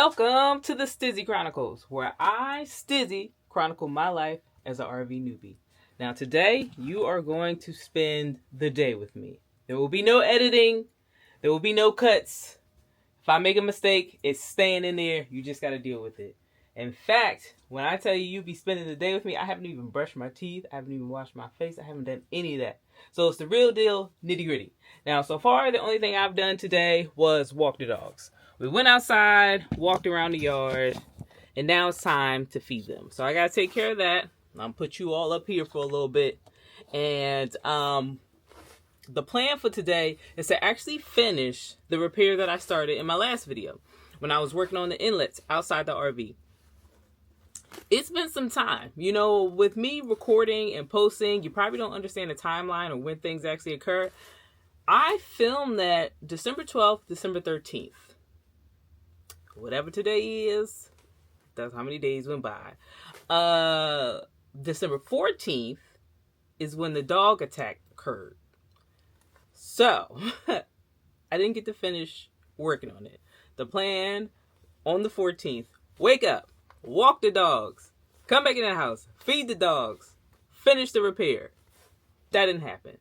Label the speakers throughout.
Speaker 1: Welcome to the Stizzie Chronicles, where I, Stizzie, chronicle my life as an RV newbie. Now today, you are going to spend the day with me. There will be no editing. There will be no cuts. If I make a mistake, it's staying in there. You just got to deal with it. In fact, when I tell you you'll be spending the day with me, I haven't even brushed my teeth. I haven't even washed my face. I haven't done any of that. So it's the real deal, nitty gritty. Now, so far, the only thing I've done today was walk the dogs. We went outside, walked around the yard, and now it's time to feed them. So I got to take care of that. I'm going to put you all up here for a little bit. And the plan for today is to actually finish the repair that I started in my last video when I was working on the inlets outside the RV. It's been some time. You know, with me recording and posting, you probably don't understand the timeline or when things actually occur. I filmed that December 12th, December 13th. Whatever today is, that's how many days went by. December 14th is when the dog attack occurred. So, I didn't get to finish working on it. The plan on the 14th, wake up, walk the dogs, come back in the house, feed the dogs, finish the repair. That didn't happen.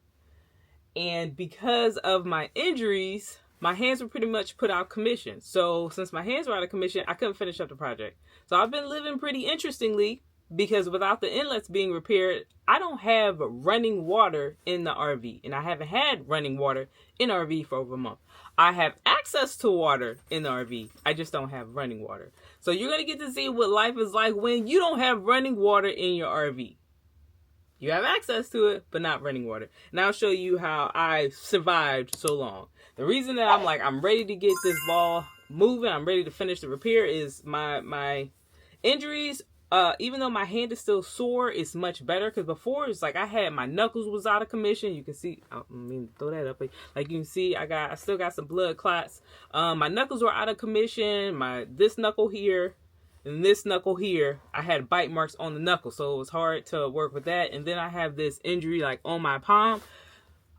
Speaker 1: And because of my injuries, my hands were pretty much put out of commission. So since my hands were out of commission, I couldn't finish up the project. So I've been living pretty interestingly because without the inlets being repaired, I don't have running water in the RV. And I haven't had running water in RV for over a month. I have access to water in the RV. I just don't have running water. So you're going to get to see what life is like when you don't have running water in your RV. You have access to it, but not running water. And I'll show you how I survived so long. The reason that I'm ready to get this ball moving, I'm ready to finish the repair is my injuries. Even though my hand is still sore, it's much better. Because before, it's like I had my knuckles was out of commission. You can see, I mean, throw that up. Like you can see, I still got some blood clots. My knuckles were out of commission. This knuckle here and this knuckle here, I had bite marks on the knuckle. So it was hard to work with that. And then I have this injury like on my palm.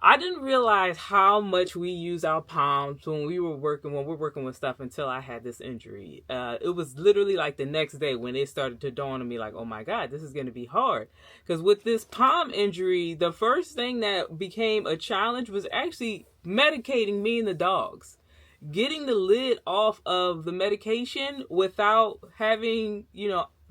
Speaker 1: I didn't realize how much we use our palms when we're working with stuff until I had this injury. It was literally like the next day when it started to dawn on me like, oh my God, this is going to be hard. Because with this palm injury, the first thing that became a challenge was actually medicating me and the dogs. Getting the lid off of the medication without having,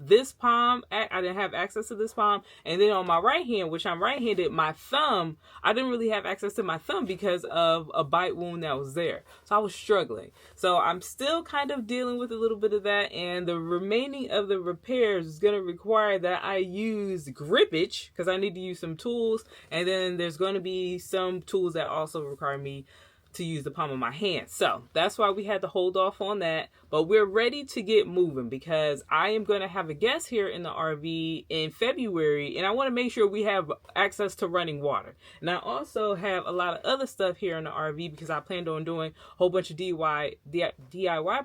Speaker 1: this palm, I didn't have access to this palm. And then on my right hand, which I'm right-handed, my thumb, I didn't really have access to my thumb because of a bite wound that was there. So I was struggling. So I'm still kind of dealing with a little bit of that. And the remaining of the repairs is going to require that I use grippage because I need to use some tools. And then there's going to be some tools that also require me to use the palm of my hand. So that's why we had to hold off on that. But we're ready to get moving because I am going to have a guest here in the RV in February. And I want to make sure we have access to running water. And I also have a lot of other stuff here in the RV because I planned on doing a whole bunch of DIY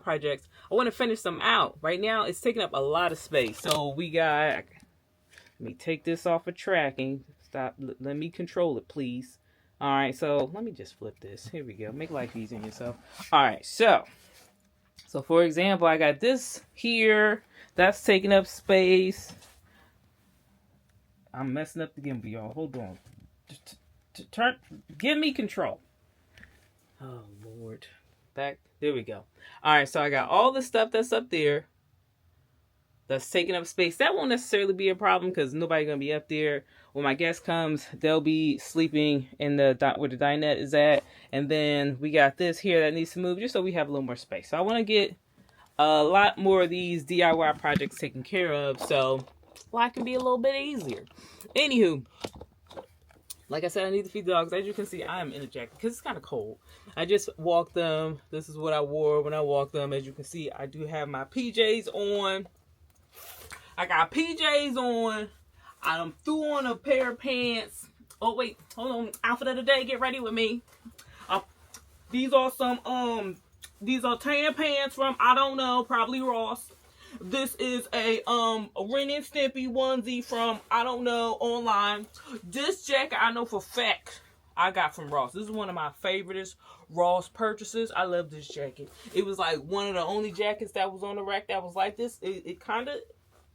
Speaker 1: projects. I want to finish them out. Right now, it's taking up a lot of space. So let me take this off of tracking. Stop. Let me control it, please. All right, so let me just flip this. Here we go. Make life easy on yourself. All right, so for example, I got this here. That's taking up space. I'm messing up the gimbal, y'all. Hold on. Give me control. Oh, Lord. Back. There we go. All right, so I got all the stuff that's up there. That's taking up space. That won't necessarily be a problem because nobody's going to be up there. When my guest comes, they'll be sleeping in where the dinette is at. And then we got this here that needs to move just so we have a little more space. So I want to get a lot more of these DIY projects taken care of so life can be a little bit easier. Anywho, like I said, I need to feed the dogs. As you can see, I am in a jacket because it's kind of cold. I just walked them. This is what I wore when I walked them. As you can see, I do have my PJs on. I got PJs on. I threw on a pair of pants. Oh wait, hold on. Outfit of the day. Get ready with me. These are tan pants from I don't know, probably Ross. This is a Ren and Stimpy onesie from I don't know online. This jacket I know for fact I got from Ross. This is one of my favorite Ross purchases. I love this jacket. It was like one of the only jackets that was on the rack that was like this. It kind of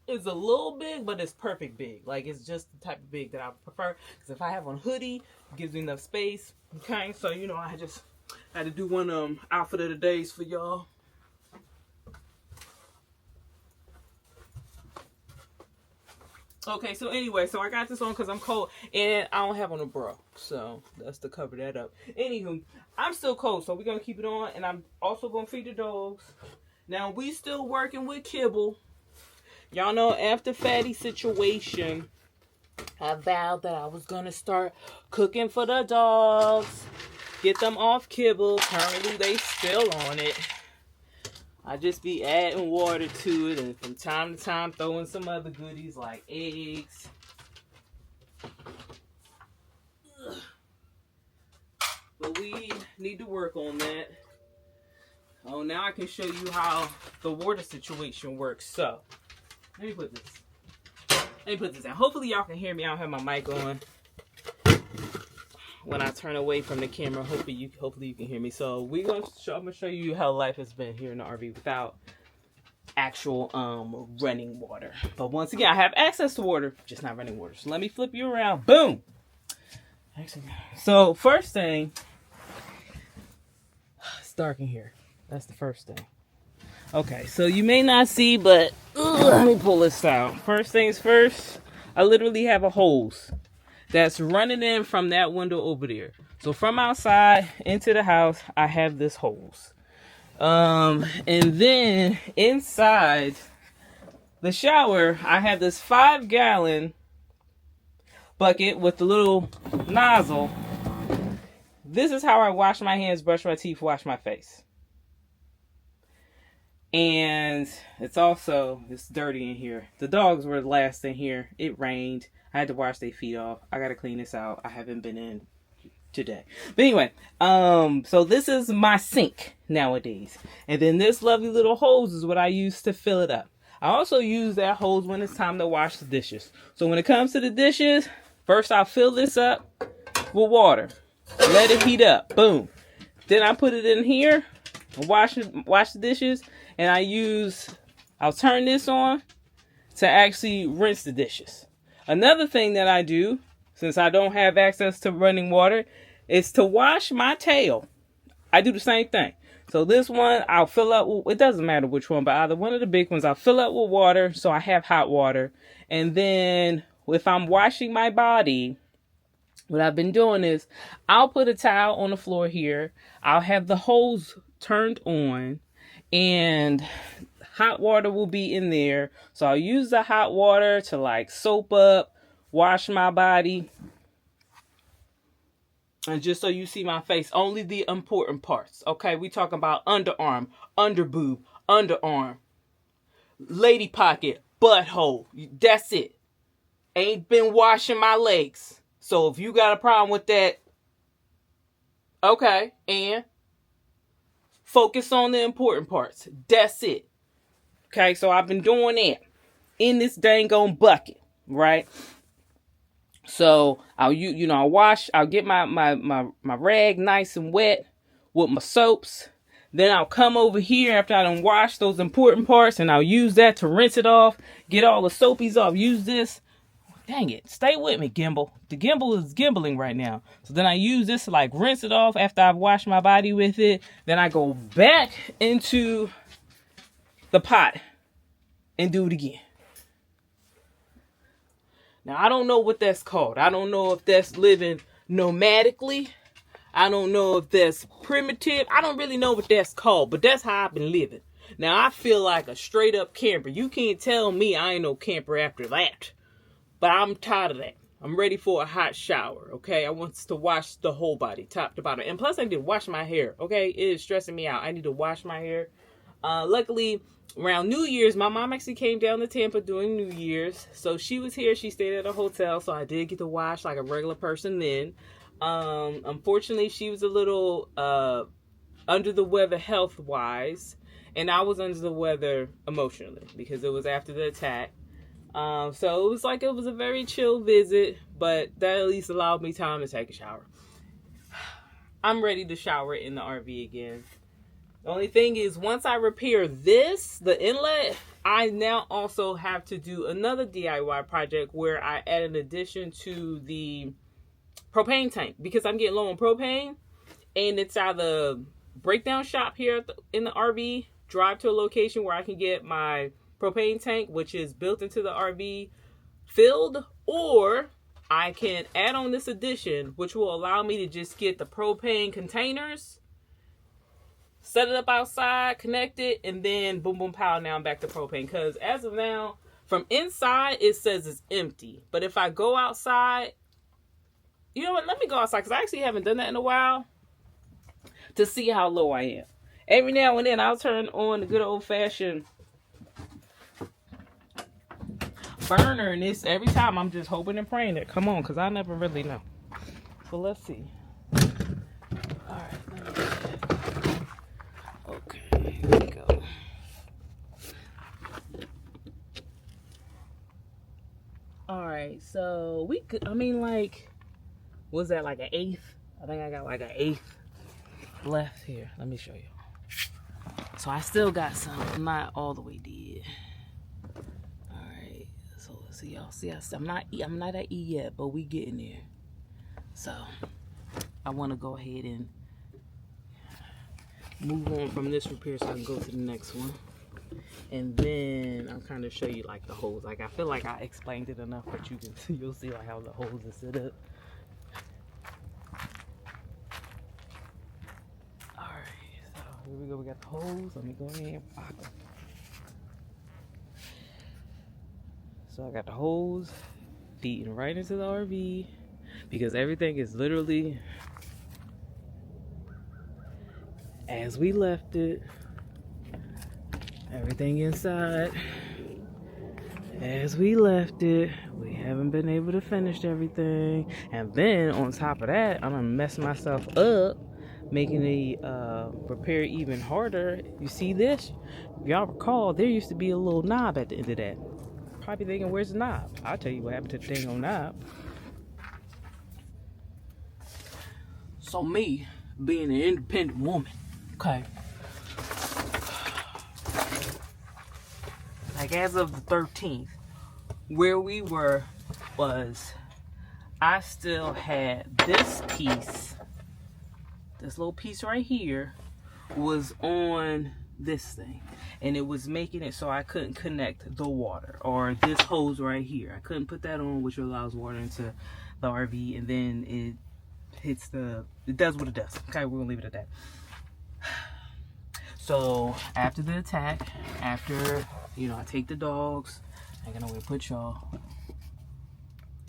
Speaker 1: is a little big, but it's perfect big. Like, it's just the type of big that I prefer. Because if I have on hoodie, it gives me enough space. Okay, so, you know, I just had to do one outfit of the days for y'all. Okay, so anyway, so I got this on because I'm cold, and I don't have on a bra, so that's to cover that up. Anywho, I'm still cold, so we're going to keep it on, and I'm also going to feed the dogs. Now, we still working with kibble. Y'all know, after Fatty situation, I vowed that I was going to start cooking for the dogs, get them off kibble. Currently, they still on it. I just be adding water to it, and from time to time throwing some other goodies like eggs. Ugh. But we need to work on that. Oh, now I can show you how the water situation works. So, let me put this in. Hopefully y'all can hear me. I don't have my mic on. When I turn away from the camera, hopefully you can hear me. So I'm gonna show you how life has been here in the RV without actual running water. But once again, I have access to water, just not running water. So let me flip you around. Boom. So first thing, it's dark in here. That's the first thing. Okay, so you may not see, but let me pull this out. First things first, I literally have a hose that's running in from that window over there. So from outside into the house, I have this hose. And then inside the shower, I have this 5-gallon bucket with the little nozzle. This is how I wash my hands, brush my teeth, wash my face. And it's dirty in here. The dogs were last in here. It rained. I had to wash their feet off. I gotta clean this out. I haven't been in today. But anyway, so this is my sink nowadays. And then this lovely little hose is what I use to fill it up. I also use that hose when it's time to wash the dishes. So when it comes to the dishes, first I'll fill this up with water. Let it heat up. Boom. Then I put it in here and wash the dishes. And I'll turn this on to actually rinse the dishes. Another thing that I do, since I don't have access to running water, is to wash my tail. I do the same thing. So this one, I'll fill up, it doesn't matter which one, but either one of the big ones, I'll fill up with water, so I have hot water. And then, if I'm washing my body, what I've been doing is, I'll put a towel on the floor here, I'll have the hose turned on, and hot water will be in there. So I'll use the hot water to like soap up, wash my body. And just so you see my face, only the important parts. Okay, we talking about underarm, underboob, underarm, lady pocket, butthole. That's it. Ain't been washing my legs. So if you got a problem with that, okay, and focus on the important parts. That's it. Okay, so I've been doing that in this dang on bucket, right? So I'll get my rag nice and wet with my soaps. Then I'll come over here after I done washed those important parts, and I'll use that to rinse it off, get all the soapies off. Use this. Dang it, stay with me, gimbal. The gimbal is gimbling right now. So then I use this to like rinse it off after I've washed my body with it. Then I go back into the pot and do it again. Now, I don't know what that's called. I don't know if that's living nomadically. I don't know if that's primitive. I don't really know what that's called, but that's how I've been living. Now, I feel like a straight up camper. You can't tell me I ain't no camper after that. But I'm tired of that. I'm ready for a hot shower, okay? I want to wash the whole body, top to bottom. And plus, I need to wash my hair, okay? It is stressing me out. I need to wash my hair. Luckily, around New Year's, my mom actually came down to Tampa during New Year's. So she was here. She stayed at a hotel. So I did get to wash like a regular person then. Unfortunately, she was a little under the weather health-wise. And I was under the weather emotionally because it was after the attack. So it was a very chill visit, but that at least allowed me time to take a shower. I'm ready to shower in the RV again. The only thing is, once I repair this, the inlet, I now also have to do another DIY project where I add an addition to the propane tank, because I'm getting low on propane, and it's either breakdown shop here in the RV, drive to a location where I can get my propane tank, which is built into the RV, filled, or I can add on this addition, which will allow me to just get the propane containers, set it up outside, connect it, and then boom, boom, pow, now I'm back to propane. Because as of now, from inside, it says it's empty. But if I go outside, you know what, let me go outside, because I actually haven't done that in a while, to see how low I am. Every now and then, I'll turn on the good old-fashioned burner, and this every time I'm just hoping and praying that come on, because I never really know. So let's see. All right, okay, here we go. All right, so we could, I mean, like, was that like an eighth? I think I got like an eighth left here. Let me show you. So I still got some. I'm not all the way dead. All right. So let's see, y'all. See, I'm not at E yet, but we getting there. So I want to go ahead and move on from this repair so I can go to the next one. And then I'll kind of show you like the hose. Like I feel like I explained it enough that you can see. You'll see like how the hose is set up. Here we go, we got the hose. Let me go ahead and pop it. So I got the hose feeding right into the RV, because everything is literally as we left it. Everything inside as we left it. We haven't been able to finish everything. And then on top of that, I'm gonna mess myself up, making the repair even harder. You see this? If y'all recall, there used to be a little knob at the end of that. Probably thinking, where's the knob? I'll tell you what happened to the dang old knob. So me, being an independent woman, okay, like as of the 13th, where we were was, I still had this piece. This little piece right here was on this thing, and it was making it so I couldn't connect the water, or this hose right here. I couldn't put that on, which allows water into the RV, and then it hits it does what it does. Okay, we're gonna leave it at that. So after the attack, after, you know, I take the dogs, I ain't gonna way to put y'all.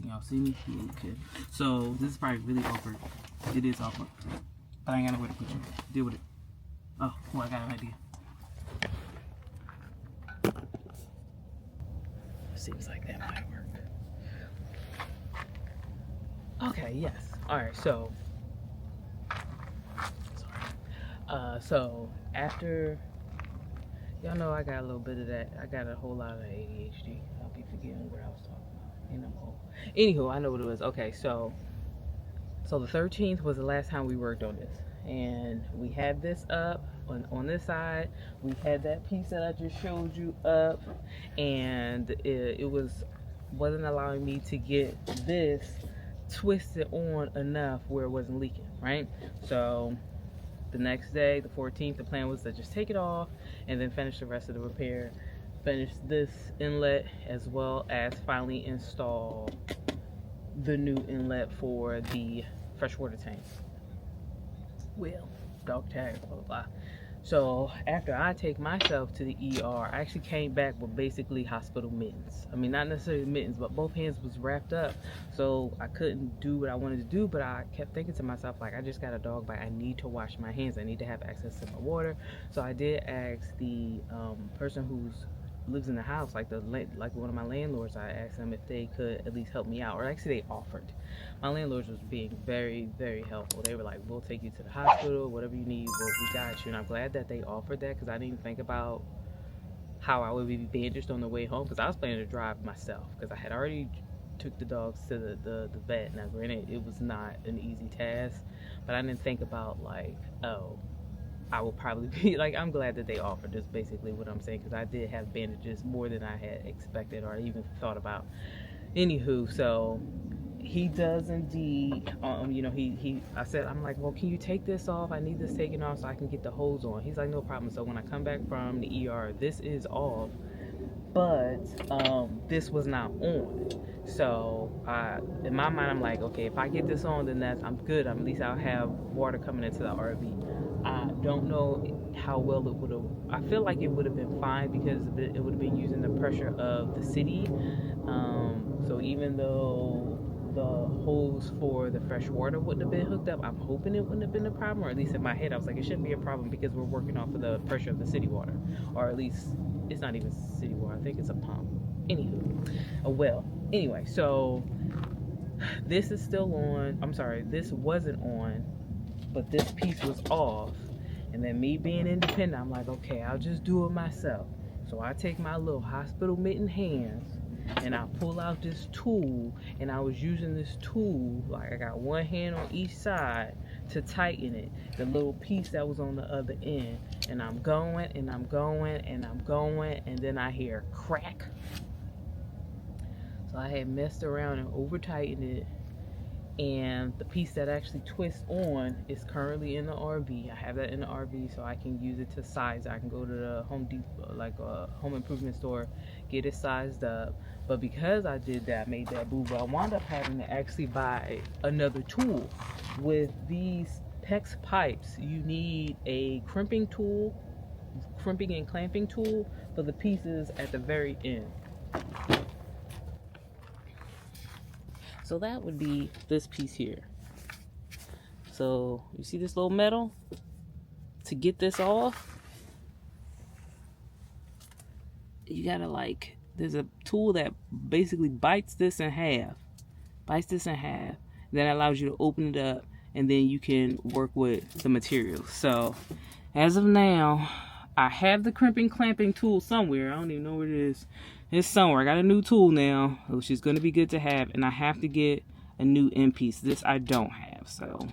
Speaker 1: Y'all see me? Yeah, you could. So this is probably really awkward. It is awkward. But I ain't got no way to put you. Deal with it. Oh, well, I got an idea. Seems like that might work. Okay, yes. Alright, so. Sorry. So, after. Y'all know I got a little bit of that. I got a whole lot of ADHD. I'll be forgetting what I was talking about. And I'm old. Anywho, I know what it was. Okay, so the 13th was the last time we worked on this, and we had this up on this side. We had that piece that I just showed you up, and it wasn't allowing me to get this twisted on enough where it wasn't leaking, right? So the next day, the 14th, the plan was to just take it off and then finish the rest of the repair, finish this inlet, as well as finally install the new inlet for the freshwater tank. Well, dog tag, blah, blah, blah. So after I take myself to the ER, I actually came back with basically hospital mittens. I mean, not necessarily mittens, but both hands was wrapped up. So I couldn't do what I wanted to do, but I kept thinking to myself, like, I just got a dog bite. I need to wash my hands. I need to have access to my water. So I did ask the person who's lives in the house, like one of my landlords, I asked them if they could at least help me out, or actually they offered. My landlords was being very, very helpful. They were like, we'll take you to the hospital, whatever you need, we got you. And I'm glad that they offered that, because I didn't even think about how I would be bandaged on the way home, because I was planning to drive myself, because I had already took the dogs to the vet. Now granted, it was not an easy task, But I didn't think about like, oh, I will probably be like, I'm glad that they offered this, basically what I'm saying, because I did have bandages more than I had expected or even thought about. Anywho, so he does indeed, you know, I said, I'm like, well, can you take this off? I need this taken off so I can get the hose on. He's like, no problem. So when I come back from the ER, this is off, but this was not on. So in my mind, I'm like, okay, if I get this on, then I'm good. At least I'll have water coming into the RV. I don't know how well it would have. I feel like it would have been fine because it would have been using the pressure of the city. So even though the hose for the fresh water wouldn't have been hooked up, I'm hoping it wouldn't have been a problem, or at least in my head I was like, it shouldn't be a problem because we're working off of the pressure of the city water, or at least it's not even city water, I think it's a pump. Anywho, a well. Anyway, so this is still on. I'm sorry, this wasn't on, but this piece was off. And then me being independent, I'm like, okay, I'll just do it myself. So I take my little hospital mitten hands and I pull out this tool, and I was using this tool, like I got one hand on each side to tighten it, the little piece that was on the other end. And I'm going and I'm going and I'm going, and then I hear crack. So I had messed around and over tightened it, and the piece that actually twists on is currently in the RV. I have that in the RV so I can use it to size. I can go to the Home Depot, like a home improvement store, get it sized up. But because I did that, made that boo-boo, I wound up having to actually buy another tool. With these PEX pipes, you need a crimping tool, crimping and clamping tool for the pieces at the very end. So that would be this piece here. So you see this little metal? To get this off, you gotta like, there's a tool that basically bites this in half. Then allows you to open it up, and then you can work with the materials. So as of now, I have the crimping clamping tool somewhere. I don't even know where it is. It's somewhere. I got a new tool now, which is going to be good to have, and I have to get a new end piece. This I don't have, so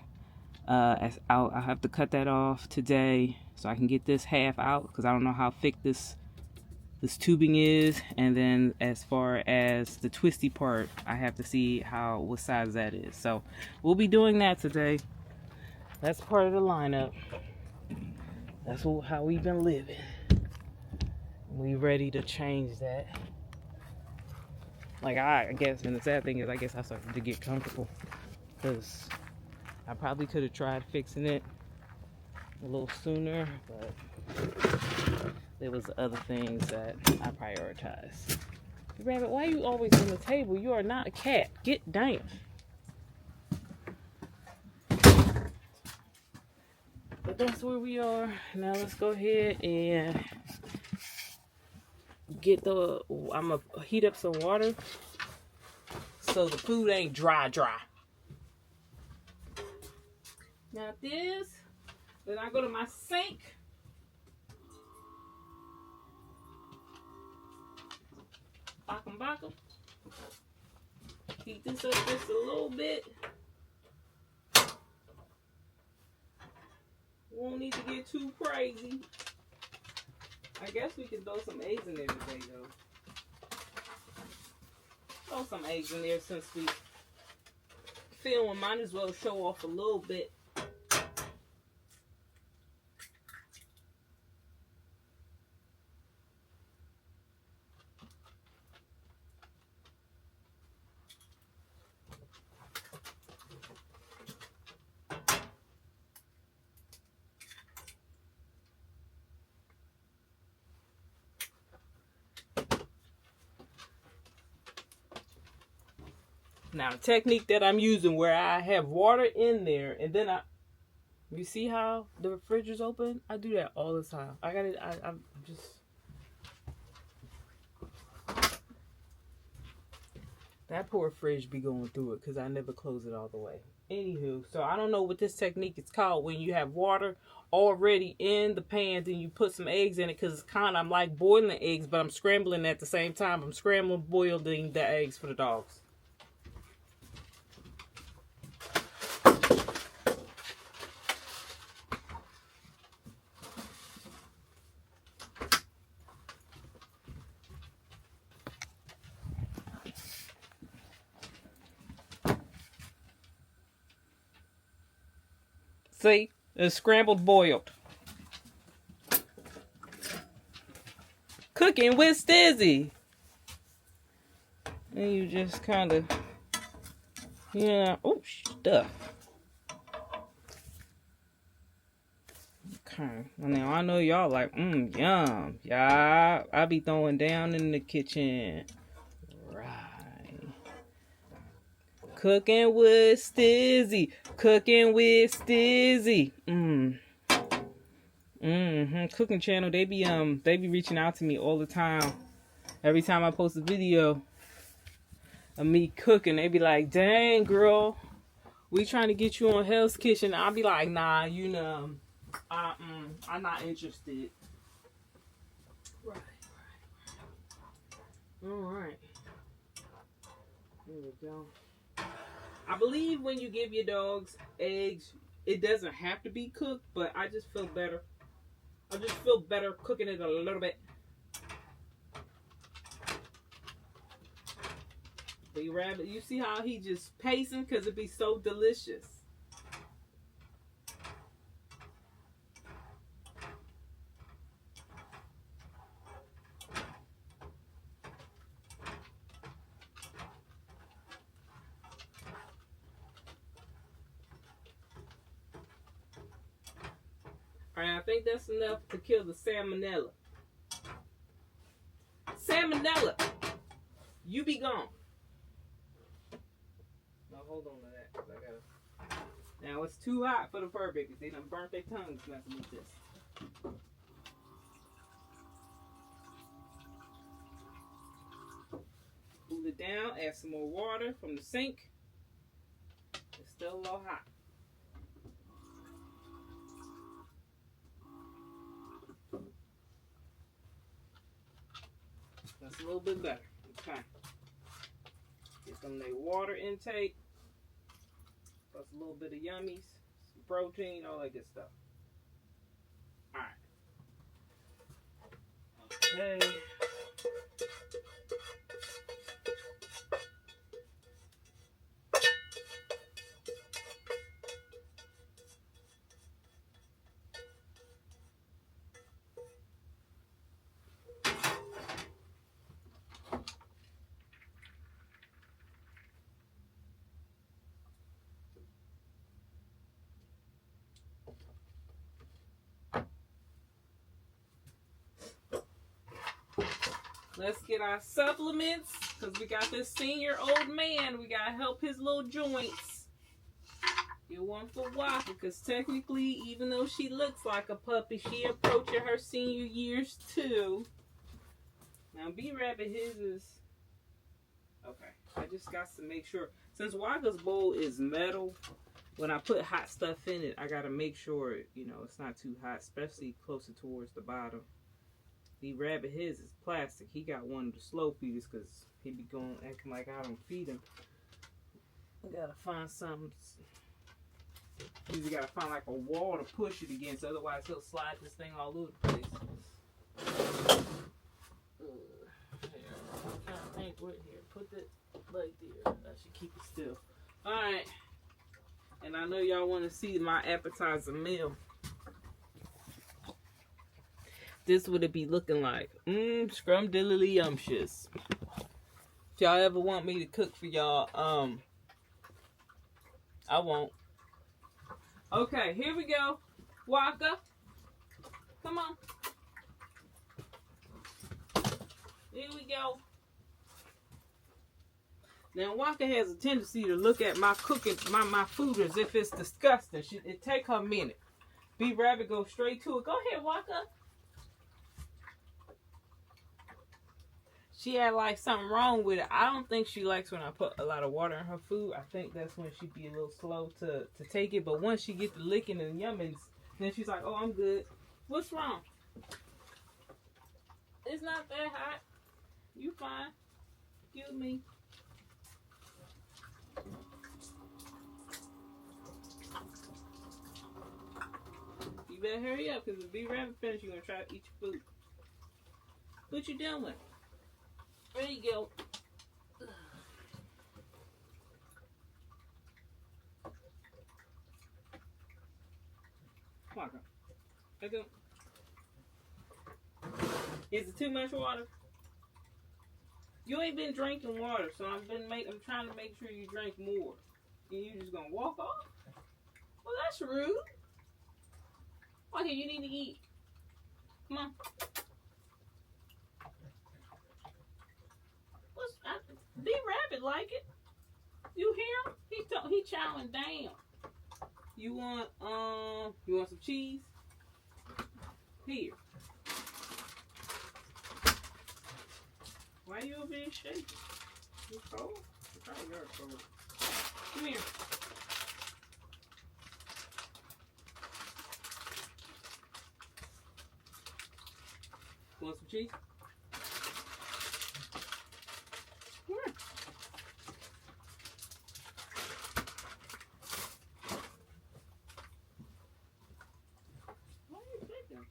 Speaker 1: I'll have to cut that off today so I can get this half out, because I don't know how thick this tubing is. And then as far as the twisty part, I have to see what size that is. So we'll be doing that today. That's part of the lineup. That's how we've been living. We ready to change that. Like, I guess, and the sad thing is, I guess I started to get comfortable, because I probably could have tried fixing it a little sooner, but there was other things that I prioritized. Rabbit, why are you always on the table? You are not a cat. Get down. But that's where we are. Now let's go ahead and get I'm gonna heat up some water so the food ain't dry. Now this, then I go to my sink. Baka. Heat this up just a little bit. Won't need to get too crazy. I guess we can throw some eggs in there today, though. Throw some eggs in there since we film. Might as well show off a little bit. Now, the technique that I'm using, where I have water in there, and then you see how the refrigerator's open? I do that all the time. I'm just... That poor fridge be going through it because I never close it all the way. Anywho, so I don't know what this technique is called, when you have water already in the pan, then you put some eggs in it, because it's I'm like boiling the eggs, but I'm scrambling at the same time. I'm scrambling, boiling the eggs for the dogs. See? It's scrambled boiled. Cooking with Stizzie. And you just kind of, oh, stuff. Okay. Now, I know y'all like, yum. Yeah, I be throwing down in the kitchen. Right. Cooking with Stizzie. Cooking with Stizzie. Cooking channel, they be reaching out to me all the time. Every time I post a video of me cooking, they be like, dang girl, we trying to get you on Hell's Kitchen. I'll be like, nah, I'm not interested. Right. Alright. There we go. I believe when you give your dogs eggs, it doesn't have to be cooked, but I just feel better. I just feel better cooking it a little bit. Big Rabbit, you see how he just pacing because it be so delicious. Alright, I think that's enough to kill the salmonella. Salmonella, you be gone. Now hold on to that, 'cause I gotta. Now it's too hot for the Furbabies. They done burnt their tongues messing with this. Cool it down. Add some more water from the sink. It's still a little hot. That's a little bit better. Okay. Get them their water intake. Plus a little bit of yummies, some protein, all that good stuff. Alright. Okay. Let's get our supplements, because we got this senior old man. We got to help his little joints. Get one for Waka, because technically, even though she looks like a puppy, she approaching her senior years too. Now, B-Rabbit, his is... Okay, I just got to make sure. Since Waka's bowl is metal, when I put hot stuff in it, I got to make sure, it's not too hot, especially closer towards the bottom. B-Rabbit, his is plastic. He got one of the slow feeders because he be going acting like I don't feed him. I gotta find something. Usually gotta find like a wall to push it against, otherwise he'll slide this thing all over the place. Here, put it like there. I should keep it still. Alright. And I know y'all want to see my appetizer meal. This would it be looking like. Scrumdiddly-umptious. If y'all ever want me to cook for y'all, I won't. Okay, here we go. Waka. Come on. Here we go. Now, Waka has a tendency to look at my cooking, my food as if it's disgusting. It take her a minute. B-Rabbit go straight to it. Go ahead, Waka. She had like something wrong with it. I don't think she likes when I put a lot of water in her food. I think that's when she be a little slow to take it. But once she get the licking and yummings, then she's like, oh, I'm good. What's wrong? It's not that hot. You fine. Excuse me. You better hurry up, because if B-Rabbit finish, you're going to try to eat your food. What you doing? There you go. water. Okay. Is it too much water? You ain't been drinking water, so I'm trying to make sure you drink more. And you just gonna walk off? Well, that's rude. Okay, you need to eat. Come on. Be rabbit like it. You hear him? He chowing down. You want some cheese? Here. Why you over there shaking? You cold? You probably are cold. Come here. Want some cheese? Come here. Why are you shaking?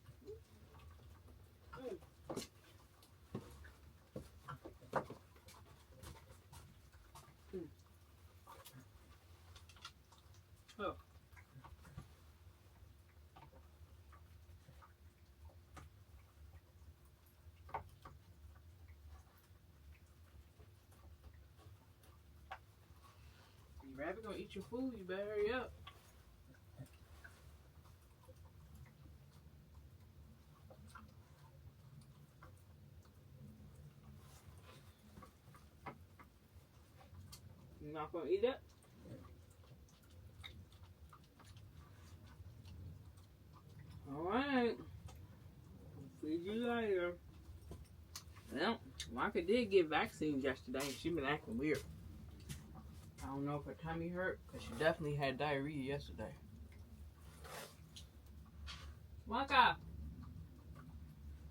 Speaker 1: Oh. You rabbit gonna eat your food, you better hurry up. You're not gonna eat it? Alright. Feed you later. Well, Martha did get vaccines yesterday and she been acting weird. I don't know if her tummy hurt, because she definitely had diarrhea yesterday. Martha,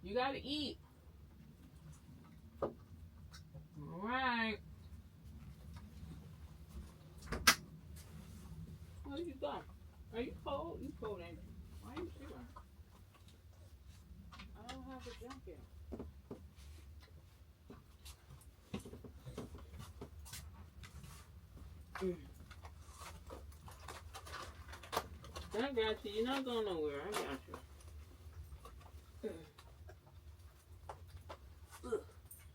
Speaker 1: you gotta eat. Alright. What are you doing? Are you cold? You cold, ain't you? Why are you shivering? I don't have a jacket. I got you. You're not going nowhere. I got you.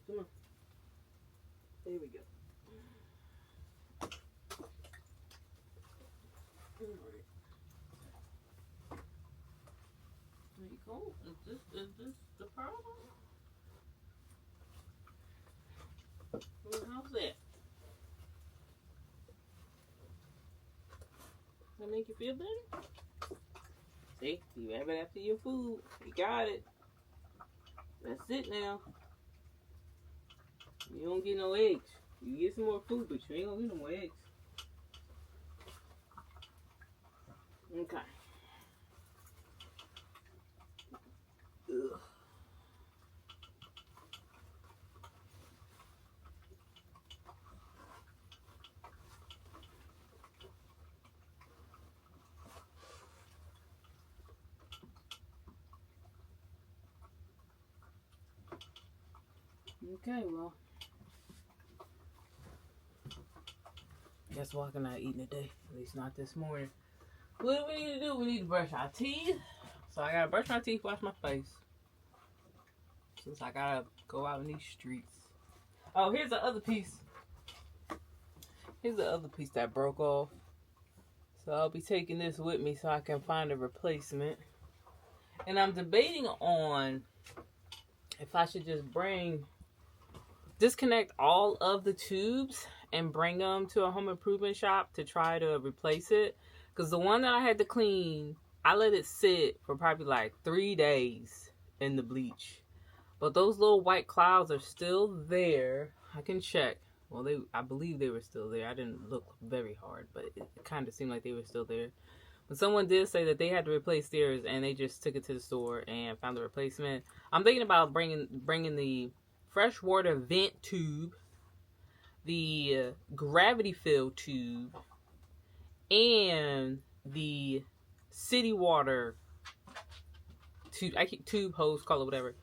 Speaker 1: Come on. There we go. Alright. Are you cold? Is this the problem? Well, how's that? That make you feel better? See, you have it after your food. You got it. That's it now. You don't get no eggs. You get some more food, but you ain't gonna get no more eggs. Okay. Ugh. Okay, well, guess what? I'm not eating today. At least not this morning. What do we need to do? We need to brush our teeth. So I gotta brush my teeth, wash my face. Since I gotta go out in these streets. Oh, here's the other piece. Here's the other piece that broke off. So I'll be taking this with me so I can find a replacement. And I'm debating on if I should just disconnect all of the tubes and bring them to a home improvement shop to try to replace it. Because the one that I had to clean, I let it sit for probably like 3 days in the bleach. But those little white clouds are still there. I can check. Well, I believe they were still there. I didn't look very hard, but it kind of seemed like they were still there. But someone did say that they had to replace theirs, and they just took it to the store and found the replacement. I'm thinking about bringing the freshwater vent tube, the gravity fill tube, and the city water tube, tube hose, call it whatever.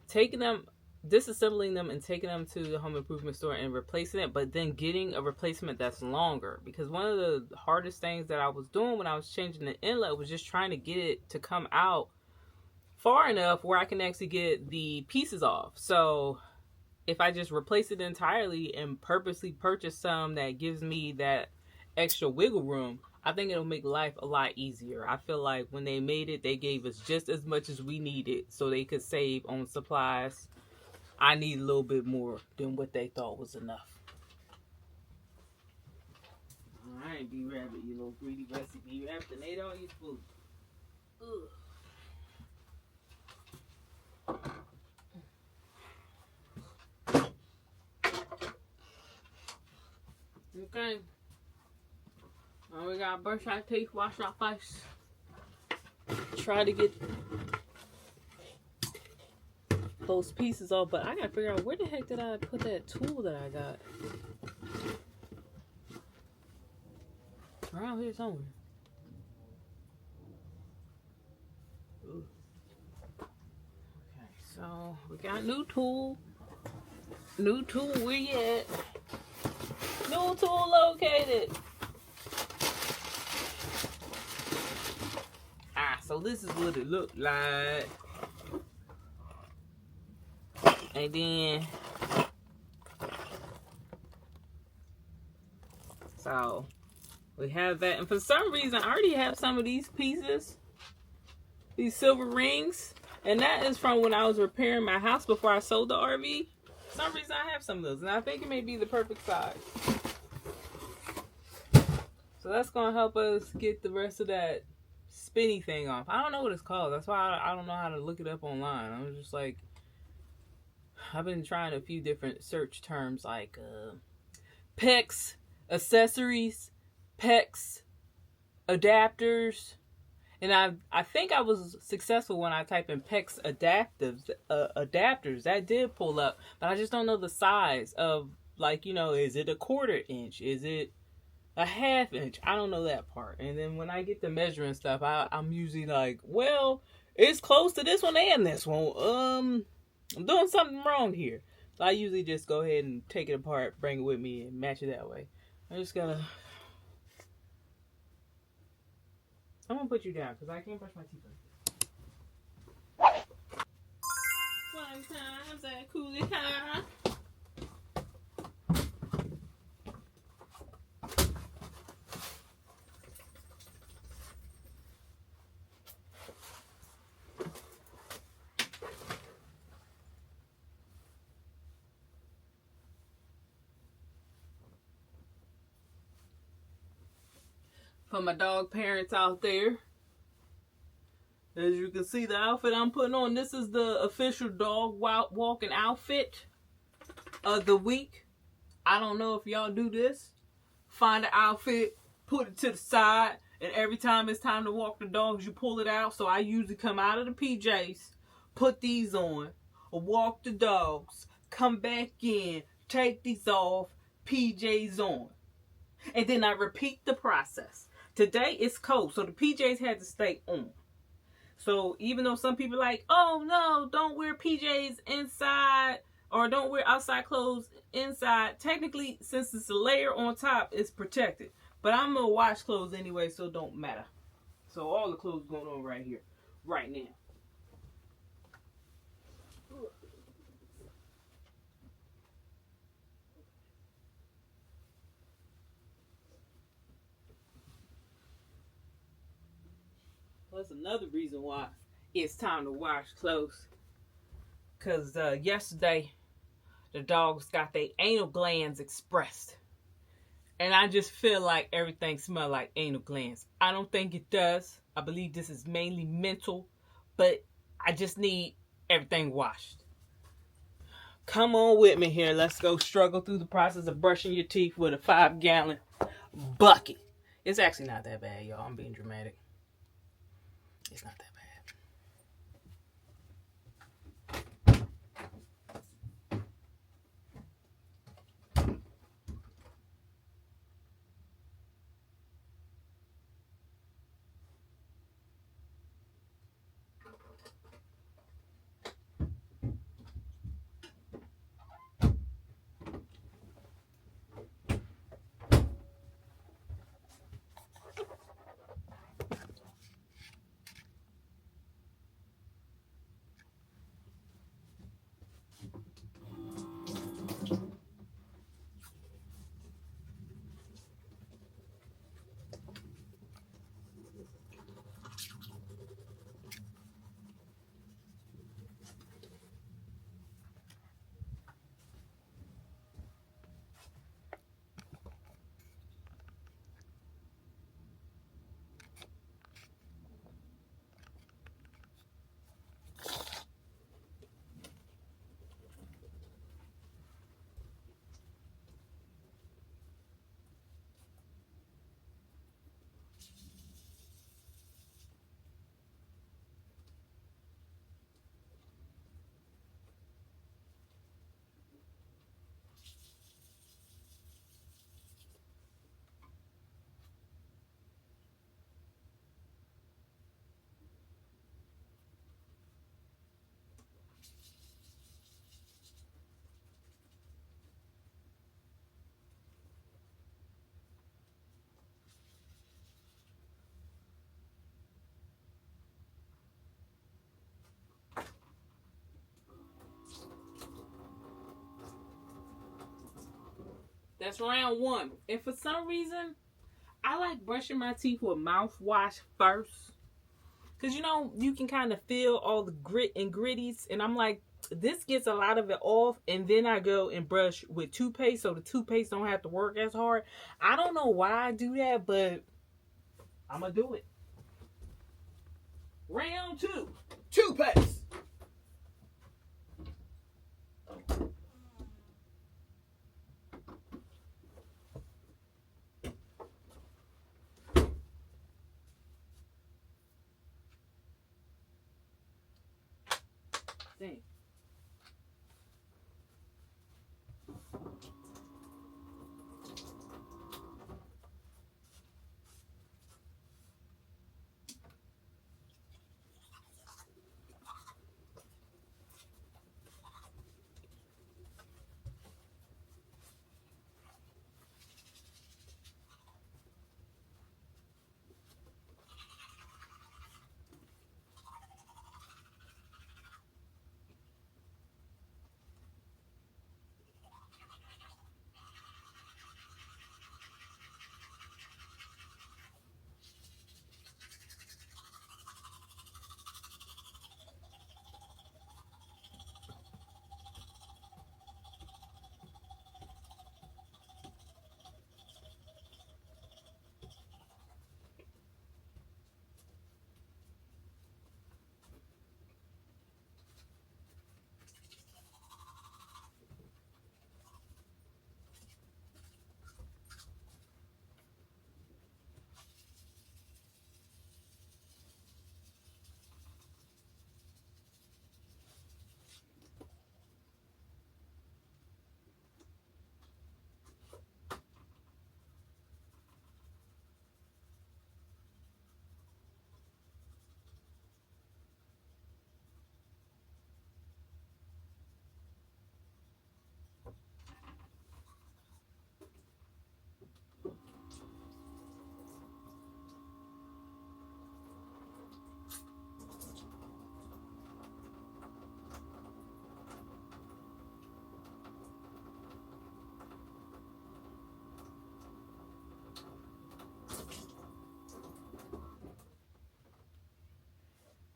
Speaker 1: Taking them disassembling them and taking them to the home improvement store and replacing it, but then getting a replacement that's longer. Because one of the hardest things that I was doing when I was changing the inlet was just trying to get it to come out far enough where I can actually get the pieces off. So if I just replace it entirely and purposely purchase some that gives me that extra wiggle room, I think it'll make life a lot easier. I feel like when they made it, they gave us just as much as we needed so they could save on supplies. I need a little bit more than what they thought was enough. I ain't be rabbit, you little greedy rusty bee rabbit, and ate all your food. Ugh. Okay. Now we gotta brush our teeth, wash our face. Try to get those pieces off, but I gotta figure out where the heck did I put that tool that I got? Around here somewhere. Ooh. Okay, so we got new tool. New tool, where you at? New tool located. So this is what it looked like. And then, so we have that. And for some reason, I already have some of these pieces, these silver rings. And that is from when I was repairing my house before I sold the RV. For some reason, I have some of those. And I think it may be the perfect size. So that's going to help us get the rest of that spinny thing off. I don't know what it's called. That's why I don't know how to look it up online. I was just like, I've been trying a few different search terms like PEX, accessories, PEX, adapters. And I think I was successful when I typed in PEX adapters. That did pull up. But I just don't know the size of, like, you know, is it a 1/4 inch? Is it a 1/2 inch? I don't know that part. And then when I get to measuring stuff, I'm usually like, well, it's close to this one and this one. I'm doing something wrong here. So I usually just go ahead and take it apart, bring it with me, and match it that way. I'm gonna put you down because I can't brush my teeth like this. One time's a coolie high. For my dog parents out there, as you can see the outfit I'm putting on, this is the official dog walking outfit of the week. I don't know if y'all do this. Find an outfit, put it to the side, and every time it's time to walk the dogs, you pull it out. So I usually come out of the PJs, put these on, walk the dogs, come back in, take these off, PJs on. And then I repeat the process. Today it's cold, so the PJs had to stay on. So even though some people are like, oh no, don't wear PJs inside or don't wear outside clothes inside, technically, since it's a layer on top, it's protected. But I'm going to wash clothes anyway, so it don't matter. So all the clothes going on right here, right now. That's another reason why it's time to wash clothes. Because yesterday, the dogs got their anal glands expressed. And I just feel like everything smells like anal glands. I don't think it does. I believe this is mainly mental. But I just need everything washed. Come on with me here. Let's go struggle through the process of brushing your teeth with a 5-gallon bucket. It's actually not that bad, y'all. I'm being dramatic. It's not that bad. That's round one. And for some reason, I like brushing my teeth with mouthwash first. Because, you know, you can kind of feel all the grit and gritties. And I'm like, this gets a lot of it off. And then I go and brush with toothpaste so the toothpaste don't have to work as hard. I don't know why I do that, but I'm going to do it. Round two. Toothpaste. Dang.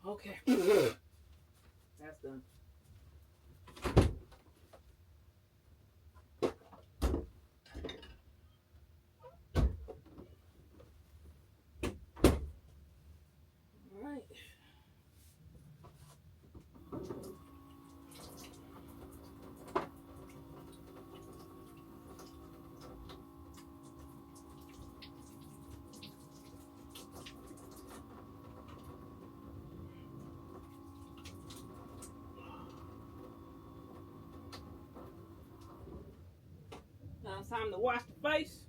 Speaker 1: Okay. That's done. All right. Now it's time to wash the face.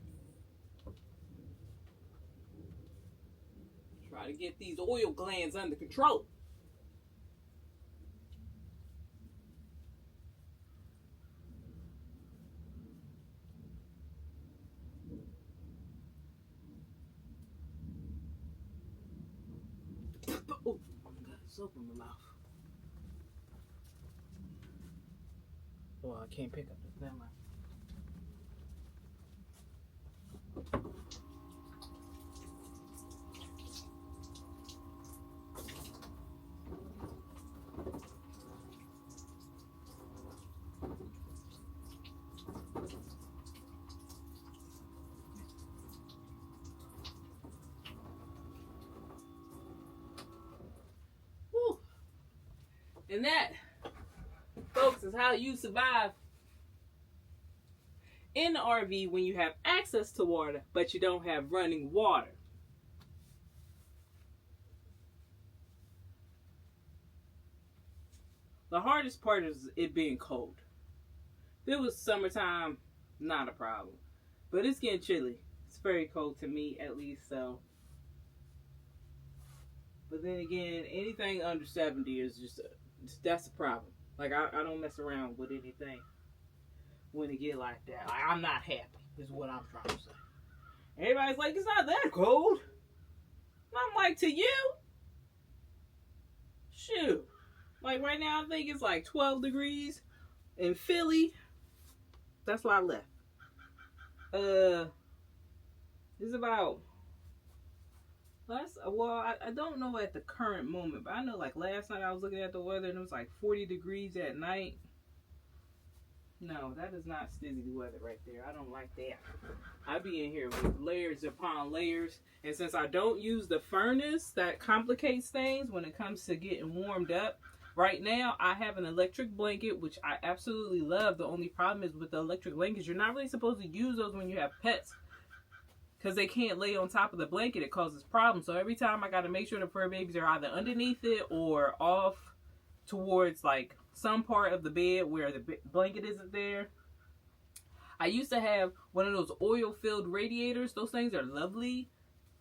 Speaker 1: Try to get these oil glands under control. Oh, I got soap in my mouth. Well, I can't pick up this. Never mind. Whew. And that, folks, is how you survive in the RV when you have access to water, but you don't have running water. The hardest part is it being cold. If it was summertime, not a problem. But it's getting chilly. It's very cold to me, at least, so. But then again, anything under 70 is just, that's a problem. Like, I don't mess around with anything when it get like that. Like, I'm not happy, is what I'm trying to say. Everybody's like, it's not that cold. And I'm like, to you? Shoot. Like, right now, I think it's like 12 degrees in Philly. That's why I left. It's about I don't know at the current moment, but I know like last night I was looking at the weather and it was like 40 degrees at night. No, that is not Stizzie weather right there. I don't like that. I be in here with layers upon layers. And since I don't use the furnace, that complicates things when it comes to getting warmed up. Right now, I have an electric blanket, which I absolutely love. The only problem is with the electric blankets, you're not really supposed to use those when you have pets, because they can't lay on top of the blanket. It causes problems. So every time I got to make sure the fur babies are either underneath it or off towards like some part of the bed where the blanket isn't there. I used to have one of those oil-filled radiators. Those things are lovely.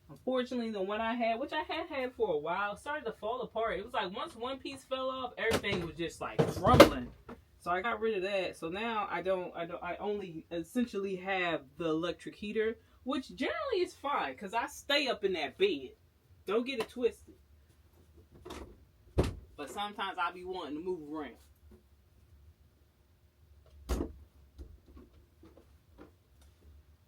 Speaker 1: Unfortunately, the one I had, which I had for a while, started to fall apart. It was like once one piece fell off, everything was just like crumbling. So I got rid of that. So now I only essentially have the electric heater, which generally is fine because I stay up in that bed. Don't get it twisted. But sometimes I be wanting to move around.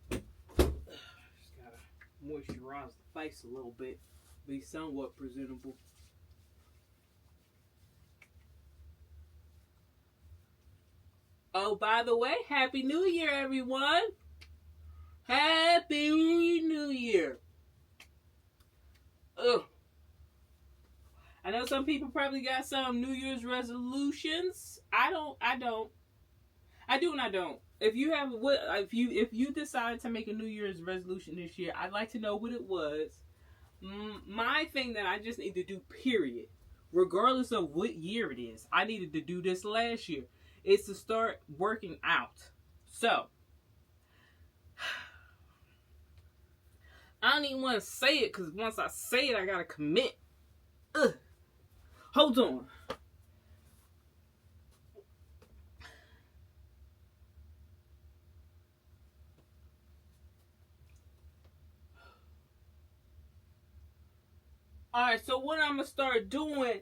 Speaker 1: Just gotta moisturize the face a little bit. Be somewhat presentable. Oh, by the way, Happy New Year, everyone. Happy New Year. Ugh. I know some people probably got some New Year's resolutions. I do and I don't. If you decide to make a New Year's resolution this year, I'd like to know what it was. My thing that I just need to do, period, regardless of what year it is, I needed to do this last year, is to start working out. So, I don't even want to say it because once I say it, I gotta commit. Ugh. Hold on. Alright, so what I'm going to start doing,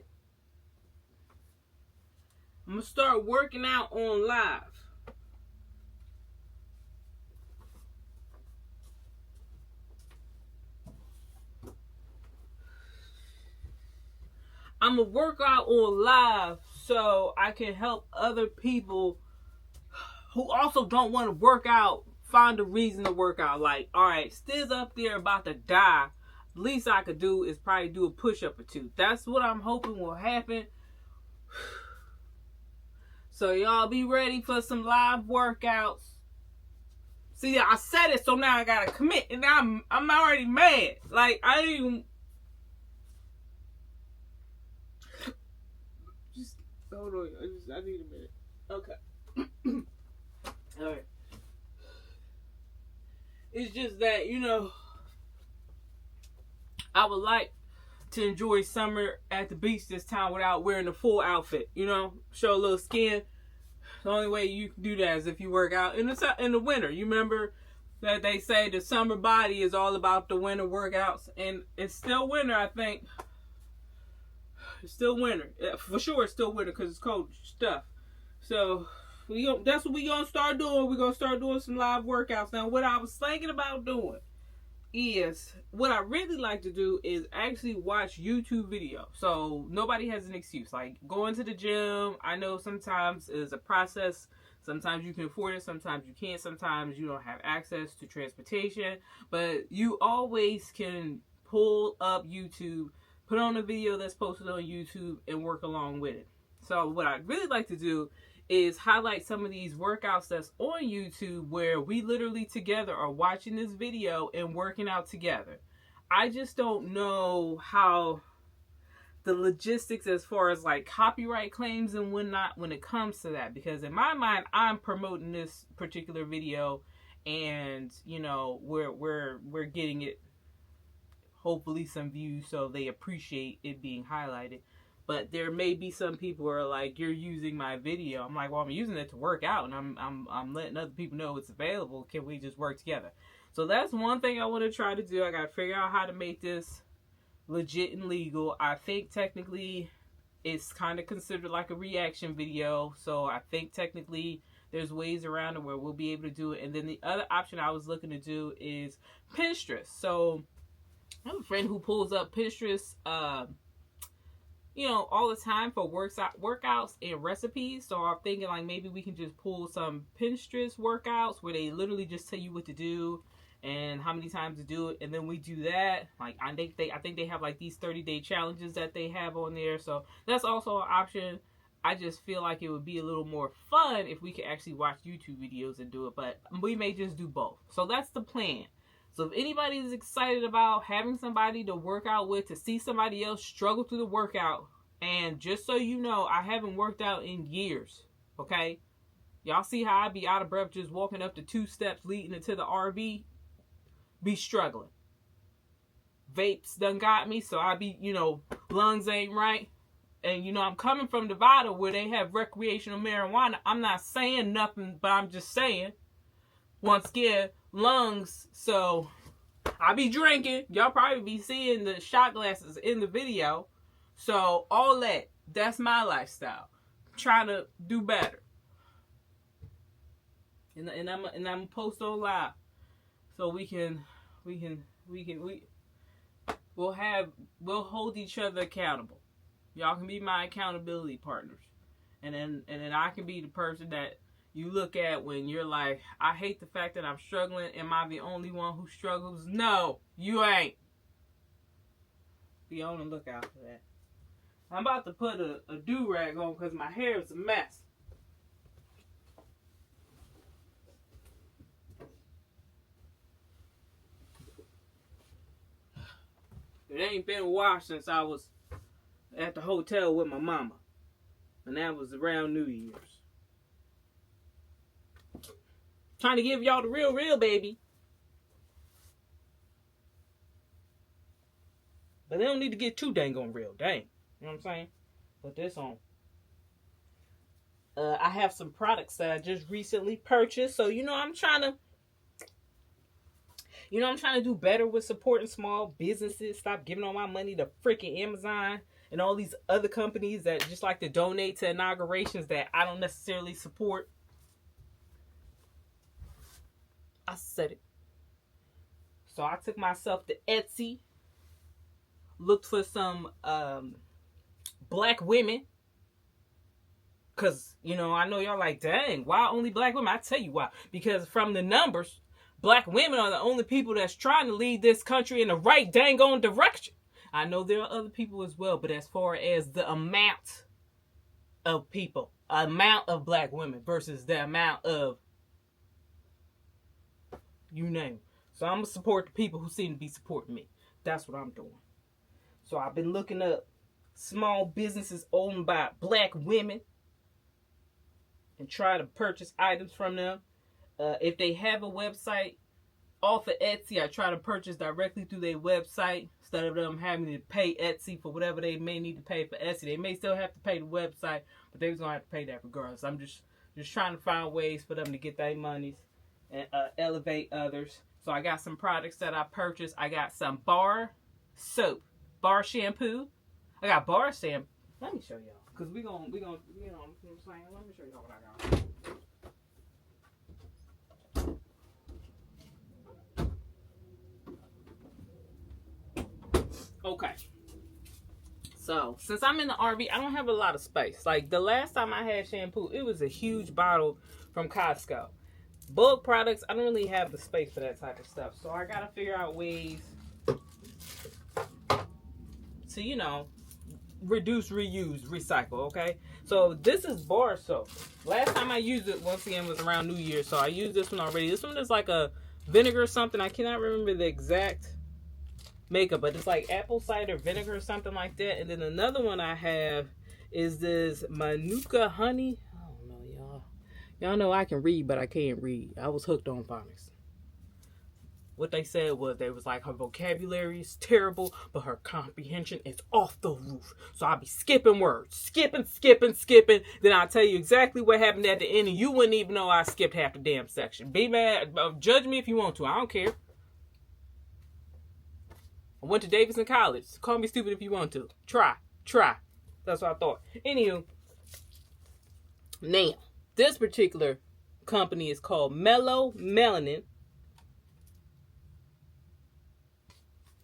Speaker 1: I'm going to start working out on live. I'm going to work out on live so I can help other people who also don't want to work out find a reason to work out. Like, alright, Stiz up there about to die. The least I could do is probably do a push-up or two. That's what I'm hoping will happen. So y'all be ready for some live workouts. See, I said it, so now I gotta commit, and now I'm already mad. Like, I didn't even... Just hold on. I need a minute. Okay. Alright. It's just that, you know, I would like to enjoy summer at the beach this time without wearing the full outfit, you know, show a little skin. The only way you can do that is if you work out in the winter. You remember that they say the summer body is all about the winter workouts, and it's still winter, I think. It's still winter. For sure it's still winter because it's cold stuff. So that's what we're going to start doing. We're going to start doing some live workouts. Now, what I was thinking about doing is, what I really like to do is actually watch YouTube videos. So nobody has an excuse. Like going to the gym, I know sometimes is a process. Sometimes you can afford it, sometimes you can't, sometimes you don't have access to transportation. But you always can pull up YouTube, put on a video that's posted on YouTube, and work along with it. So what I'd really like to do is highlight some of these workouts that's on YouTube where we literally together are watching this video and working out together. I just don't know how the logistics as far as like copyright claims and whatnot when it comes to that, because in my mind I'm promoting this particular video and you know we're getting it, hopefully some views, so they appreciate it being highlighted. But there may be some people who are like, you're using my video. I'm like, well, I'm using it to work out, and I'm letting other people know it's available. Can we just work together? So that's one thing I want to try to do. I got to figure out how to make this legit and legal. I think technically it's kind of considered like a reaction video. So I think technically there's ways around it where we'll be able to do it. And then the other option I was looking to do is Pinterest. So I have a friend who pulls up Pinterest, all the time for workouts and recipes. So I'm thinking like maybe we can just pull some Pinterest workouts where they literally just tell you what to do and how many times to do it, and then we do that. Like I think they have like these 30-day challenges that they have on there. So that's also an option. I just feel like it would be a little more fun if we could actually watch YouTube videos and do it, but we may just do both. So that's the plan. So if anybody is excited about having somebody to work out with, to see somebody else struggle through the workout, and just so you know, I haven't worked out in years, okay? Y'all see how I be out of breath just walking up the 2 steps leading into the RV? Be struggling. Vapes done got me, so I be, lungs ain't right. And, I'm coming from Nevada where they have recreational marijuana. I'm not saying nothing, but I'm just saying, once again, lungs. So I be drinking. Y'all probably be seeing the shot glasses in the video. So all that's my lifestyle. I'm trying to do better. And I'm post on live. So we'll hold each other accountable. Y'all can be my accountability partners. And then I can be the person that you look at when you're like, I hate the fact that I'm struggling. Am I the only one who struggles? No, you ain't. Be on the lookout for that. I'm about to put a do-rag on because my hair is a mess. It ain't been a while since I was at the hotel with my mama. And that was around New Year's. Trying to give y'all the real, baby. But they don't need to get too dang on real. Dang. You know what I'm saying? Put this on. I have some products that I just recently purchased. So, I'm trying to do better with supporting small businesses. Stop giving all my money to freaking Amazon and all these other companies that just like to donate to inaugurations that I don't necessarily support. I said it. So I took myself to Etsy. Looked for some black women. Because, I know y'all like, dang, why only black women? I tell you why. Because from the numbers, black women are the only people that's trying to lead this country in the right dang on direction. I know there are other people as well, but as far as the amount of people, amount of black women versus the amount of, you name it. So I'm going to support the people who seem to be supporting me. That's what I'm doing. So I've been looking up small businesses owned by black women and try to purchase items from them. If they have a website off of Etsy, I try to purchase directly through their website instead of them having to pay Etsy for whatever they may need to pay for Etsy. They may still have to pay the website, but they're going to have to pay that regardless. I'm just trying to find ways for them to get their monies and elevate others. So I got some products that I purchased. I got some bar soap, bar shampoo. I got bar shampoo. Let me show y'all. Because we gonna, what I'm saying? Let me show y'all what I got. Okay. So, since I'm in the RV, I don't have a lot of space. Like, the last time I had shampoo, it was a huge bottle from Costco. Bulk products, I don't really have the space for that type of stuff. So, I gotta figure out ways to, reduce, reuse, recycle, okay? So, this is bar soap. Last time I used it, once again, was around New Year. So, I used this one already. This one is like a vinegar or something. I cannot remember the exact makeup, but it's like apple cider vinegar or something like that. And then another one I have is this Manuka honey. I don't know, y'all. Y'all know I can read, but I can't read. I was hooked on phonics. What they said was, they was like, her vocabulary is terrible, but her comprehension is off the roof. So I'll be skipping words. Skipping. Then I'll tell you exactly what happened at the end, and you wouldn't even know I skipped half the damn section. Be mad. Judge me if you want to. I don't care. I went to Davidson College. Call me stupid if you want to. Try. That's what I thought. Anywho, now, this particular company is called Mellow Melanin.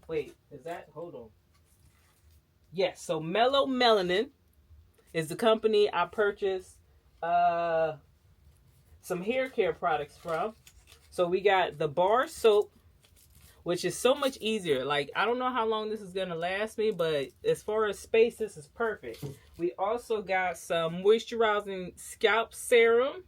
Speaker 1: Wait, is that? Hold on. Yes, so Mellow Melanin is the company I purchased some hair care products from. So we got the bar soap, which is so much easier. Like, I don't know how long this is going to last me, but as far as space, this is perfect. We also got some moisturizing scalp serum.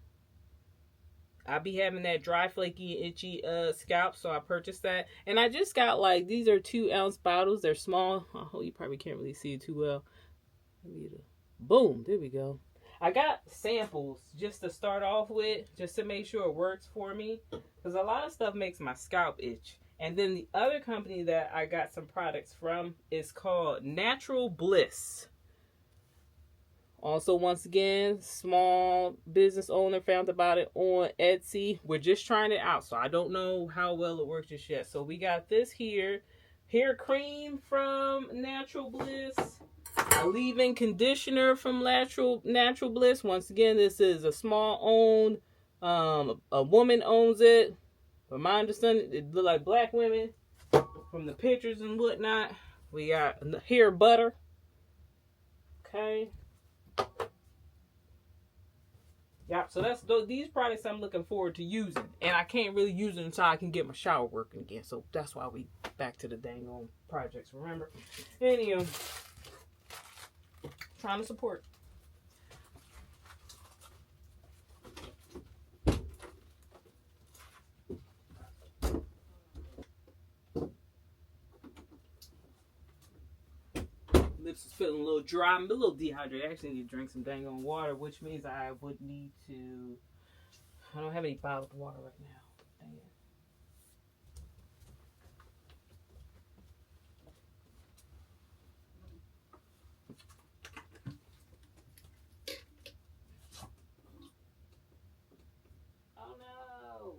Speaker 1: I be having that dry, flaky, itchy scalp, so I purchased that. And I just got, like, these are 2-ounce bottles. They're small. Oh, you probably can't really see it too well. Boom, there we go. I got samples just to start off with, just to make sure it works for me, because a lot of stuff makes my scalp itch. And then the other company that I got some products from is called Natural Bliss. Also, once again, small business owner, found about it on Etsy. We're just trying it out, so I don't know how well it works just yet. So we got this here, hair cream from Natural Bliss, a leave-in conditioner from Natural Bliss. Once again, this is a small owned, a woman owns it. From my understanding, it look like black women from the pictures and whatnot. We got hair butter. Okay. Yeah, so that's these products I'm looking forward to using. And I can't really use them until I can get my shower working again. So that's why we back to the dang on projects, remember? Anyway, trying to support. Lips is feeling a little dry. I'm a little dehydrated. I actually need to drink some dang on water, which means I would need to... I don't have any bottled water right now. Dang it. Oh no!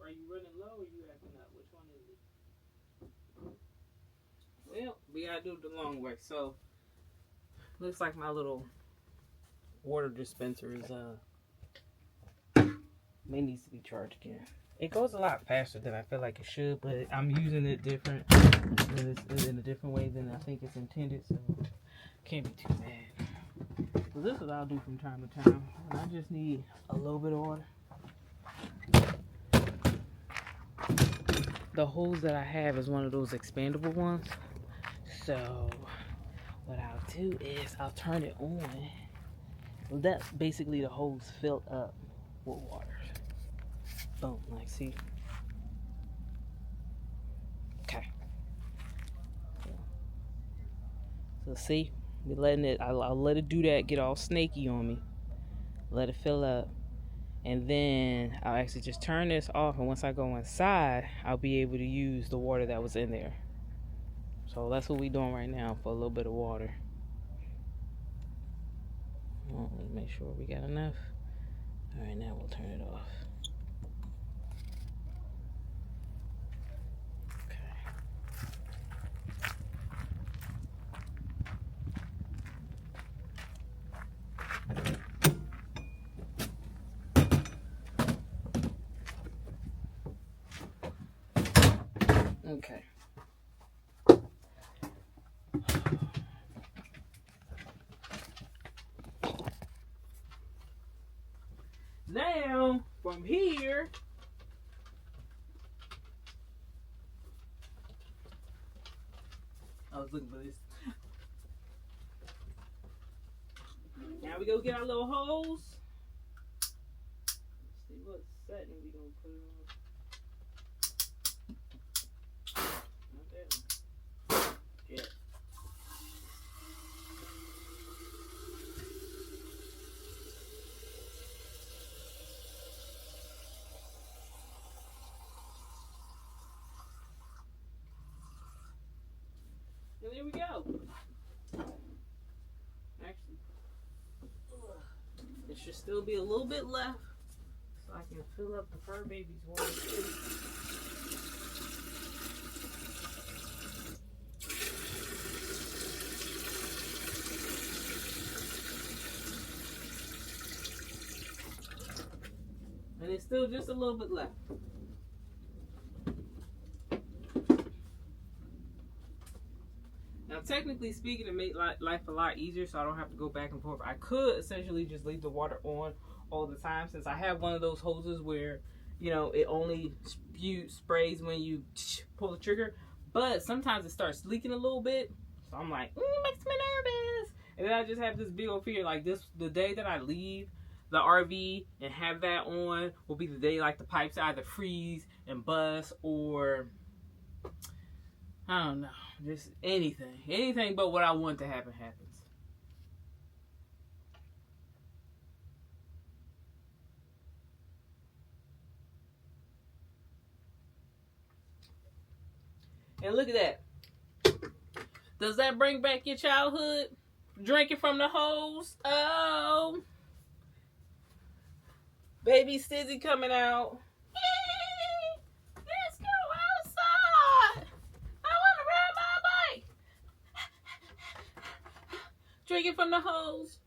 Speaker 1: Are you running low or you acting up? Which one is it? Well, we gotta do it the long way. So looks like my little water dispenser is may needs to be charged again. It goes a lot faster than I feel like it should, but I'm using it different in a different way than I think it's intended, so can't be too bad. So this is what I'll do from time to time. I just need a little bit of water. The hose that I have is one of those expandable ones. So what I'll do is I'll turn it on. Well, that's basically the hose filled up with water. Boom, like see. Okay. So see, we're letting it. I'll let it do that. Get all snaky on me. Let it fill up. And then I'll actually just turn this off, and once I go inside, I'll be able to use the water that was in there. So that's what we're doing right now for a little bit of water. Well, let's make sure we got enough. All right, now we'll turn it off. Okay. Now, from here, I was looking for this. Now we go get our little hose. Let's see what setting we gonna put it on. Not that one. Yeah. And there we go. Actually, it should still be a little bit left, so I can fill up the Furbaby's water too. And it's still just a little bit left. Now, technically speaking, it made life a lot easier, so I don't have to go back and forth. I could essentially just leave the water on all the time, since I have one of those hoses where, you know, it only sprays when you pull the trigger. But sometimes it starts leaking a little bit, so I'm like, it makes me nervous. And then I just have this big old fear, like the day that I leave the RV and have that on will be the day like the pipes either freeze and bust, or I don't know, just anything but what I want to happen happens. And look at that. Does that bring back your childhood? Drinking from the hose? Oh, baby Stizzie coming out. Let's go outside. I want to ride my bike. Drinking from the hose.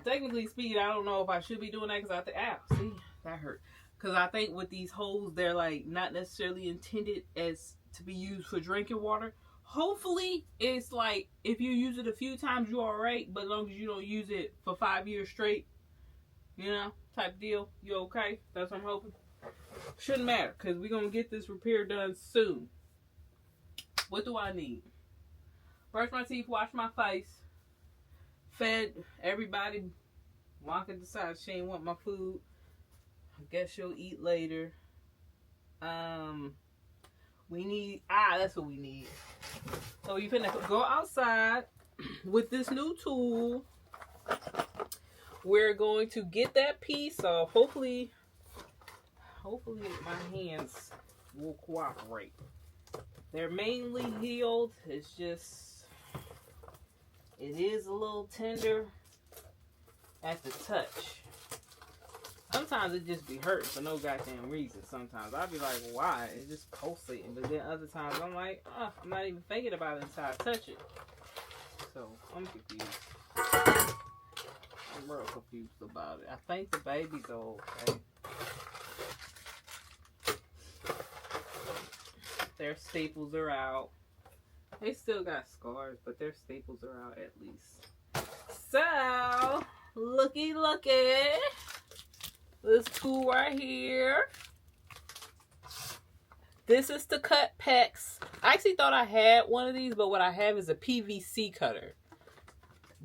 Speaker 1: Technically speaking, I don't know if I should be doing that because I think, ow, see, that hurt. Because I think with these holes, they're like not necessarily intended as to be used for drinking water. Hopefully, it's like if you use it a few times, you're alright. But as long as you don't use it for 5 years straight, you know, type deal, you okay? That's what I'm hoping. Shouldn't matter because we're going to get this repair done soon. What do I need? Brush my teeth, wash my face. Fed everybody. Wonka decides she ain't want my food. I guess she'll eat later. We need, that's what we need. So you finna go outside with this new tool. We're going to get that piece off. Hopefully my hands will cooperate. They're mainly healed. It's just, it is a little tender at the touch. Sometimes it just be hurting for no goddamn reason. Sometimes I'll be like, why? It's just pulsating. But then other times I'm like, I'm not even thinking about it until I touch it. So I'm confused. I'm real confused about it. I think the babies are okay. Their staples are out. They still got scars, but their staples are out at least. So, looky. This tool right here. This is to cut pecs. I actually thought I had one of these, but what I have is a PVC cutter,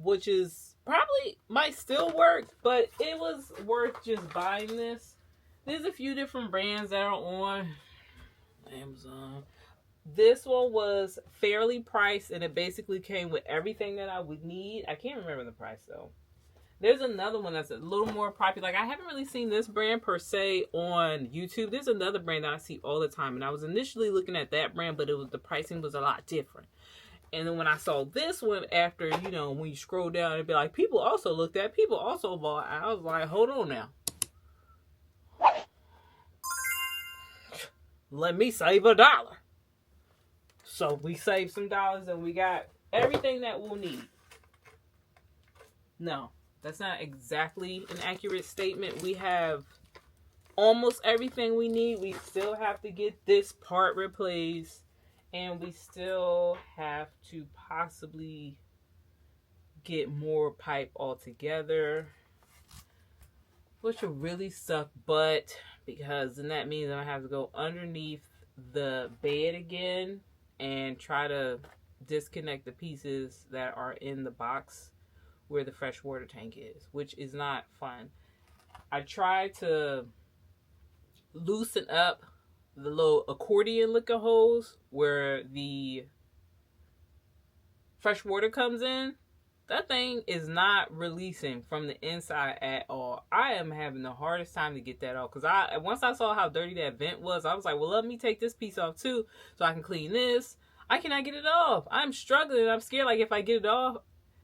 Speaker 1: which is probably might still work, but it was worth just buying this. There's a few different brands that are on Amazon. This one was fairly priced, and it basically came with everything that I would need. I can't remember the price though. There's another one that's a little more popular. Like, I haven't really seen this brand per se on YouTube. There's another brand that I see all the time, and I was initially looking at that brand, but the pricing was a lot different. And then when I saw this one, after, you know, when you scroll down, it'd be like, people also bought. I was like, hold on now. Let me save $1. So we saved some dollars, and we got everything that we'll need. No, that's not exactly an accurate statement. We have almost everything we need. We still have to get this part replaced, and we still have to possibly get more pipe altogether, which will really suck butt, because then that means I have to go underneath the bed again and try to disconnect the pieces that are in the box where the fresh water tank is, which is not fun. I tried to loosen up the little accordion looking hose where the fresh water comes in. That thing is not releasing from the inside at all. I am having the hardest time to get that off, because once I saw how dirty that vent was, I was like, well, let me take this piece off too so I can clean this. I cannot get it off. I'm struggling. I'm scared, like, if I get it off,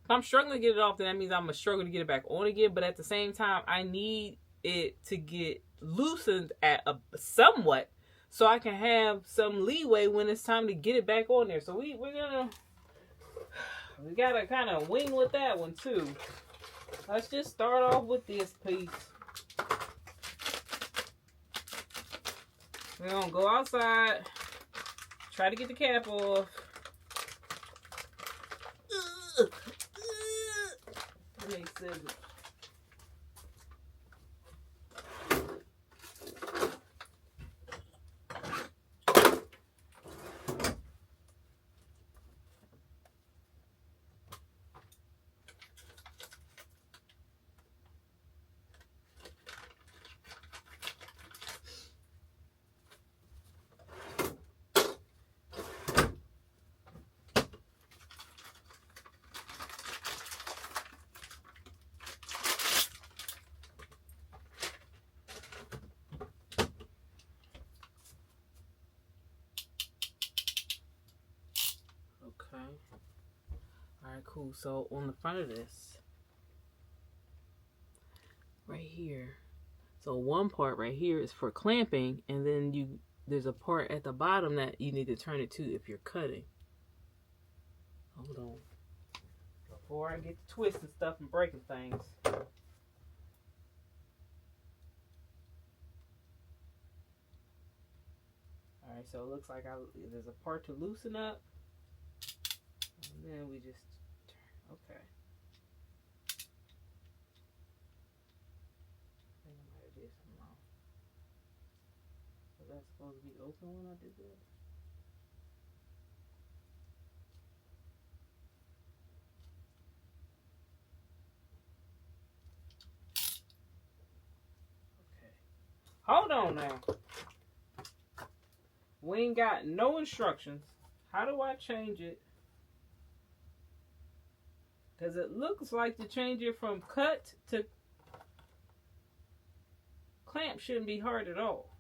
Speaker 1: if I'm struggling to get it off, then that means I'm going to struggle to get it back on again. But at the same time, I need it to get loosened at somewhat so I can have some leeway when it's time to get it back on there. So we gotta kind of wing with that one too. Let's just start off with this piece. We're gonna go outside, try to get the cap off. That makes sense. Okay. Alright, cool. So on the front of this, right here, so one part right here is for clamping, and then there's a part at the bottom that you need to turn it to if you're cutting. Hold on. Before I get to twisting stuff and breaking things. Alright, so it looks like there's a part to loosen up. And then we just turn. Okay. I think I might have did something wrong. Was that supposed to be open when I did that? Okay. Hold on now. We ain't got no instructions. How do I change it? Because it looks like to change it from cut to clamp shouldn't be hard at all.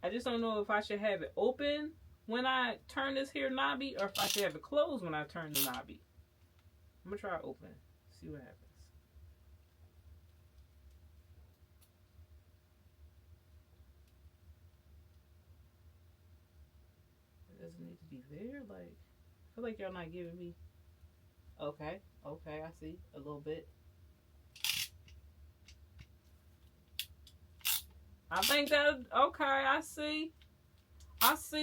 Speaker 1: I just don't know if I should have it open when I turn this here knobby, or if I should have it closed when I turn the knobby. I'm going to try open. See what happens. Does it need to be there? Like, I feel like y'all not giving me. Okay, okay, I see a little bit. I think that, okay, I see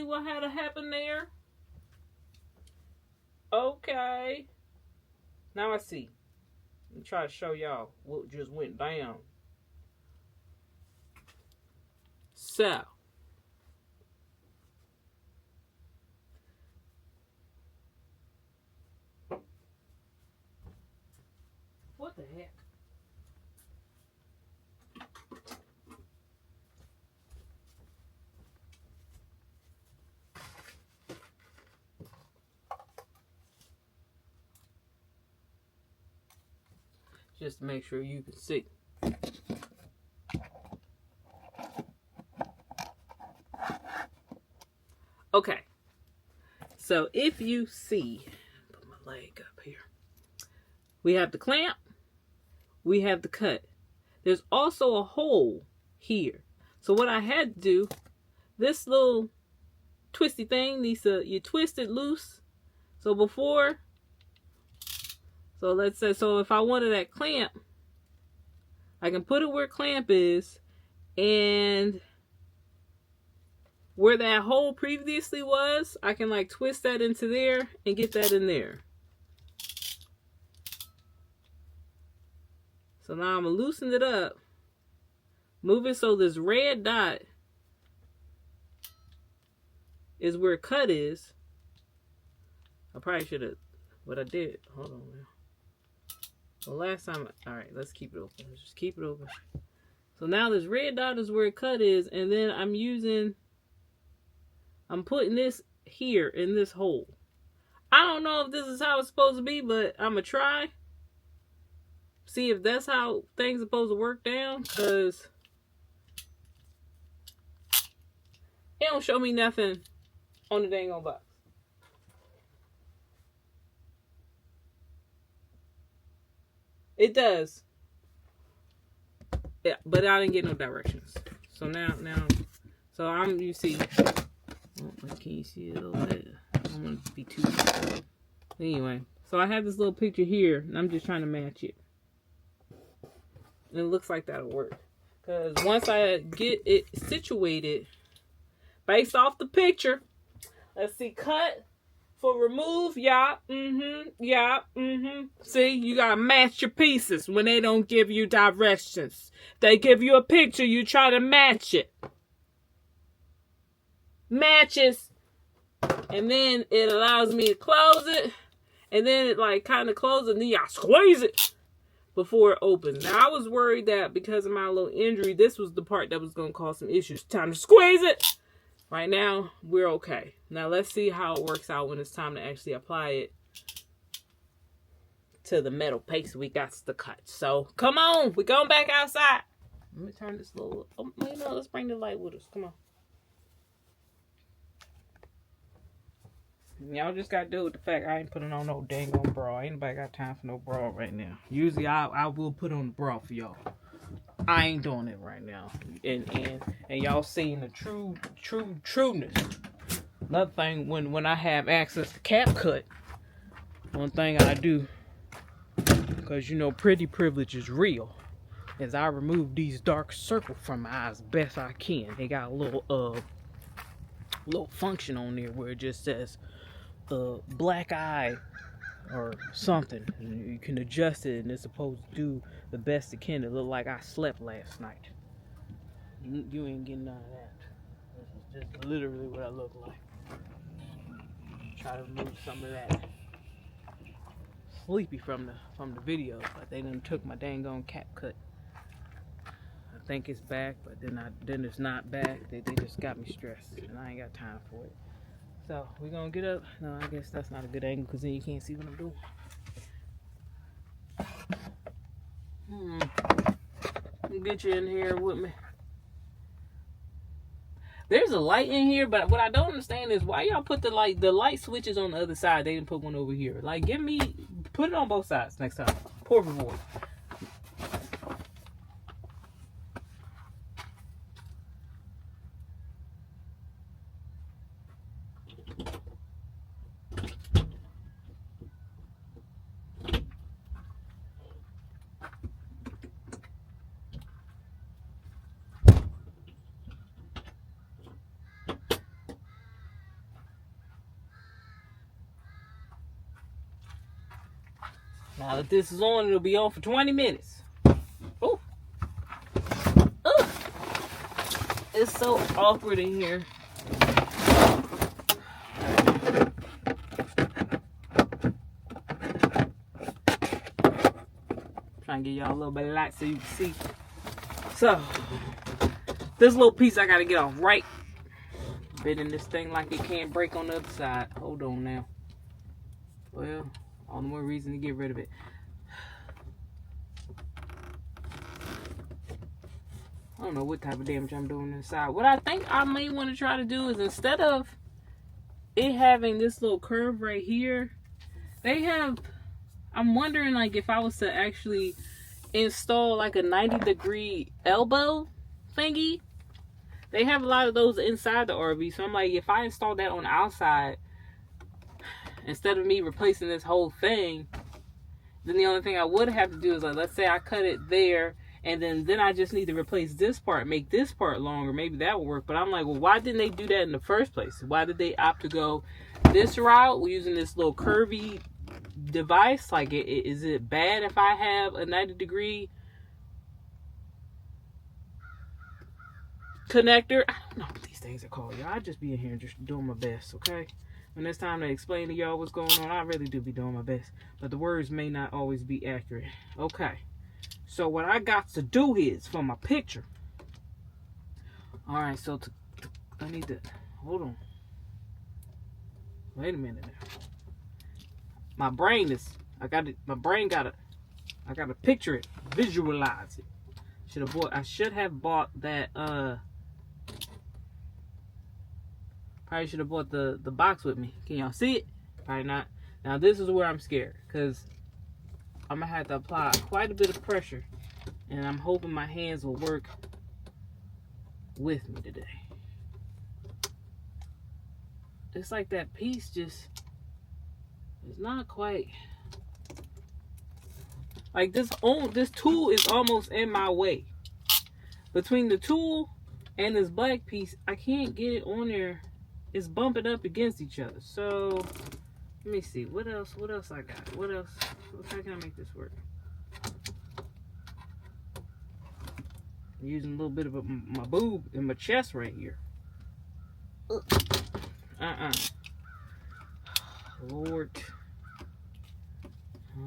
Speaker 1: what had to happen there. Okay, now I see. Let me try to show y'all what just went down. So, what the heck? Just to make sure you can see. Okay. So if you see, put my leg up here. We have the clamp. We have the cut. There's also a hole here. So what I had to do, this little twisty thing needs to, you twist it loose. So before, so let's say, so if I wanted that clamp, I can put it where clamp is, and where that hole previously was, I can like twist that into there and get that in there. So now I'm gonna loosen it up, move it so this red dot is where cut is. I probably should have, what I did, hold on now. Well, last time, all right, let's keep it open. Let's just keep it open. So now this red dot is where cut is, and then I'm putting this here in this hole. I don't know if this is how it's supposed to be, but I'm going to try. See if that's how things are supposed to work down, because it don't show me nothing on the dang old box. It does. Yeah, but I didn't get no directions. So now, so you see, oh, can you see it a little bit? I don't want to be too Anyway, so I have this little picture here, and I'm just trying to match it. And it looks like that'll work. Because once I get it situated, based off the picture, let's see, cut for remove, yeah, yeah, See, you gotta match your pieces when they don't give you directions. They give you a picture, you try to match it. Matches. And then it allows me to close it. And then it like kind of closes, and then y'all squeeze it before it opens. Now I was worried that because of my little injury, this was the part that was going to cause some issues. Time to squeeze it. Right now, we're okay. Now let's see how it works out when it's time to actually apply it to the metal paste we got to cut. So come on, we're going back outside. Let me turn this little, let's bring the light with us. Come on. Y'all just got to deal with the fact I ain't putting on no dang on bra. Ain't nobody got time for no bra right now. Usually I will put on the bra for y'all. I ain't doing it right now. And y'all seeing the trueness. Another thing, when I have access to CapCut, one thing I do, because you know pretty privilege is real, is I remove these dark circles from my eyes best I can. They got a little function on there where it just says black eye or something, and you can adjust it, and it's supposed to do the best it can to look like I slept last night. You ain't getting none of that. This is just literally what I look like. Try to remove some of that sleepy from the video, but they done took my dang on CapCut. I think it's back, but then it's not back. They just got me stressed, and I ain't got time for it. So, we're going to get up. No, I guess that's not a good angle because then you can't see what I'm doing. Let me get you in here with me. There's a light in here, but what I don't understand is why y'all put the light switches on the other side. They didn't put one over here. Like, put it on both sides next time. Por favor. Now that this is on, it'll be on for 20 minutes. Oh. It's so awkward in here. Trying to get y'all a little bit of light so you can see. So, this little piece I gotta get off right. Bending this thing like it can't break on the other side. Hold on now. Well, all the more reason to get rid of it. I don't know what type of damage I'm doing inside. What I think I may want to try to do is, instead of it having this little curve right here, I'm wondering like if I was to actually install like a 90-degree elbow thingy. They have a lot of those inside the RV. So I'm like, if I install that on the outside, instead of me replacing this whole thing, then the only thing I would have to do is, like, let's say I cut it there, and then I just need to replace this part, make this part longer. Maybe that will work. But I'm like, well, why didn't they do that in the first place? Why did they opt to go this route using this little curvy device? Like, is it bad if I have a 90-degree connector? I don't know what these things are called, y'all. I just be in here just doing my best, okay? When it's time to explain to y'all what's going on, I really do be doing my best. But the words may not always be accurate. Okay. So what I got to do is, for my picture. Alright, so I need to, hold on. Wait a minute now. My brain is, I gotta picture it, visualize it. I should have bought that, probably should have bought the box with me. Can y'all see it? Probably not. Now this is where I'm scared, because I'm gonna have to apply quite a bit of pressure, and I'm hoping my hands will work with me today. It's like that piece just, It's not quite. Like this tool is almost in my way. Between the tool and this black piece, I can't get it on there. It's bumping up against each other. So let me see. What else I got? What else? How can I make this work? I'm using a little bit of my boob and my chest right here. Lord.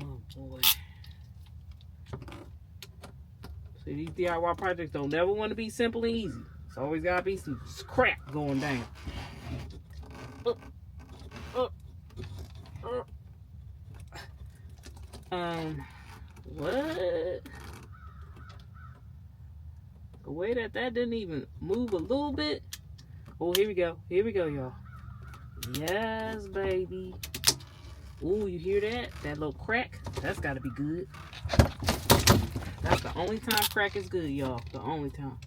Speaker 1: Oh boy. See, these DIY projects don't never want to be simple and easy. It's always gotta be some crap going down. What? The way that didn't even move a little bit. Oh, here we go. Here we go, y'all. Yes, baby. Ooh, you hear that? That little crack? That's gotta be good. That's the only time crack is good, y'all. The only time.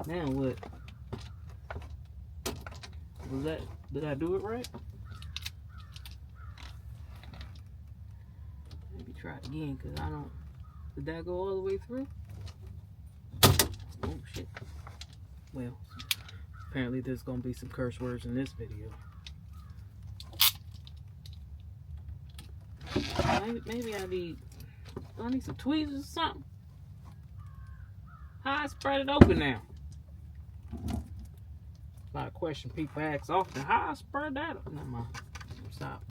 Speaker 1: Now what? Was that? Did I do it right? Maybe try it again, cause I don't. Did that go all the way through? Oh shit. Well, apparently there's gonna be some curse words in this video. Maybe I need some tweezers or something. How I spread it open now? A lot of questions people ask often. How I spread that up? Never mind. Stop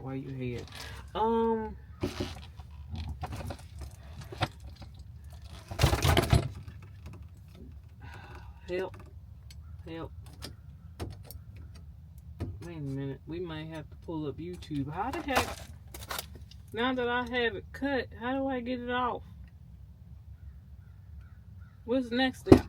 Speaker 1: while you here. Help. Wait a minute. We might have to pull up YouTube. How the heck? Now that I have it cut, how do I get it off? What's the next step?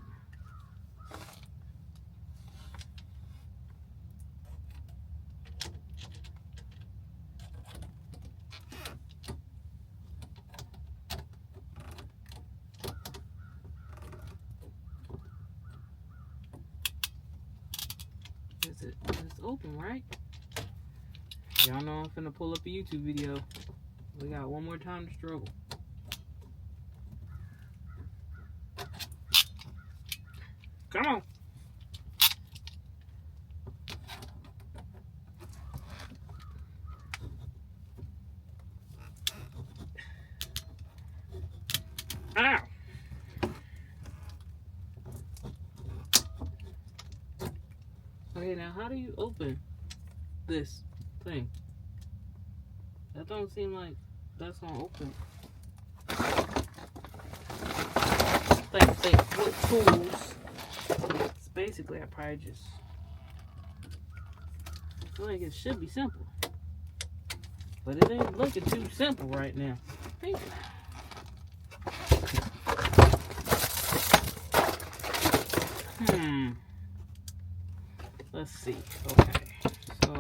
Speaker 1: It's open, right? Y'all know I'm finna pull up a YouTube video. We got one more time to struggle. Come on. Ow. Okay, now how do you open this thing? That don't seem like that's gonna open. Think what tools? It's basically I probably just feel like it should be simple. But it ain't looking too simple right now. Let's see. Okay. So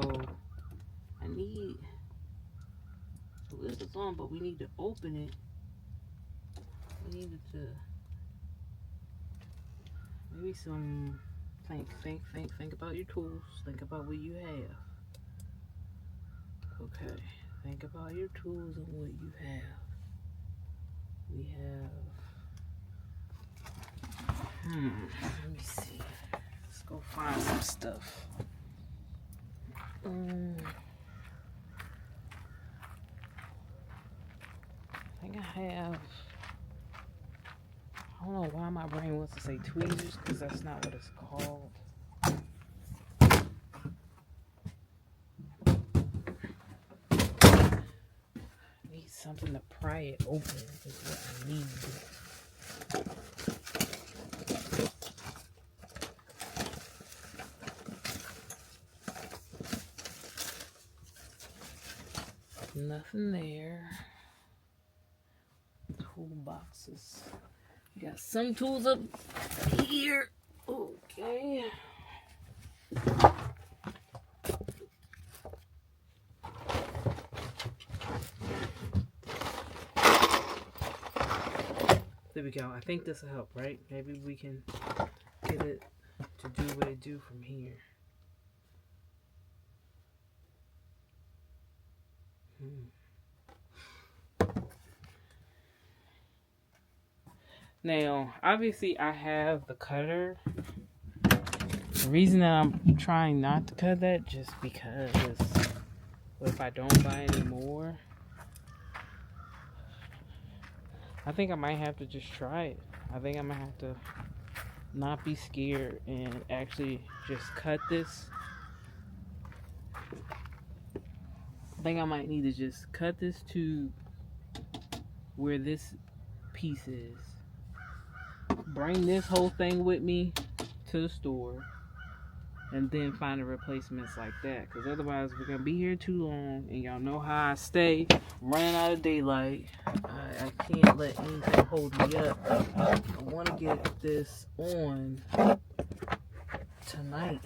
Speaker 1: I need this is on, but we need to open it. We needed to maybe some think about your tools. Think about what you have. Okay. Think about your tools and what you have. We have let me see. Let's go find some stuff. I think I have. I don't know why my brain wants to say tweezers because that's not what it's called. I need something to pry it open is what I need. Nothing there. Toolboxes. You got some tools up here. Okay. There we go. I think this will help, right? Maybe we can get it to do what it do from here. Now, obviously, I have the cutter. The reason that I'm trying not to cut that, just because if I don't buy any more, I think I might have to just try it. I think I might have to not be scared and actually just cut this. I think I might need to just cut this to where this piece is. Bring this whole thing with me to the store. And then find the replacements like that. Because otherwise we're going to be here too long. And y'all know how I stay. I'm running out of daylight. I can't let anything hold me up. I want to get this on tonight.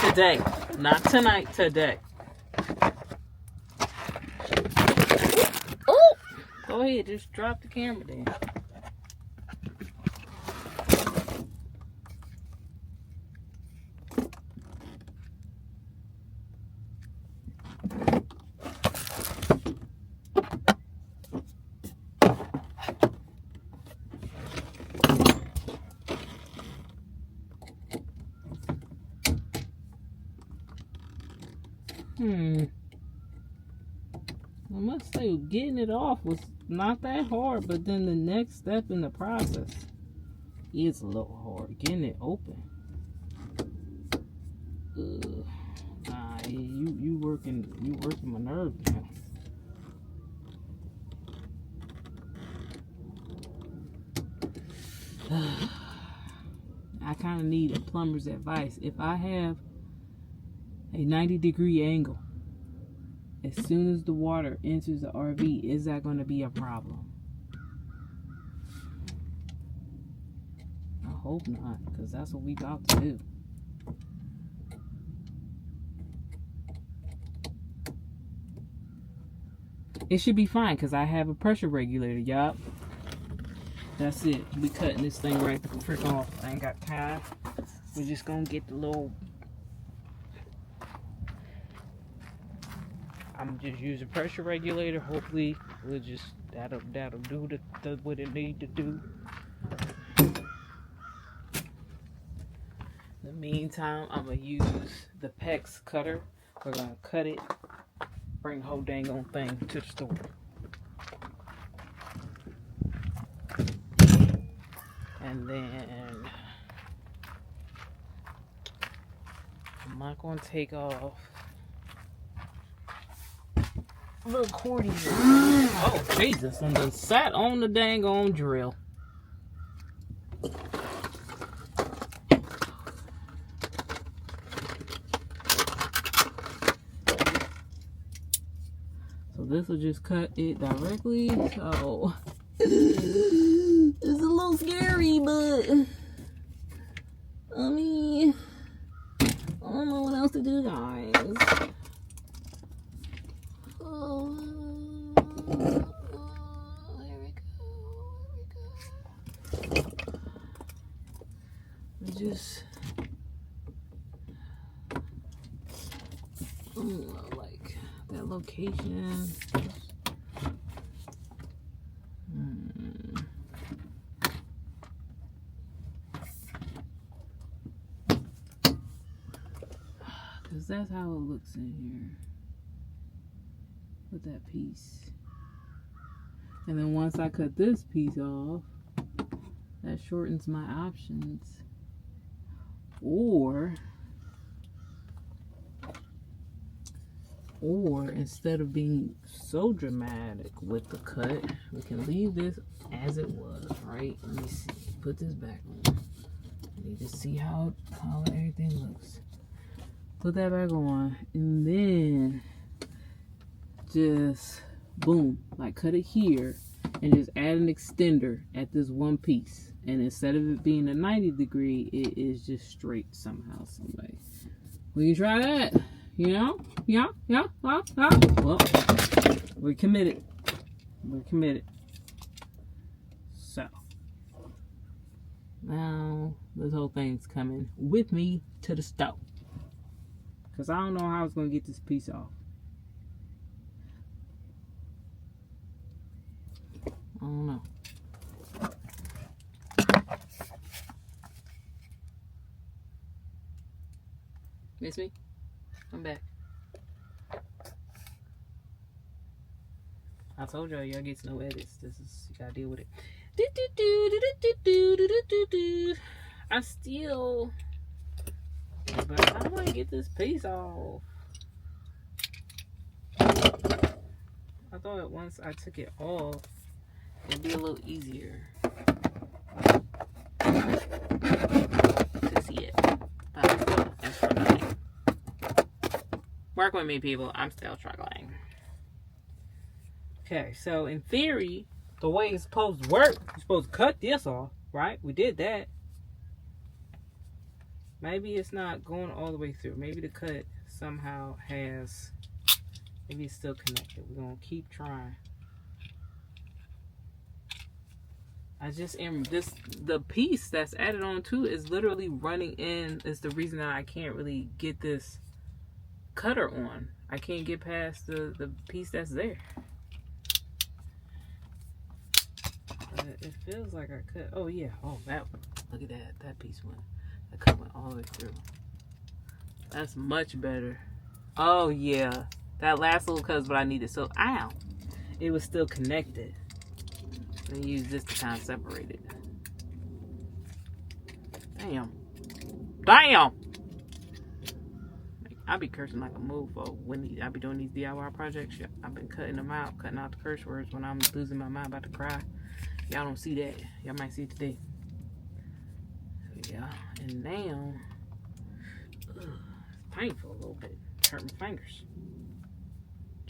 Speaker 1: Today. Not tonight. Today. Oh! Go ahead. Just drop the camera down. I must say, getting it off was not that hard, but then the next step in the process is a little hard. Getting it open. Nah, you working my nerves now. I kind of need a plumber's advice. If I have a 90-degree angle, as soon as the water enters the RV, is that going to be a problem? I hope not, because that's what we about to do. It should be fine, because I have a pressure regulator, yup. That's it. We cutting this thing right the frick off. I ain't got time. We're just going to get the little... I'm just using pressure regulator. Hopefully, we'll just that'll do the what it need to do. In the meantime, I'm gonna use the PEX cutter. We're gonna cut it. Bring the whole dang on thing to the store. And then I'm not gonna take off the accordion. Oh Jesus! And then sat on the dang on drill. So this will just cut it directly. So it's a little scary, but I mean, I don't know what else to do, guys. Here we go. Just like that location. Because that's how it looks in here with that piece. And then once I cut this piece off, that shortens my options. Or instead of being so dramatic with the cut, we can leave this as it was, right? Let me see. Put this back on. I need to see how everything looks. Put that back on, and then just boom, like cut it here, and just add an extender at this one piece. And instead of it being a 90-degree, it is just straight somehow, some way. We can try that, you know? Yeah. Well, we're committed. So, now this whole thing's coming with me to the stove. Because I don't know how I was going to get this piece off. don't know. Miss me? I'm back. I told y'all get no edits. This is, you gotta deal with it. I still, but I want to get this piece off. I thought once I took it off, it'd be a little easier to see it. But I'm still struggling. Work with me, people. I'm still struggling. Okay, so in theory, the way it's supposed to work, you're supposed to cut this off, right? We did that. Maybe it's not going all the way through. Maybe the cut somehow has, maybe it's still connected. We're going to keep trying. I just am, the piece that's added on to is literally running in. Is the reason that I can't really get this cutter on. I can't get past the piece that's there. It feels like I cut. Oh yeah. Oh, that one. Look at that. That piece went. That cut went all the way through. That's much better. Oh yeah. That last little cut is what I needed. So ow. It was still connected. I'm gonna use this to kind of separate it. Damn. Damn. I be cursing like a mofo when I be doing these DIY projects. I've been cutting them out, cutting out the curse words when I'm losing my mind, about to cry. Y'all don't see that. Y'all might see it today. Yeah, and now it's painful a little bit. It's hurting my fingers.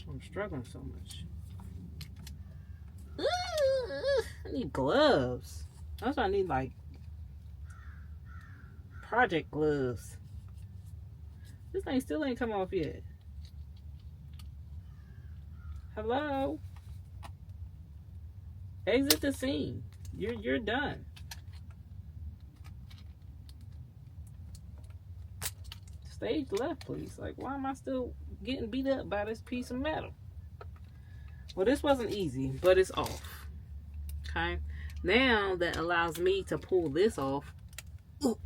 Speaker 1: I'm struggling so much. I need gloves. That's why I need, like, project gloves. This thing still ain't come off yet. Hello? Exit the scene. You're done. Stage left, please. Like, why am I still getting beat up by this piece of metal? Well, this wasn't easy, but it's off. Okay? Now that allows me to pull this off. Ooh.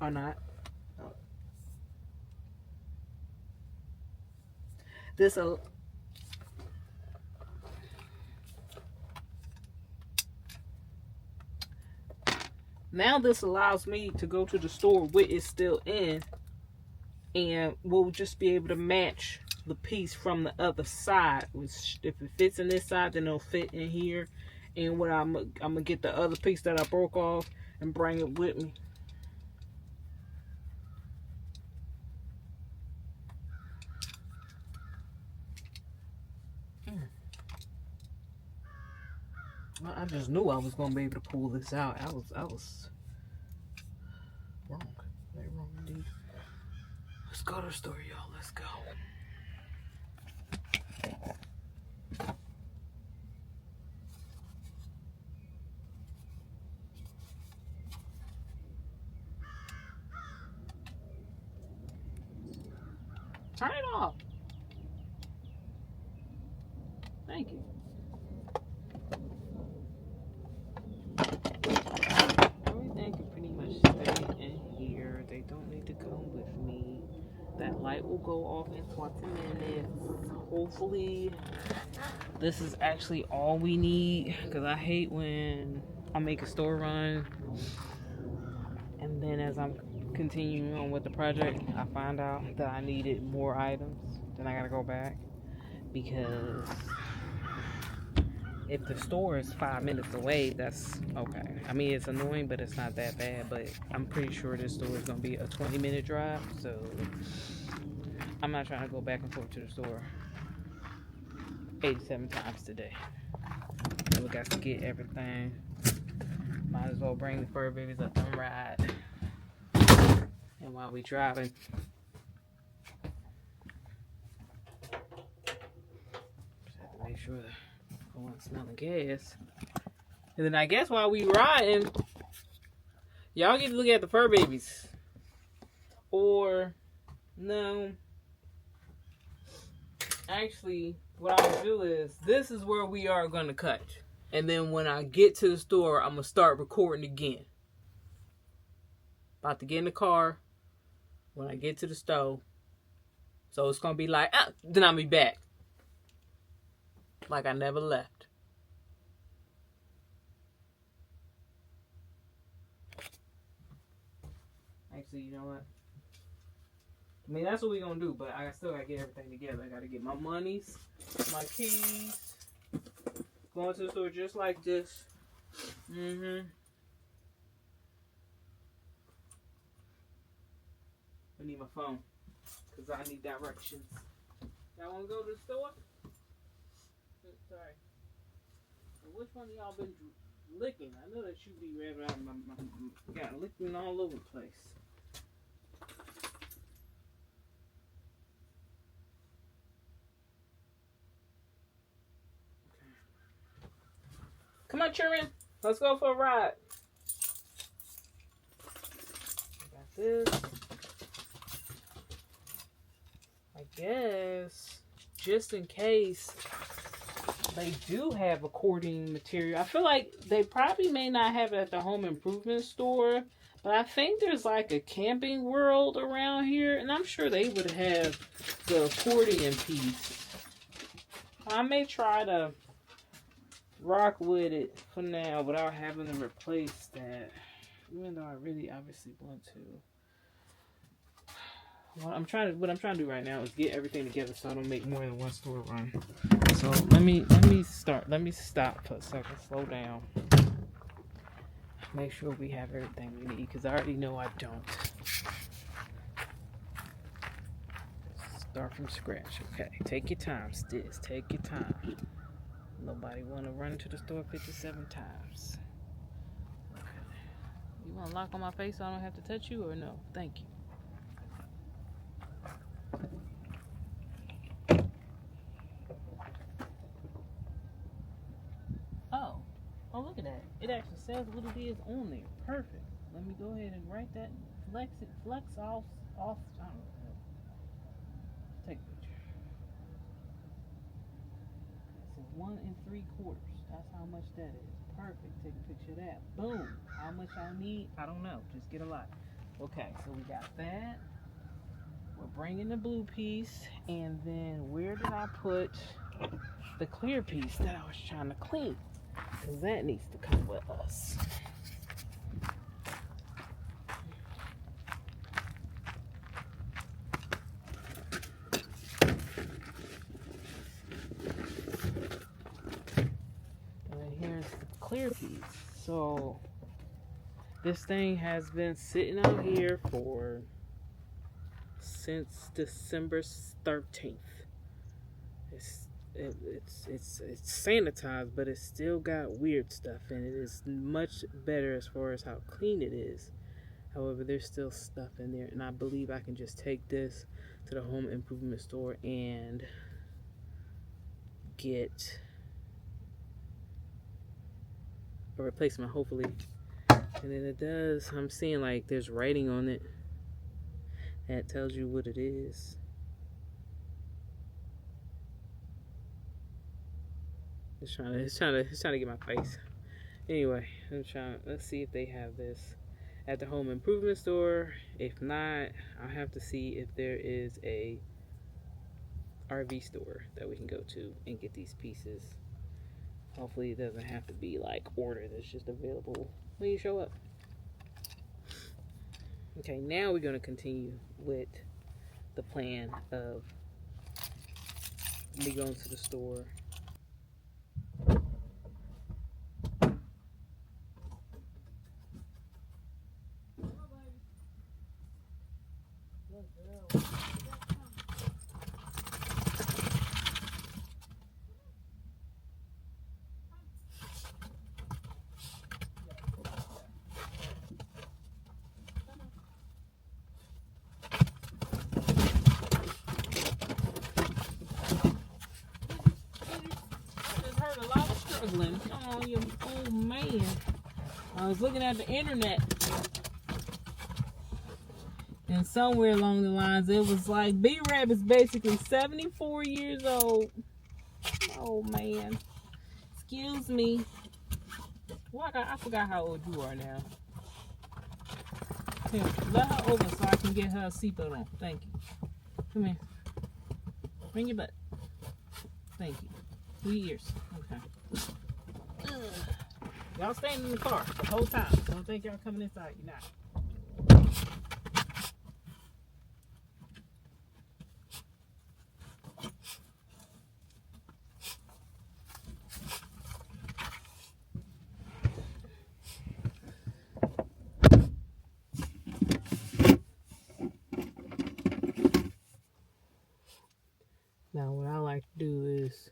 Speaker 1: Or not. This now this allows me to go to the store with it still in, and we'll just be able to match the piece from the other side. Which, if it fits in this side, then it'll fit in here. And what I'm gonna get the other piece that I broke off and bring it with me. I just knew I was gonna be able to pull this out. I was wrong. Very wrong indeed. Let's go to the store, y'all. Let's go. Turn it off. Thank you. Everything can pretty much stay in here. They don't need to come with me. That light will go off in 20 minutes. Hopefully, this is actually all we need. Because I hate when I make a store run, and then as I'm continuing on with the project, I find out that I needed more items. Then I gotta go back. Because if the store is 5 minutes away, that's okay. I mean, it's annoying, but it's not that bad. But I'm pretty sure this store is going to be a 20-minute drive. So I'm not trying to go back and forth to the store 87 times today. We got to get everything. Might as well bring the fur babies up and ride. And while we driving, just have to make sure that I want smelling gas. And then I guess while we riding, y'all get to look at the fur babies. Or no. actually, what I'll do is, this is where we are going to cut. And then when I get to the store, I'm going to start recording again. About to get in the car when I get to the stove. So it's going to be like, then I'll be back. Like I never left. Actually, you know what? I mean, that's what we're going to do, but I still got to get everything together. I got to get my monies, my keys, going to the store just like this. I need my phone, because I need directions. Y'all want to go to the store? Sorry. Which one of y'all been licking? I know that you be grabbing out my got licking all over the place. Okay. Come on, children. Let's go for a ride. Got this. I guess, just in case they do have accordion material. I feel like they probably may not have it at the home improvement store, but I think there's like a Camping World around here, and I'm sure they would have the accordion piece. I may try to rock with it for now without having to replace that, even though I really obviously want to. What I'm trying to do right now is get everything together so I don't make more than one store run. So let me stop for a second, slow down. Make sure we have everything we need, because I already know I don't. Start from scratch. Okay, take your time, Stiz. Take your time. Nobody want to run to the store 57 times. Okay. You want to lock on my face so I don't have to touch you, or no? Thank you. Oh, look at that. It actually says what it is on there. Perfect. Let me go ahead and write that. Flex off, I don't know. Take a picture. It says 1 3/4. That's how much that is. Perfect. Take a picture of that. Boom. How much I need? I don't know. Just get a lot. Okay, so we got that. We're bringing the blue piece. And then where did I put the clear piece that I was trying to clean? Because that needs to come with us. And here's the clear piece. So this thing has been sitting out here since December 13th. It's sanitized, but it's still got weird stuff in it. It's much better as far as how clean it is. However, there's still stuff in there, and I believe I can just take this to the home improvement store and get a replacement, hopefully. And then it does, I'm seeing like there's writing on it that tells you what it is. It's trying to get my face. Anyway, let's see if they have this at the home improvement store. If not, I'll have to see if there is a RV store that we can go to and get these pieces. Hopefully it doesn't have to be like ordered. It's just available when you show up. Okay, now we're going to continue with the plan of me going to the store. Oh, you old man. I was looking at the internet and And somewhere along the lines, it was like, B-Rap is basically 74 years old. Oh, man. Excuse me. Well, I forgot how old you are now. Here, let her over so I can get her a seatbelt on. Thank you. Come here. Bring your butt. Thank you. 3 years. Okay. Y'all staying in the car the whole time. Don't think y'all coming inside. You're not. Now, what I like to do is,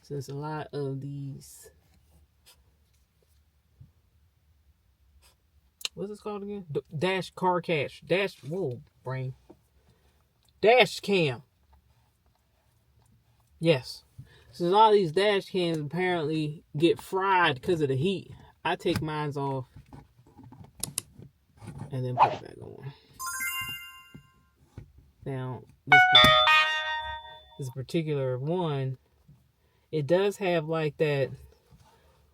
Speaker 1: since a lot of these, what's this called again? Dash car cash. Dash, whoa, brain. Dash cam. Yes. Since all these dash cams apparently get fried because of the heat, I take mine off and then put it back on. Now, this particular one, it does have like that,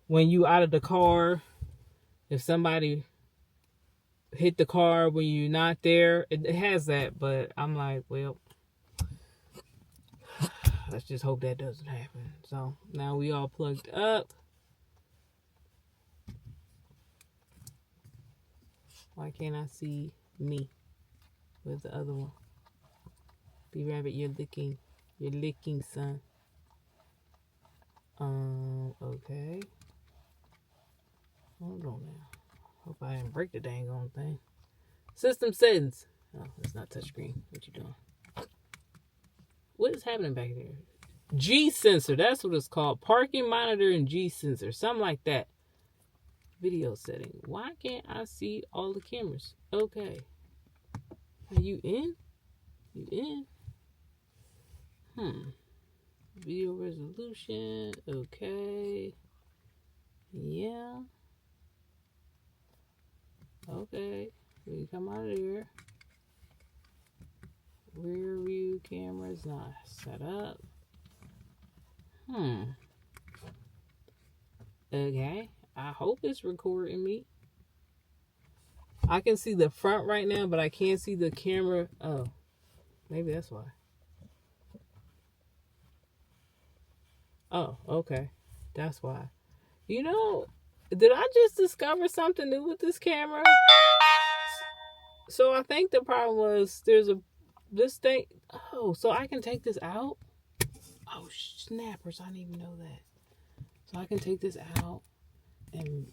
Speaker 1: when you out of the car, if somebody hit the car when you're not there, it has that, but I'm like, well, let's just hope that doesn't happen. So now we all plugged up. Why can't I see me? Where's the other one? B-Rabbit, you're licking, son. Okay. Hold on now. Hope I didn't break the dang on thing. System settings. Oh, it's not touchscreen. What you doing? What is happening back there? G sensor. That's what it's called. Parking monitor and G sensor. Something like that. Video setting. Why can't I see all the cameras? Okay. Are you in? You in? Video resolution. Okay. Yeah. Okay. We come out of here. Rear view camera's not set up. Okay. I hope it's recording me. I can see the front right now, but I can't see the camera. Oh. Maybe that's why. Oh, okay. That's why. You know, did I just discover something new with this camera? So I think the problem was this thing. Oh, so I can take this out? Oh, snappers. I didn't even know that. So I can take this out, and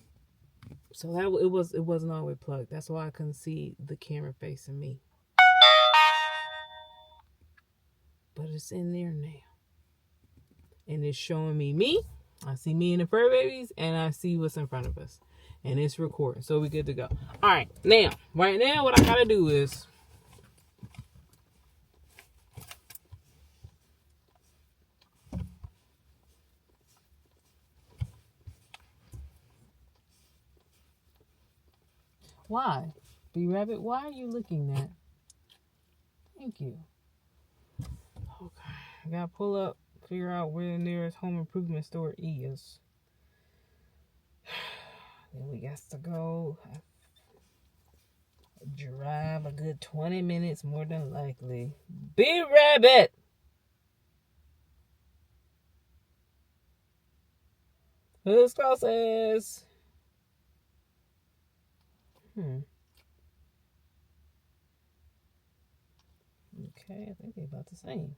Speaker 1: so that it wasn't all the way plugged. That's why I couldn't see the camera facing me. But it's in there now. And it's showing me. I see me and the Furbabies, and I see what's in front of us. And it's recording. So we're good to go. Alright, right now what I gotta do is why? B-Rabbit, why are you looking at? Thank you. Okay. I gotta pull up, figure out where the nearest home improvement store is. Then we got to go drive a good 20 minutes more than likely. B-Rabbit! Who's closest? Okay, I think they're about the same.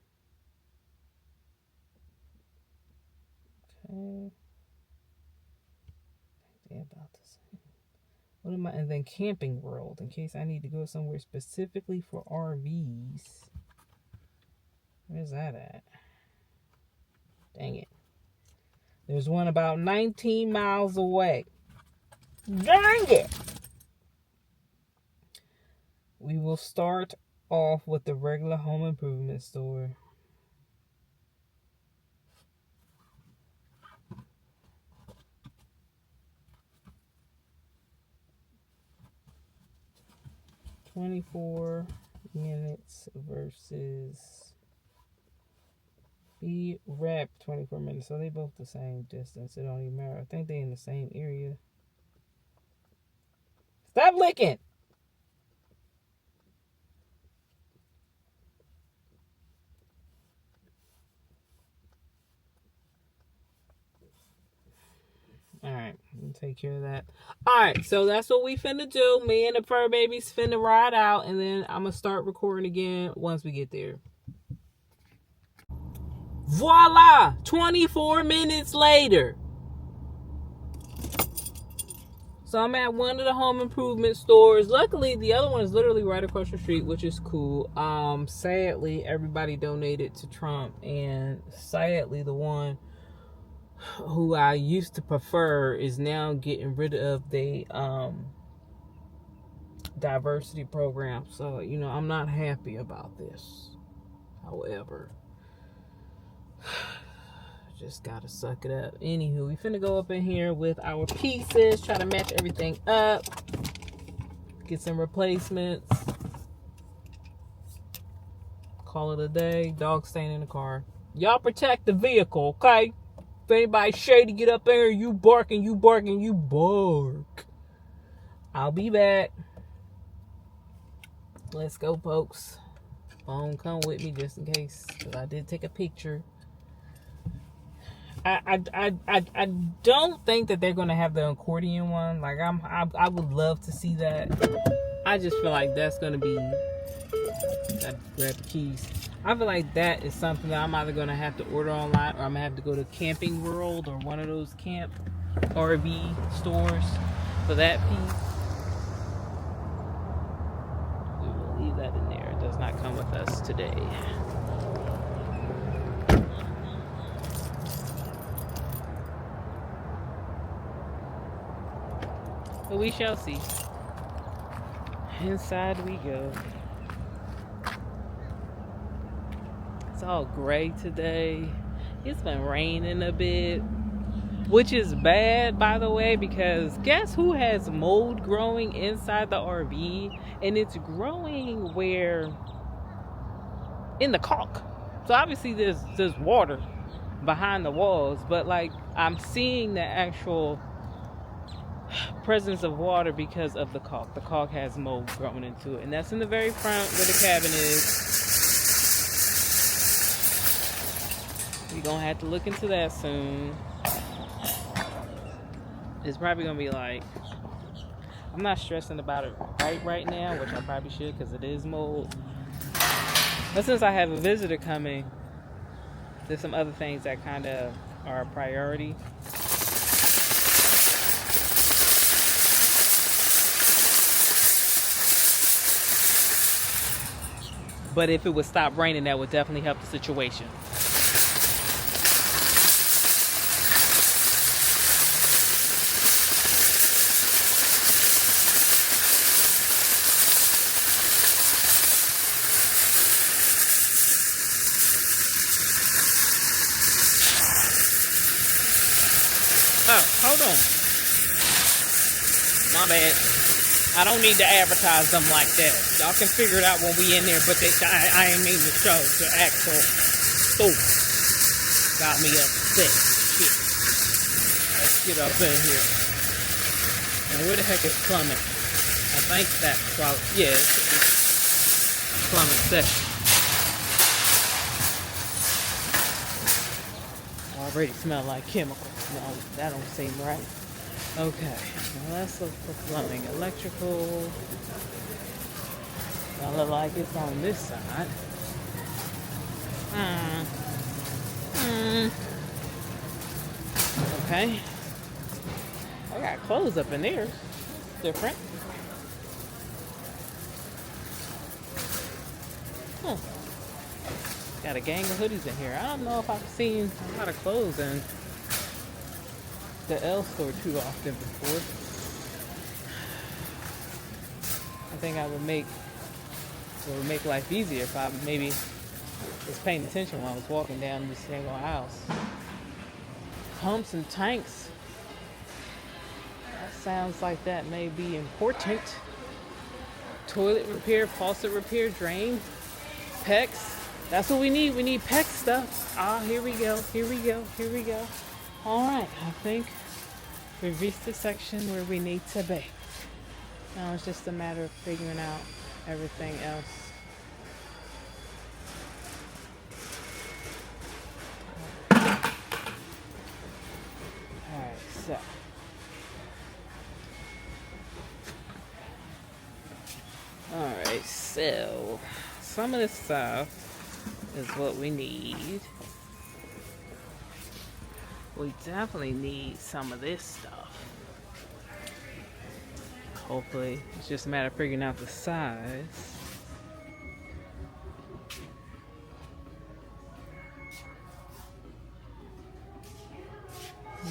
Speaker 1: Okay. They're about the same. What am I? And then Camping World, in case I need to go somewhere specifically for RVs. Where's that at? Dang it. There's one about 19 miles away. Dang it! We will start off with the regular home improvement store. $24. minutes versus B rep 24 minutes. So they both the same distance. It don't even matter. I think they in the same area. Stop licking. Alright, take care of that. Alright, so that's what we finna do. Me and the fur babies finna ride out, and then I'm gonna start recording again once we get there. Voila! 24 minutes later. So I'm at one of the home improvement stores. Luckily, the other one is literally right across the street, which is cool. Sadly, everybody donated to Trump, and sadly, the one who I used to prefer is now getting rid of the diversity program. So, you know, I'm not happy about this. However, just gotta suck it up. Anywho, we finna go up in here with our pieces, try to match everything up, get some replacements, call it a day. Dog staying in the car. Y'all protect the vehicle, okay? If anybody shady get up there, you barking, you bark. I'll be back. Let's go, folks. Phone come with me just in case, because I did take a picture. I don't think that they're gonna have the accordion one. Like I would love to see that. I just feel like that's gonna be. Gotta grab the keys. I feel like that is something that I'm either gonna have to order online, or I'm gonna have to go to Camping World or one of those camp RV stores for that piece. We will leave that in there. It does not come with us today. But we shall see. Inside we go. It's all gray today. It's been raining a bit, which is bad, by the way, because guess who has mold growing inside the RV? And it's growing where? In the caulk. So obviously there's water behind the walls, but like I'm seeing the actual presence of water because of the caulk. The caulk has mold growing into it, and that's in the very front where the cabin is. We're gonna have to look into that soon. It's probably gonna be like, I'm not stressing about it right now, which I probably should because it is mold. But since I have a visitor coming, there's some other things that kind of are a priority. But if it would stop raining, that would definitely help the situation. Oh, hold on. My bad. I don't need to advertise them like that. Y'all can figure it out when we in there, but I ain't mean to show the actual store. Got me upset. Shit. Let's get up in here. Now, where the heck is plumbing? I think that's probably, yeah, it's plumbing section. Already smell like chemicals. No, that don't seem right. Okay, now let's look for plumbing. Electrical. Don't look like it's on this side. Okay. I got clothes up in there. Different. Got a gang of hoodies in here. I don't know if I've seen a lot of clothes in the L store too often before. I think it would make life easier if I maybe was paying attention when I was walking down this single house. Pumps and tanks. That sounds like that may be important toilet repair, faucet repair, drain, PEX. That's what we need. We need PEX stuff. Ah, here we go. Here we go. Here we go. All right. I think we've reached the section where we need to be. Now it's just a matter of figuring out everything else. Alright, so some of this stuff is what we need. We definitely need some of this stuff. Hopefully, it's just a matter of figuring out the size.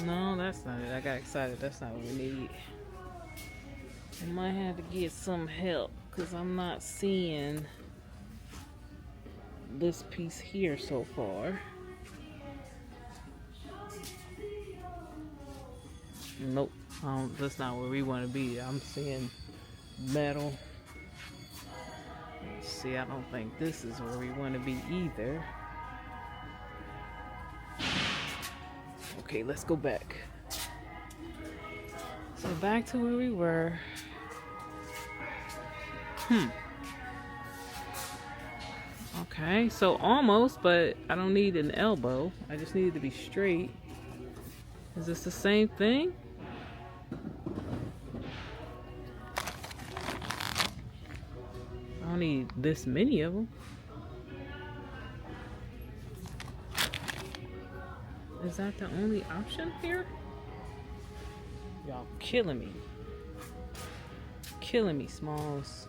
Speaker 1: No, that's not it. I got excited. That's not what we need. I might have to get some help because I'm not seeing this piece here so far. Nope, that's not where we want to be. I'm seeing metal. Let's see, I don't think this is where we want to be either. Okay, let's go back. So back to where we were. Okay, so almost, but I don't need an elbow. I just need it to be straight. Is this the same thing? I don't need this many of them. Is that the only option here? Y'all killing me. Killing me, Smalls.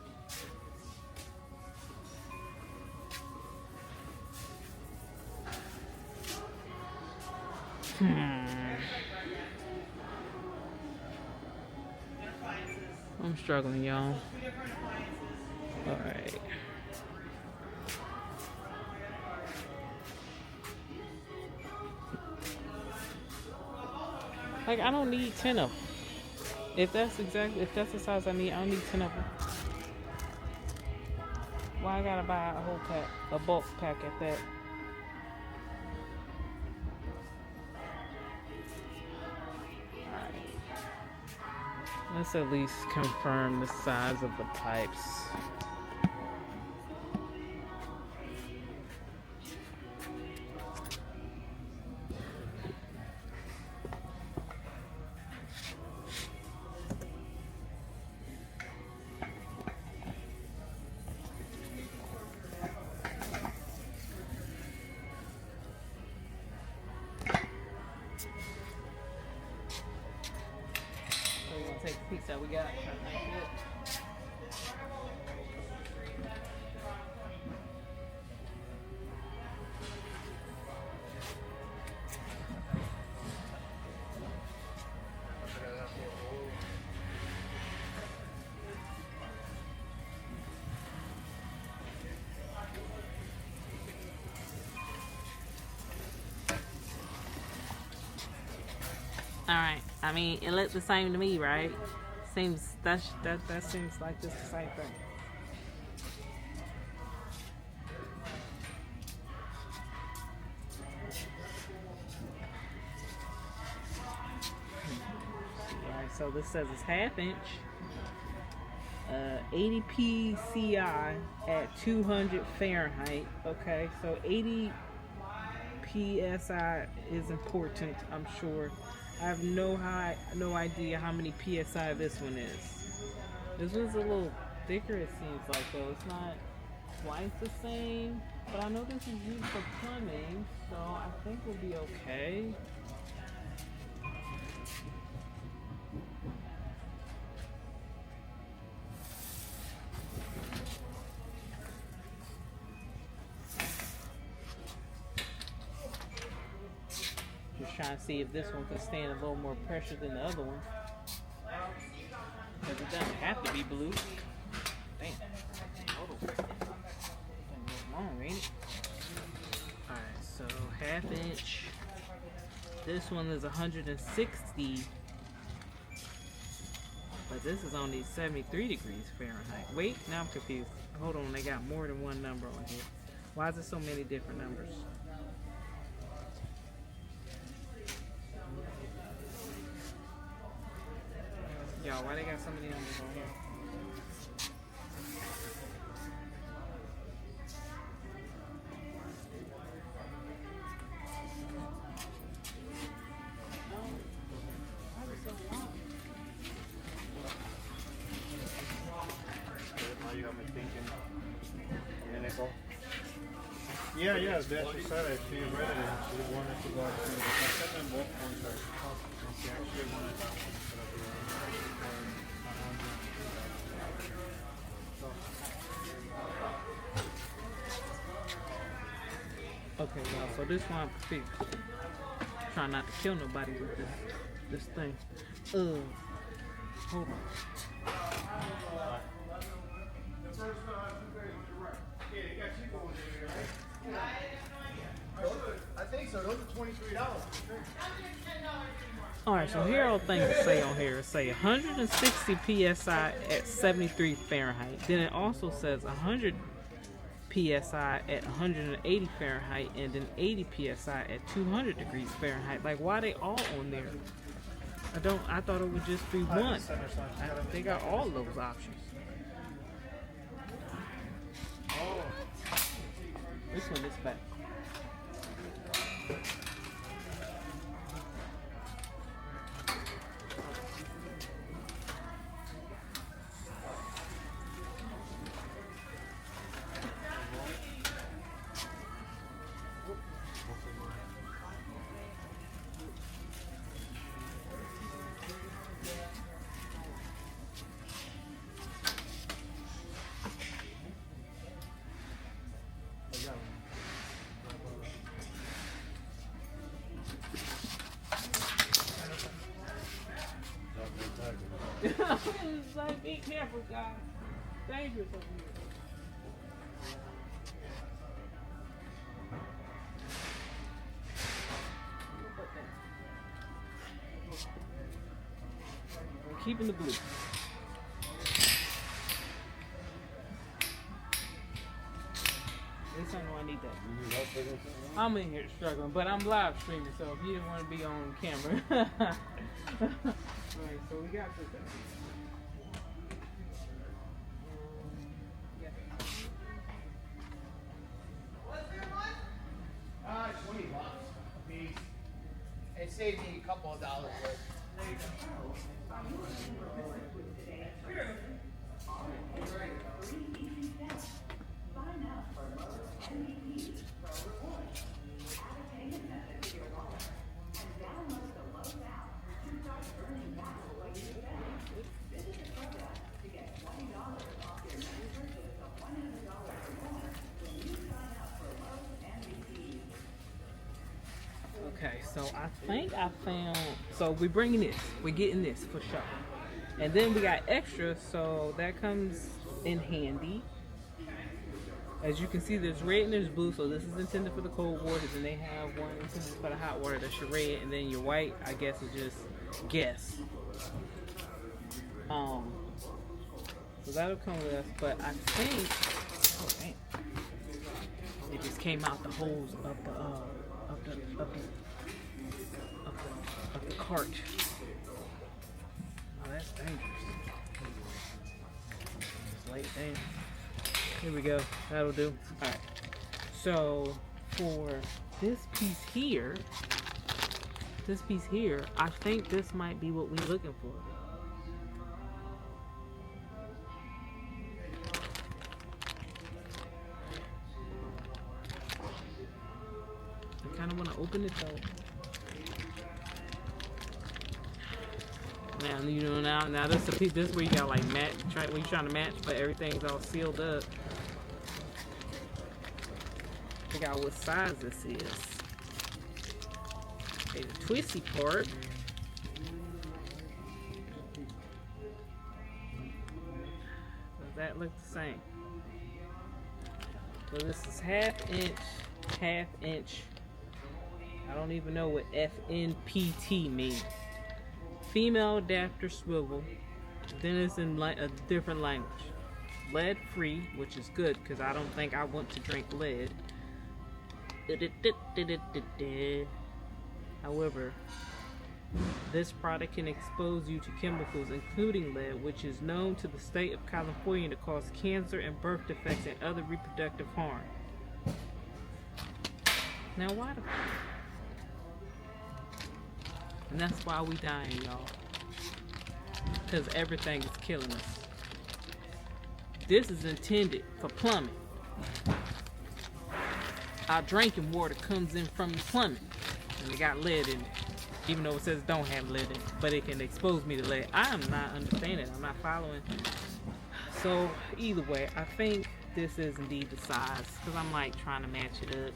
Speaker 1: I'm struggling, y'all. Alright. Like, I don't need 10 of them. If that's the size I need, I don't need 10 of them. Why I gotta buy a whole pack, a bulk pack at that? Alright. Let's at least confirm the size of the pipes. Take the piece that we got. All right. I mean, it looks the same to me, right? Seems that seems like just the same thing. All right. So this says it's 1/2 inch. 80 psi at 200 Fahrenheit. Okay, so 80 psi is important, I'm sure. I have no idea how many psi this one is. This one's a little thicker, it seems like, though. It's not quite the same, but I know this is used for plumbing, so I think we'll be okay. Just trying to see if this one can stand a little more pressure than the other one. Because it doesn't have to be blue. Damn. Something wrong, ain't it? Alright, so 1/2 inch. This one is 160. But this is only 73 degrees Fahrenheit. Wait, now I'm confused. Hold on, they got more than one number on here. Why is there so many different numbers? Y'all, why they got so many numbers on here?
Speaker 2: Yeah, yeah, she said it. She read it and she wanted to go to I sent them both contracts. And she actually wanted that one instead of the other.
Speaker 1: Okay, y'all, so this one I'm confused. Trying not to kill nobody with this thing. Hold on.
Speaker 2: I think so. Those are $23.
Speaker 1: Alright, so here are things to say on here. It say 160 psi at 73 Fahrenheit. Then it also says 100 psi at 180 Fahrenheit and then 80 psi at 200 degrees Fahrenheit. Like, why are they all on there? I thought it would just be one. They got all those options.
Speaker 2: Oh.
Speaker 1: This one is back. It's like, be careful, guys. Dangerous over here. We're keeping the blue. This I know I need that. I'm in here struggling, but I'm live streaming, so if you didn't want to be on camera. Alright, so we got this.
Speaker 2: $20 a piece. It saved me a couple of dollars. There you go.
Speaker 1: Okay, so I think I found, so we're bringing this, we're getting this for sure. And then we got extra, so that comes in handy. As you can see, there's red and there's blue, so this is intended for the cold water. Then they have one intended for the hot water, that's your red, and then your white, I guess, is just guess. So that'll come with us, but I think, oh damn, it just came out the holes of the cart. Oh, that's dangerous. Just lay it down. Here we go. That'll do. Alright. So for this piece here, I think this might be what we're looking for. I kind of want to open it though. Now you know now this is a piece. This is where you got like match. When you're trying to match, but everything's all sealed up. Figure out what size this is. Okay, the twisty part. Does that look the same? So this is half inch. I don't even know what FNPT means. Female adapter swivel, Then it's in a different language. Lead free, which is good because I don't think I want to drink lead. However, this product can expose you to chemicals including lead, which is known to the state of California to cause cancer and birth defects and other reproductive harm. Now why the And that's why we dying, y'all. Because everything is killing us. This is intended for plumbing. Our drinking water comes in from the plumbing. And it got lead in it. Even though it says it don't have lead in it. But it can expose me to lead. I am not understanding. I'm not following. So, either way, I think this is indeed the size. Because I'm like trying to match it up.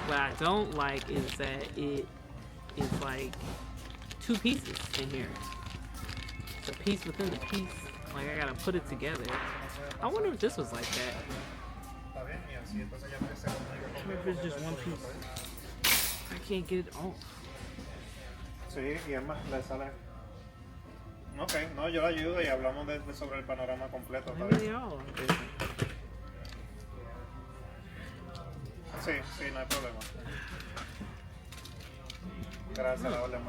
Speaker 1: What I don't like is that it is like 2 pieces in here. It's a piece within the piece. Like I gotta put it together. I wonder if this was like that. Or if it's just one piece. I can't get it off.
Speaker 2: Sí, y es más, le sale. Ok, no, yo la ayudo y hablamos sobre el panorama completo.
Speaker 1: Maybe they all are different.
Speaker 2: Sí, sí, no hay problema. Gracias, la orden,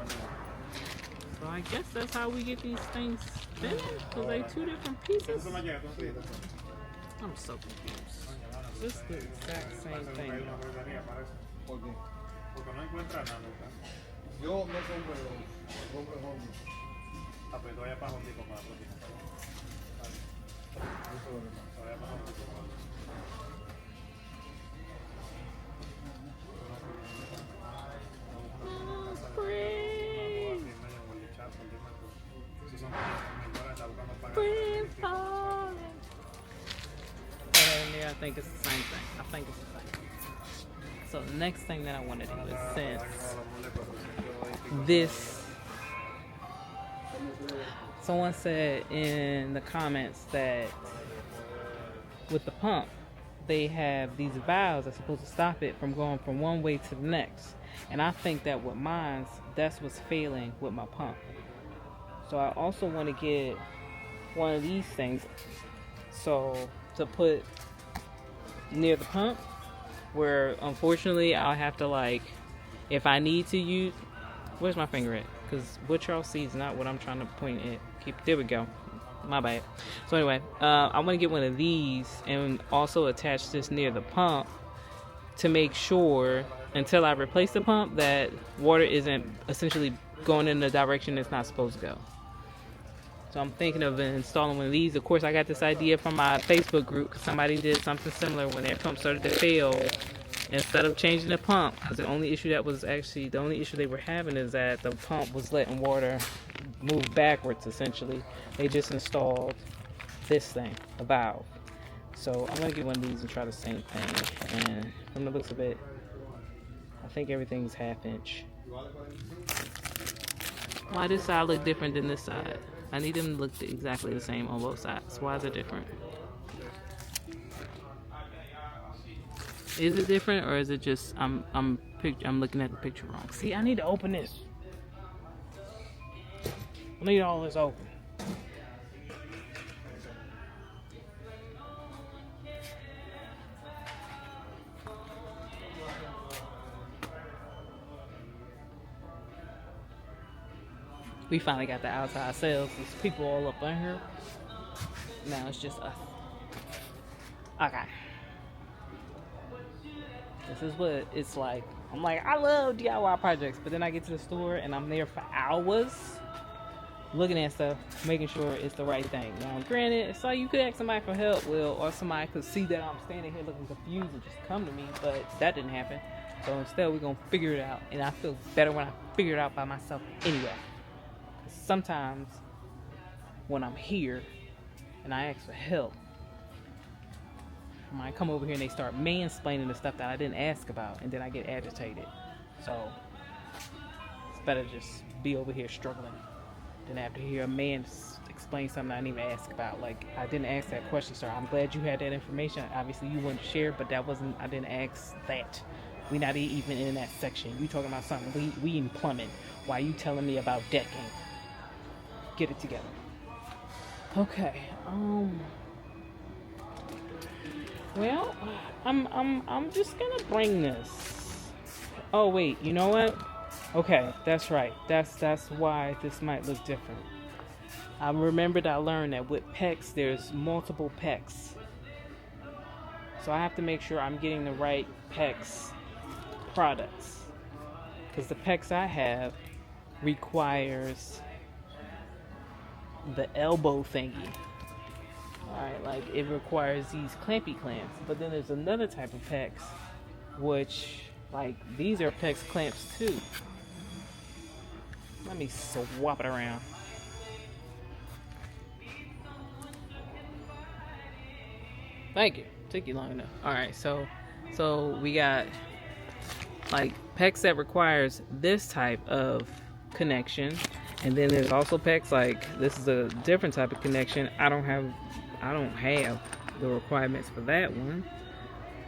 Speaker 1: So I guess that's how we get these things spinning. So they 2 different pieces. I'm so confused. This is the exact same thing.
Speaker 2: Porque no encuentra nada.
Speaker 3: Yo no compro Home.
Speaker 2: Ah, pues todavía para Home Depot para la próxima. Todavía para Home Depot.
Speaker 1: I think it's the same thing. So the next thing that I want to do is since this, someone said in the comments that with the pump, they have these valves that's supposed to stop it from going from one way to the next. And I think that with mine, that's what's failing with my pump. So I also want to get one of these things, so to put near the pump, where unfortunately I'll have to, like, if I need to use, where's my finger at? Because what y'all see is not what I'm trying to point at. There we go. My bad. So anyway, I want to get one of these and also attach this near the pump to make sure, until I replace the pump, that water isn't essentially going in the direction it's not supposed to go. So I'm thinking of installing one of these. Of course, I got this idea from my Facebook group because somebody did something similar when their pump started to fail. Instead of changing the pump, because the only issue they were having is that the pump was letting water move backwards, essentially. They just installed this thing, a valve. So I'm going to get one of these and try the same thing. And from the looks of it, I think everything's 1/2 inch. Why does this side look different than this side? I need them to look exactly the same on both sides. Why is it different? Is it different, or is it just I'm looking at the picture wrong? See, I need to open this. I need all this open. We finally got the outside sales. There's people all up in here. Now it's just us. Okay. This is what it's like. I'm like, I love DIY projects, but then I get to the store and I'm there for hours looking at stuff, making sure it's the right thing. Now, granted, so you could ask somebody for help, or somebody could see that I'm standing here looking confused and just come to me, but that didn't happen. So instead, we're going to figure it out. And I feel better when I figure it out by myself anyway. Sometimes when I'm here and I ask for help, I might come over here and they start mansplaining the stuff that I didn't ask about, and then I get agitated. So it's better just be over here struggling than have to hear a man explain something I didn't even ask about. Like, I didn't ask that question, sir. I'm glad you had that information. Obviously you wanted to share, but I didn't ask that. We're not even in that section. You talking about something we in plumbing. Why you telling me about decking? Get it together. Okay. Well, I'm just gonna bring this. Oh wait, you know what? Okay, that's right. That's why this might look different. I remembered I learned that with PECs, there's multiple PECs. So I have to make sure I'm getting the right PECs products. Because the PECs I have requires the elbow thingy. Alright, like it requires these clampy clamps. But then there's another type of PECs, which, like, these are PECs clamps too. Let me swap it around. Thank you. Took you long enough. Alright, so we got like PECs that requires this type of connection, and then there's also PECs like this is a different type of connection. I don't have the requirements for that one.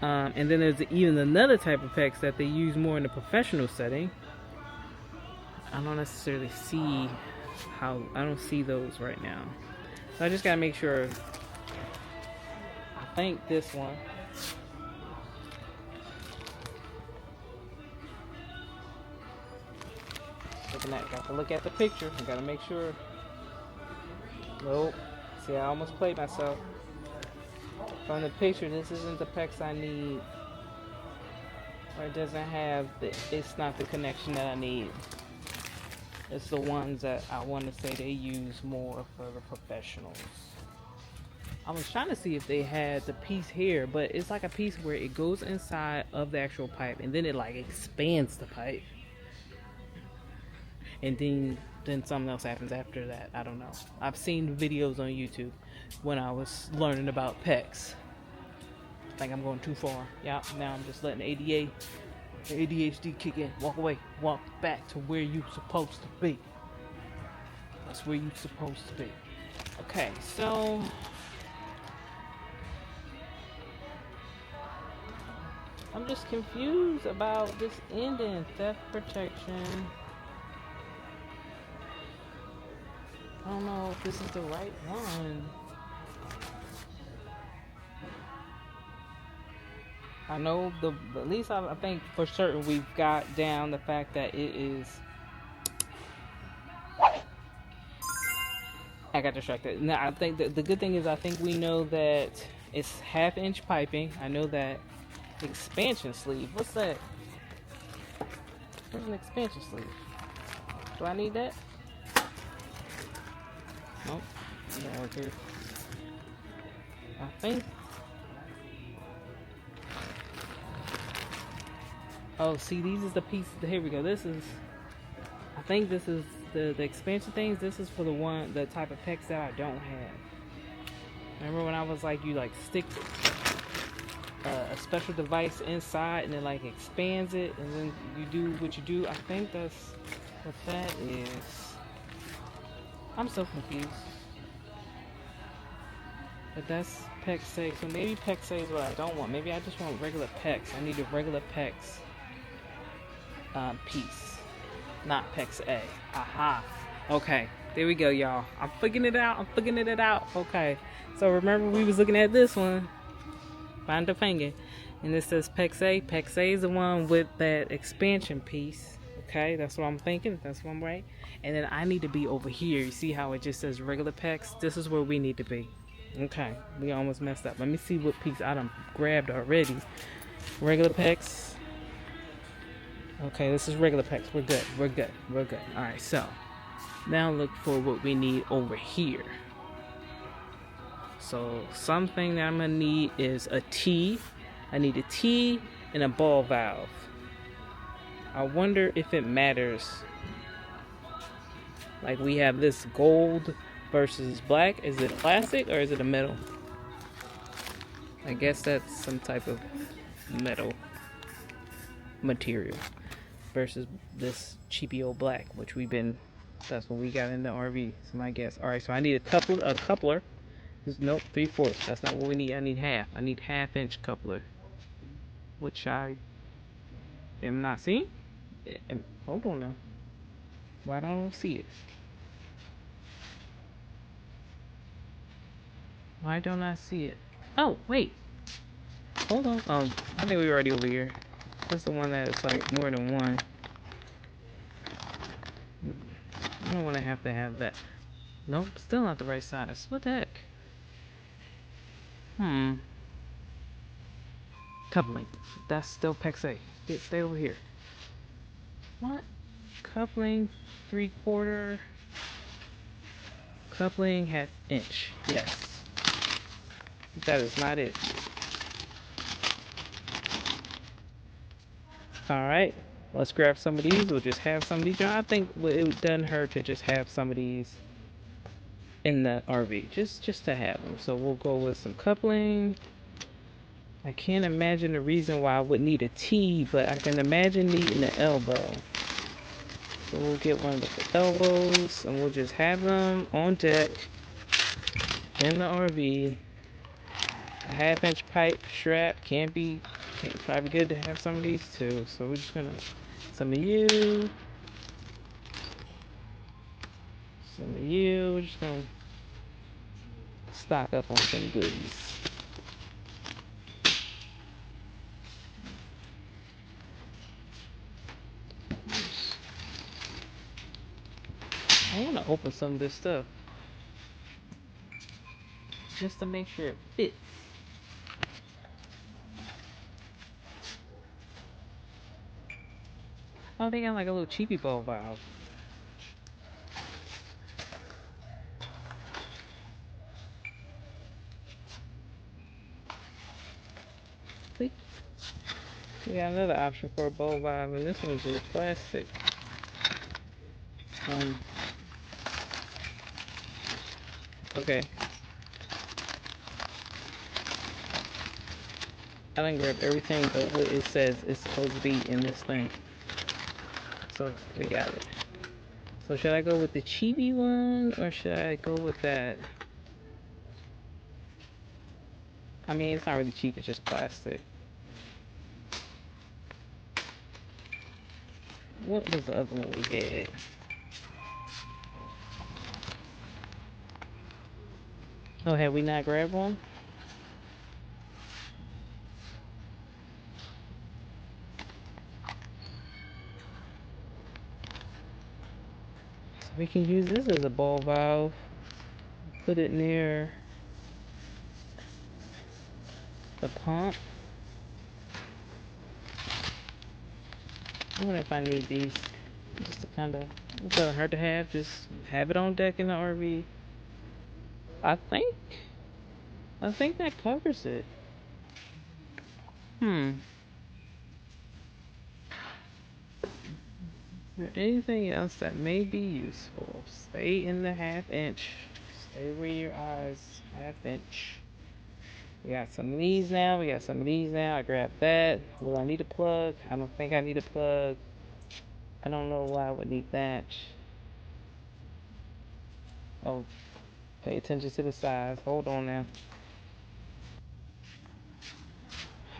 Speaker 1: And then there's even another type of PECs that they use more in the professional setting. I don't necessarily see I don't see those right now. So I just gotta make sure. I think this one. Got to look at the picture. I gotta make sure. Nope. See, I almost played myself. From the picture, this isn't the PECs I need. Or it doesn't have it's not the connection that I need. It's the ones that I want to say they use more for the professionals. I was trying to see if they had the piece here, but it's like a piece where it goes inside of the actual pipe and then it like expands the pipe. And then something else happens after that. I don't know. I've seen videos on YouTube when I was learning about PECs. I think I'm going too far. Yeah, now I'm just letting the ADHD kick in. Walk away. Walk back to where you're supposed to be. That's where you're supposed to be. Okay, so I'm just confused about this ending. Theft protection. I don't know if this is the right one. I know at least I think for certain we've got down the fact that it is. I got distracted. Now I think that the good thing is I think we know that it's 1/2 inch piping. I know that expansion sleeve. What's that? Where's an expansion sleeve? Do I need that? Nope. Yeah, right here. I think. Oh, see, these is the pieces. Here we go. This is. I think this is the expansion things. This is for the type of PECs that I don't have. Remember when I was like, you like stick a special device inside and then like expands it, and then you do what you do. I think that's what that is. I'm so confused. But that's PEC 6. So maybe PEC 6 is what I don't want. Maybe I just want regular PECs. I need a regular PECs piece. Not PECs A. Aha. Okay. There we go, y'all. I'm figuring it out. Okay. So remember we was looking at this one. Find the finger. And it says PECs A. PECs A is the one with that expansion piece. Okay. That's what I'm thinking. That's what I'm right. And then I need to be over here. You see how it just says regular PECs? This is where we need to be. Okay, we almost messed up. Let me see what piece I done grabbed already. Regular PECs. Okay, this is regular PECs. We're good. Alright, so now look for what we need over here. So something that I'm gonna need is a T. I need a T and a ball valve. I wonder if it matters. Like we have this gold versus black. Is it plastic or is it a metal? I guess that's some type of metal material versus this cheapy old black, which that's what we got in the RV. So my guess. All right, so I need a coupler. Nope, 3/4. That's not what we need. I need half. I need 1/2 inch coupler, which I am not seeing. Hold on now. Why don't I see it? Why don't I see it? Oh, wait. Hold on. I think we were already over here. That's the one that is like more than one. I don't want to have that. Nope, still not the right size. What the heck? Coupling. That's still Pex A. Stay over here. What? Coupling 3/4. Coupling 1/2 inch. Yes. That is not it. Alright. Let's grab some of these. We'll just have some of these. I think it doesn't hurt to just have some of these in the RV. Just to have them. So we'll go with some coupling. I can't imagine the reason why I would need a T, but I can imagine needing an elbow. So we'll get one with the elbows, and we'll just have them on deck in the RV. A 1/2 inch pipe strap probably good to have some of these too. So we're just gonna, some of you, we're just gonna stock up on some goodies. I want to open some of this stuff just to make sure it fits. Oh, they got like a little cheapy bowl valve. See? We got another option for a bowl valve, and this one's just plastic. Okay. I done grabbed everything but what it says is supposed to be in this thing. So we got it. So should I go with the chibi one or should I go with that? I mean, it's not really cheap, it's just plastic. What was the other one we had? Oh, had we not grabbed one? So we can use this as a ball valve. Put it near the pump. I wonder if I need these. Just to kind of, it doesn't hurt to have. Just have it on deck in the RV. I think that covers it. Is there anything else that may be useful? Stay in the 1/2 inch. Stay where your eyes, 1/2 inch. We got some of these now. I grabbed that. Will I need a plug? I don't think I need a plug. I don't know why I would need that. Oh, pay attention to the size. Hold on now.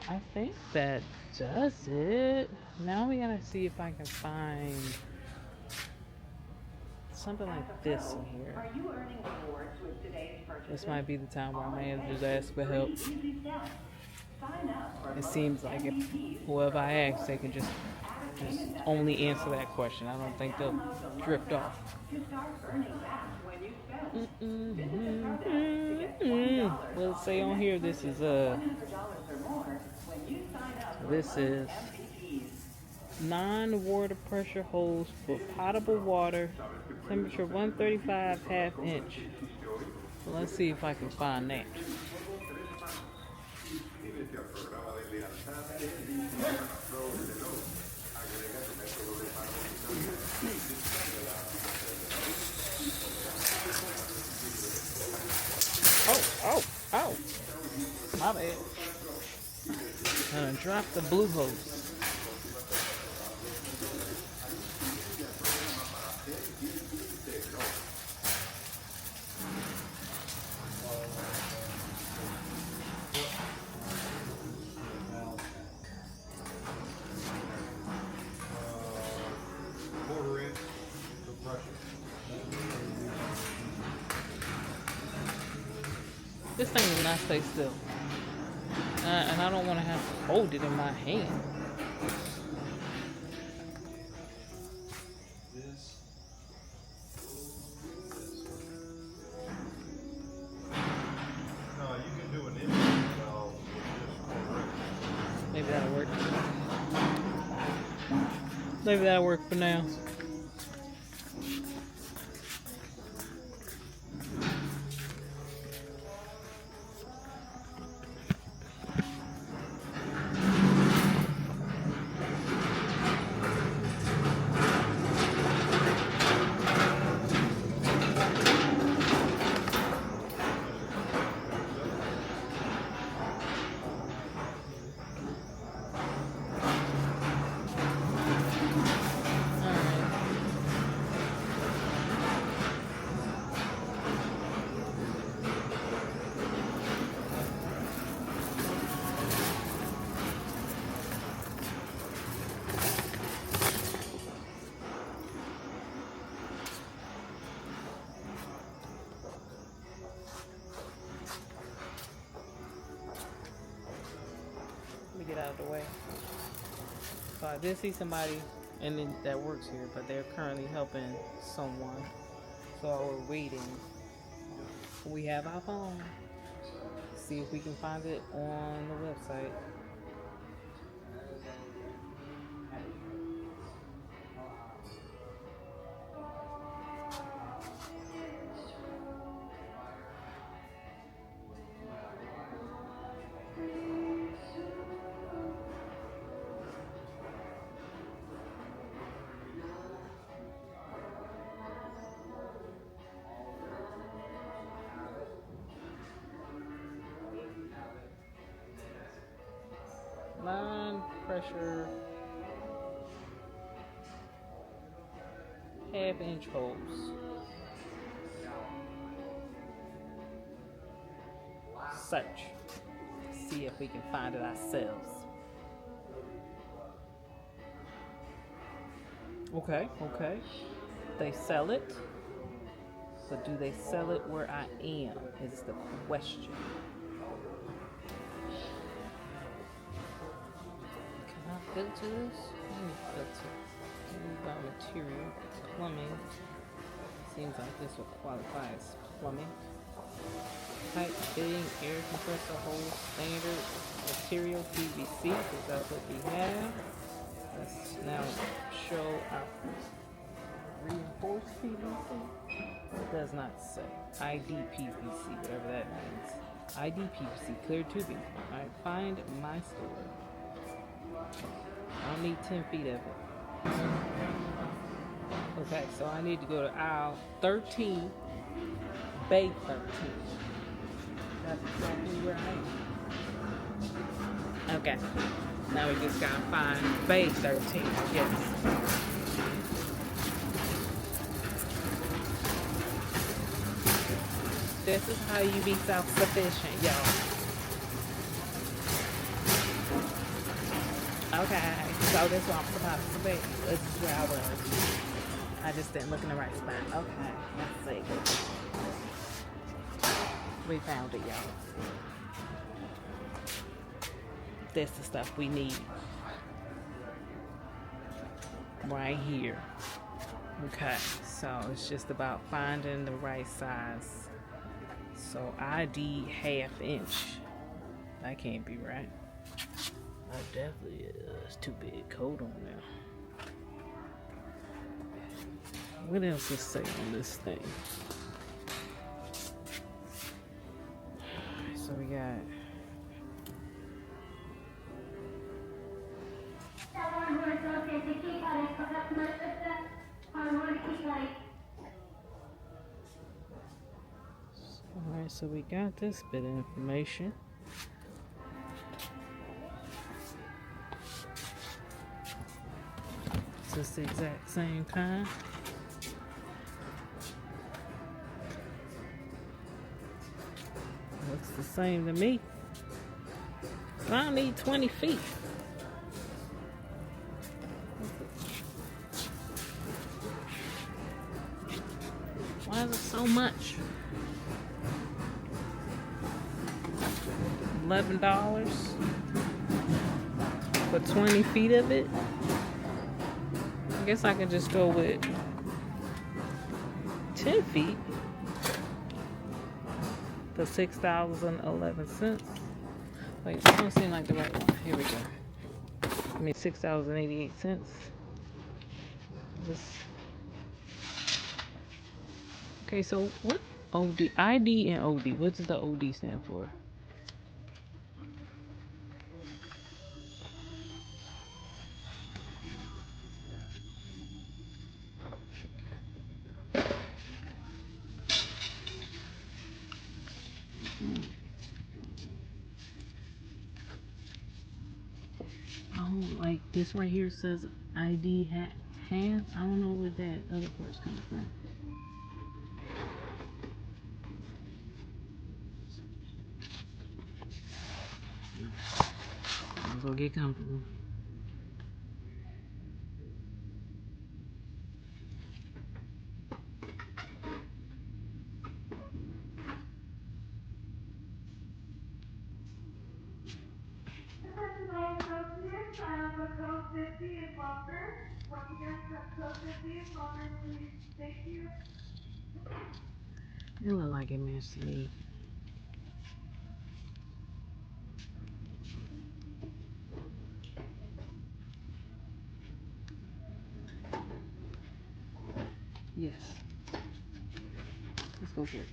Speaker 1: I think that does it. Now we gotta see if I can find something like this in here. This might be the time where I may have just asked for help. It seems like if whoever I ask, they can just only answer that question. I don't think they'll drift off. Well, let's say on here this is non-water pressure hose for potable water, temperature 135, 1/2 inch. So let's see if I can find that. Oh, my bad. I'm gonna drop the blue hose. This thing will not stay still. And I don't want to have to hold it in my hand.
Speaker 2: No, you can do an image of
Speaker 1: Maybe that'll work. Maybe that'll work for now. Get out of the way. So I did see somebody that works here, but they're currently helping someone. So we're waiting. We have our phone. See if we can find it on the website. Line pressure, half-inch holes. Search. See if we can find it ourselves. Okay. They sell it, but do they sell it where I am? Is the question. Filter this? Let me filter. Move out material. Plumbing. Seems like this will qualify as plumbing. Pipe fitting, air compressor hole, standard material PVC, because that's what we have. Let's now show our reinforced PVC. It does not say. ID PVC, whatever that means. ID PVC, clear tubing. Alright, find my store. I don't need 10 feet of it. Okay, so I need to go to aisle 13, bay 13. That's exactly where I am. Okay, now we just gotta find bay 13, I guess. This is how you be self-sufficient, y'all. Okay, so this is what I'm supposed to be. This is where I was. I just didn't look in the right spot. Okay, let's see. We found it, y'all. This is the stuff we need. Right here. Okay, so it's just about finding the right size. So ID half-inch. That can't be right. That definitely is too big. Coat on there. What else is say on this thing? So we got alright, so we got this bit of information. Is this the exact same kind? Looks the same to me. I don't need 20 feet. Why is it so much? $11 for 20 feet of it. I guess I can just go with 10 feet for $6.11. Wait, this don't seem like the right one. Here we go. I mean, $6.88. Okay, so what OD? ID and OD. What does the OD stand for? Oh, like this right here says ID half. I don't know where that other part's coming from. I'll go get comfortable.
Speaker 4: Attention all associates, I have a code 50 and longer. Once again, press code 50 and longer, please. Thank you.
Speaker 1: It look like it matched to me. Yes. Let's go for it.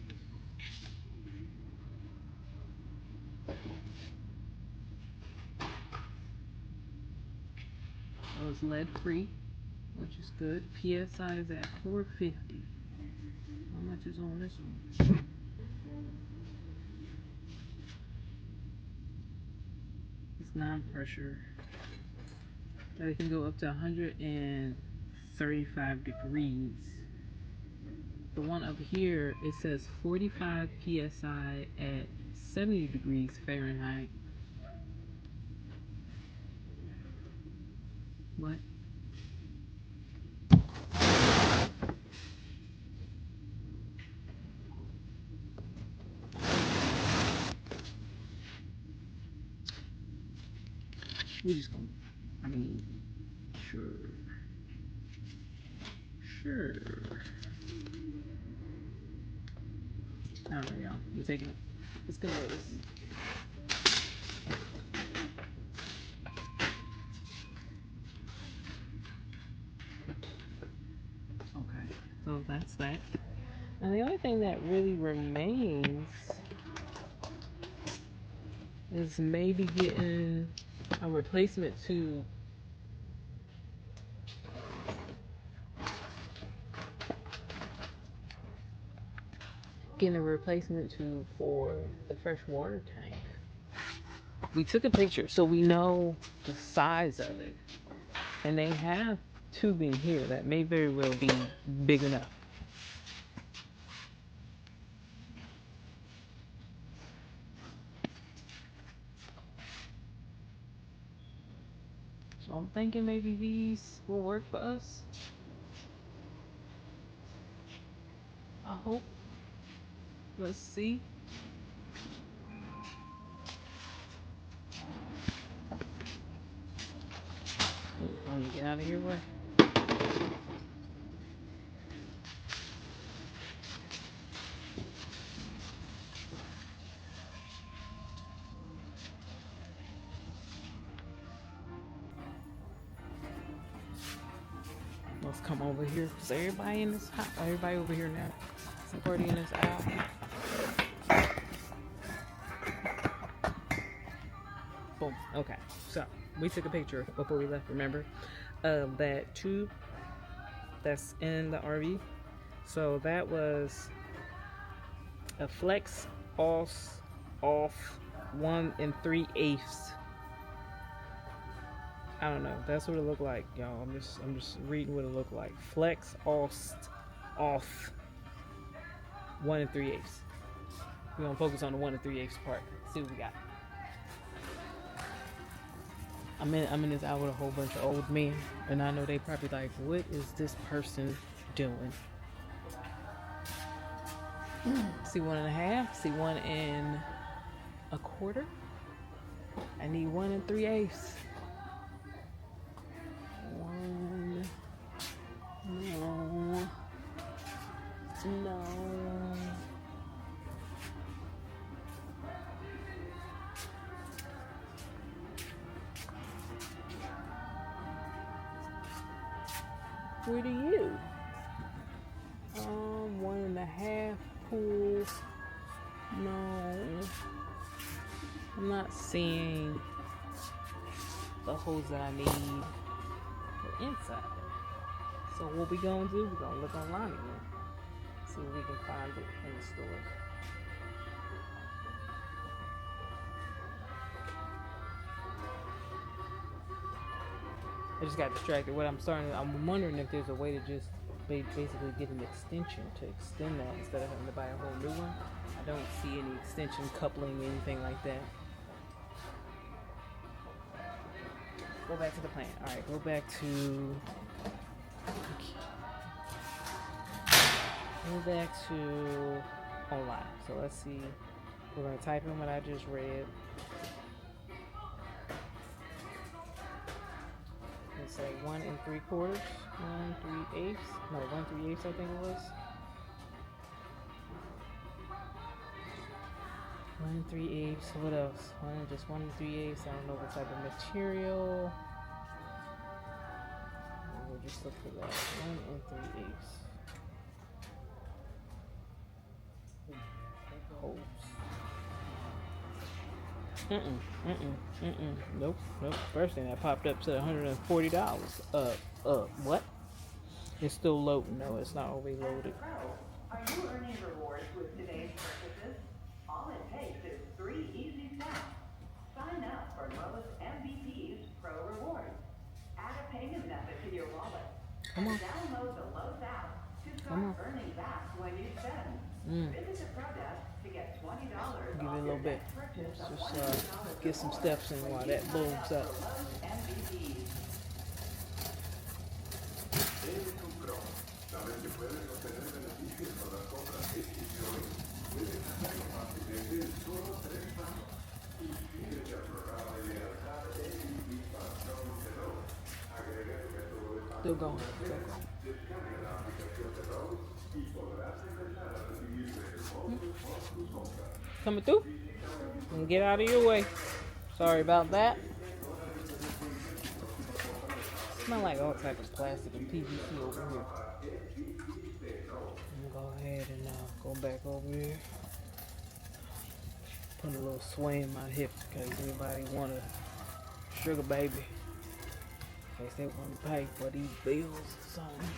Speaker 1: Oh, it's lead free, which is good. PSI is at 450. How much is on this one? It's non-pressure. It can go up to 135 degrees. The one up here, it says 45 PSI at 70 degrees Fahrenheit. What? We just gonna, I mean, sure. I don't know, y'all. I'm taking it. Let's go with this. Okay, so that's that. And the only thing that really remains is maybe getting a replacement tube. Getting a replacement tube for the fresh water tank. We took a picture so we know the size of it. And they have tubing here that may very well be big enough. So I'm thinking maybe these will work for us. I hope. Let's see. Let me get out of here, way. Let's come over here. So everybody in this house, everybody over here now. Everybody in this aisle. Boom. Okay. So we took a picture before we left, remember? Of that tube that's in the RV. So that was a flex off 1 3/8. I don't know. That's what it looked like, y'all. I'm just reading what it looked like. Flex off 1 3/8. We're gonna focus on the 1 3/8 part. See what we got. I'm in this out with a whole bunch of old men, and I know they probably like, what is this person doing? See 1 1/2, see 1 1/4. I need 1 3/8. 1. No. No. Where do you? 1.5 pool. No. I'm not seeing the holes that I need for inside. So what we gonna do? We're gonna look online again. See if we can find it in the store. I just got distracted. I'm wondering if there's a way to just basically get an extension to extend that instead of having to buy a whole new one. I don't see any extension coupling, anything like that. Go back to the plan. All right, go back to. Go back to online. So let's see. We're gonna type in what I just read. Let's say 1 3/4, 1 3/8. No, 1 3/8. I think it was. 1 3/8. What else? 1 3/8. I don't know what type of material. We'll just look for that. 1 3/8. Holes. Nope. First thing that popped up said $140. What? It's still loading. No, it's not already loaded.
Speaker 5: Are you earning rewards with today's purchases? All it takes is 3 easy steps. Sign up for Lowe's MVP's Pro Rewards. Add a payment method to your wallet.
Speaker 1: Come on.
Speaker 5: Download the Lowe's app to start earning back when you spend. Visit the Pro Desk to get $20
Speaker 1: Give it a
Speaker 5: off
Speaker 1: little
Speaker 5: your
Speaker 1: bit.
Speaker 5: next purchase of
Speaker 1: Just get some steps in while that loads up.
Speaker 5: Lowe's MVPs.
Speaker 1: Still going. Coming through? And get out of your way. Sorry about that. Smell like all types of plastic and PVC over here. I'm gonna go ahead and go back over here. Put a little sway in my hip in case anybody want a sugar baby. In case they want to pay for these bills or something.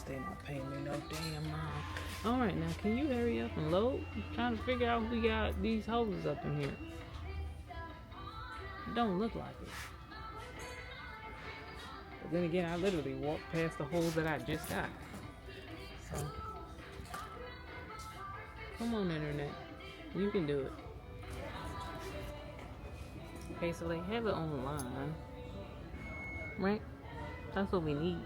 Speaker 1: They not paying me no damn mind. Alright, now can you hurry up and load? I'm trying to figure out if we got these hoses up in here. It don't look like it. But then again, I literally walked past the hole that I just got. So, come on, internet. You can do it. Okay, so they have it online. Right? That's what we need.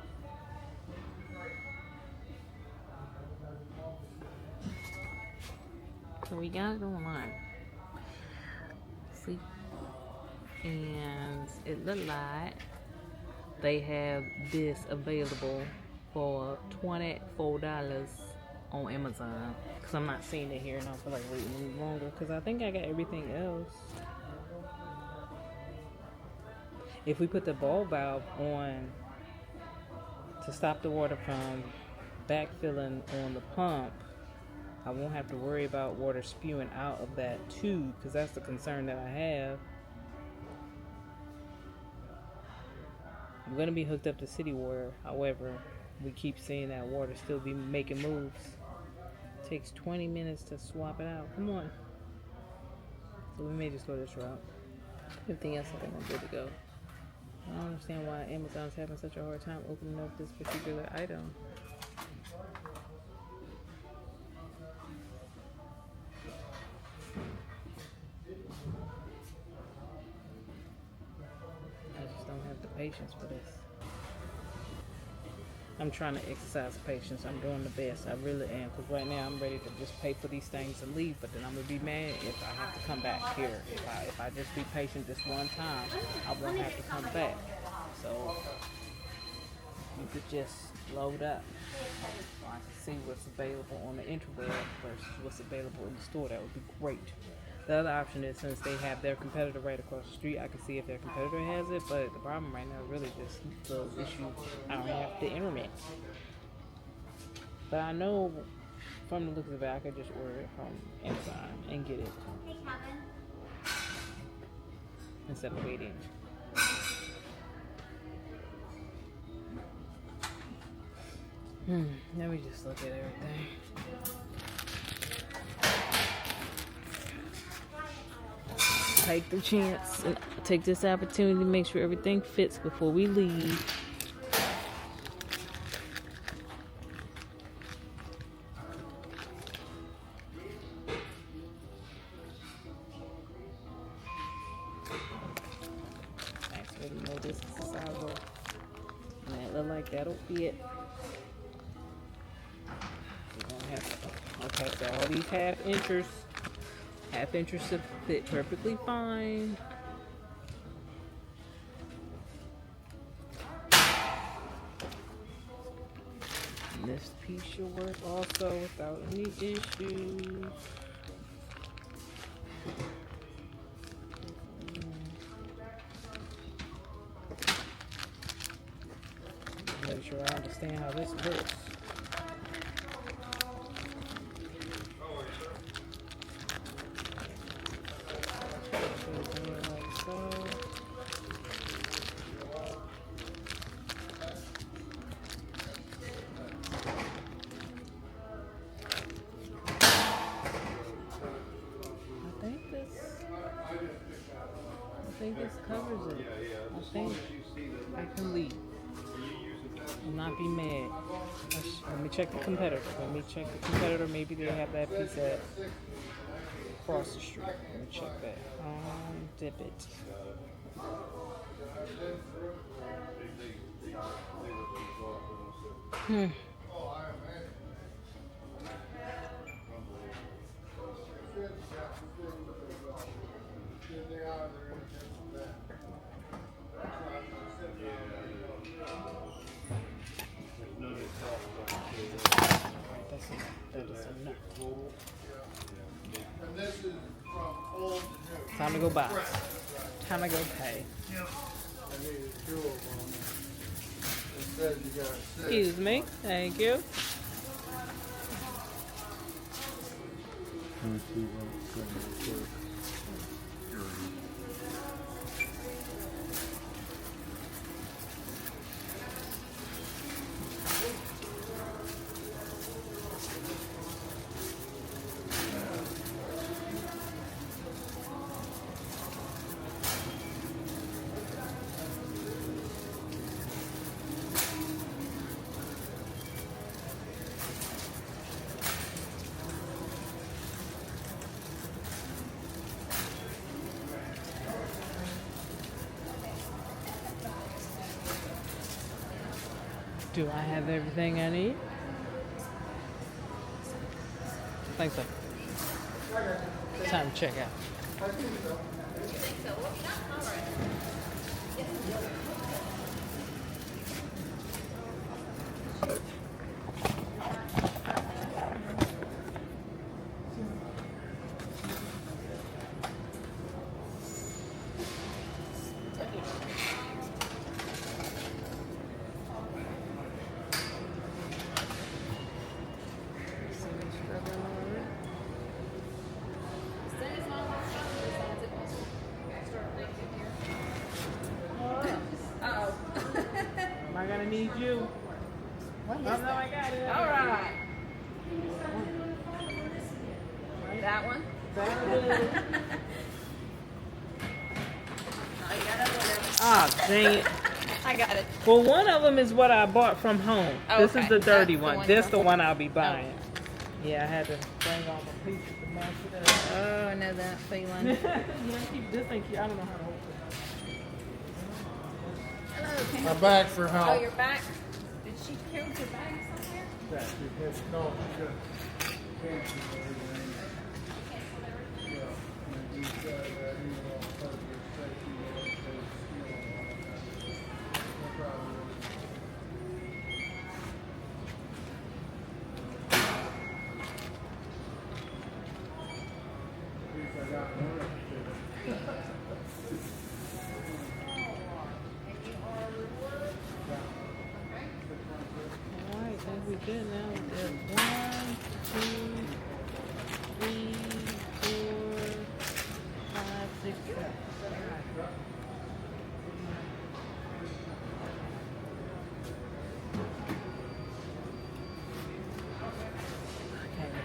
Speaker 1: So we got it online. See? And it looked like they have this available for $24 on Amazon. Because I'm not seeing it here and I feel like waiting any longer. Because I think I got everything else. If we put the ball valve on to stop the water from backfilling on the pump, I won't have to worry about water spewing out of that tube, because that's the concern that I have. I'm going to be hooked up to city water. However, we keep seeing that water still be making moves. It takes 20 minutes to swap it out. Come on. So we may just go this route. Everything else I think I'm good to go. I don't understand why Amazon's having such a hard time opening up this particular item. I just don't have the patience for this. I'm trying to exercise patience. I'm doing the best. I really am. Because right now I'm ready to just pay for these things and leave. But then I'm going to be mad if I have to come back here. If I just be patient this one time, I won't have to come back. So you could just load up. So I can see what's available on the interweb versus what's available in the store. That would be great. The other option is, since they have their competitor right across the street, I can see if their competitor has it. But the problem right now is really just the issue. I don't have the internet. But I know from the looks of it, I could just order it from Amazon and get it instead of waiting. Let me just look at everything. Take the chance and take this opportunity to make sure everything fits before we leave. Actually, you know, this is the size of, and that look like that'll fit. We're gonna have to, okay, so all these half inches should fit perfectly fine. And this piece should work also without any issues. Make sure I understand how this works. I think this covers it. I think I can leave. Will not be mad. Let me check the competitor. Maybe they have that piece at across the street. Let me check that. Dip it. Time to go buy. Time to go pay. Excuse me. Thank you. Do I have everything I need? I think so. Time to check out. Am I gonna need you?
Speaker 6: What is
Speaker 1: I
Speaker 6: that?
Speaker 1: got it.
Speaker 6: All right. That one?
Speaker 1: Ah, dang it.
Speaker 6: I got it.
Speaker 1: Well, one of them is what I bought from home.
Speaker 6: Oh,
Speaker 1: this
Speaker 6: okay.
Speaker 1: is the dirty
Speaker 6: That's the
Speaker 1: one.
Speaker 6: one
Speaker 1: This
Speaker 6: you
Speaker 1: the
Speaker 6: bought.
Speaker 1: one I'll be buying. Yeah, I had to bring all the pieces to match it up.
Speaker 6: Oh, I know that feeling.
Speaker 1: This thing, I don't know how to hold it.
Speaker 6: Hello, Pam.
Speaker 3: I'm back for
Speaker 6: Oh,
Speaker 3: help.
Speaker 6: you're back? Did She carried her bag somewhere?
Speaker 3: That you had no, you got cancel everything. Yeah, and you got that email public safety law, so still on all that. No problem. At least I got one of them.
Speaker 1: All right, I think we good now. We got 1, 2, 3, 4, 5, 6, 7.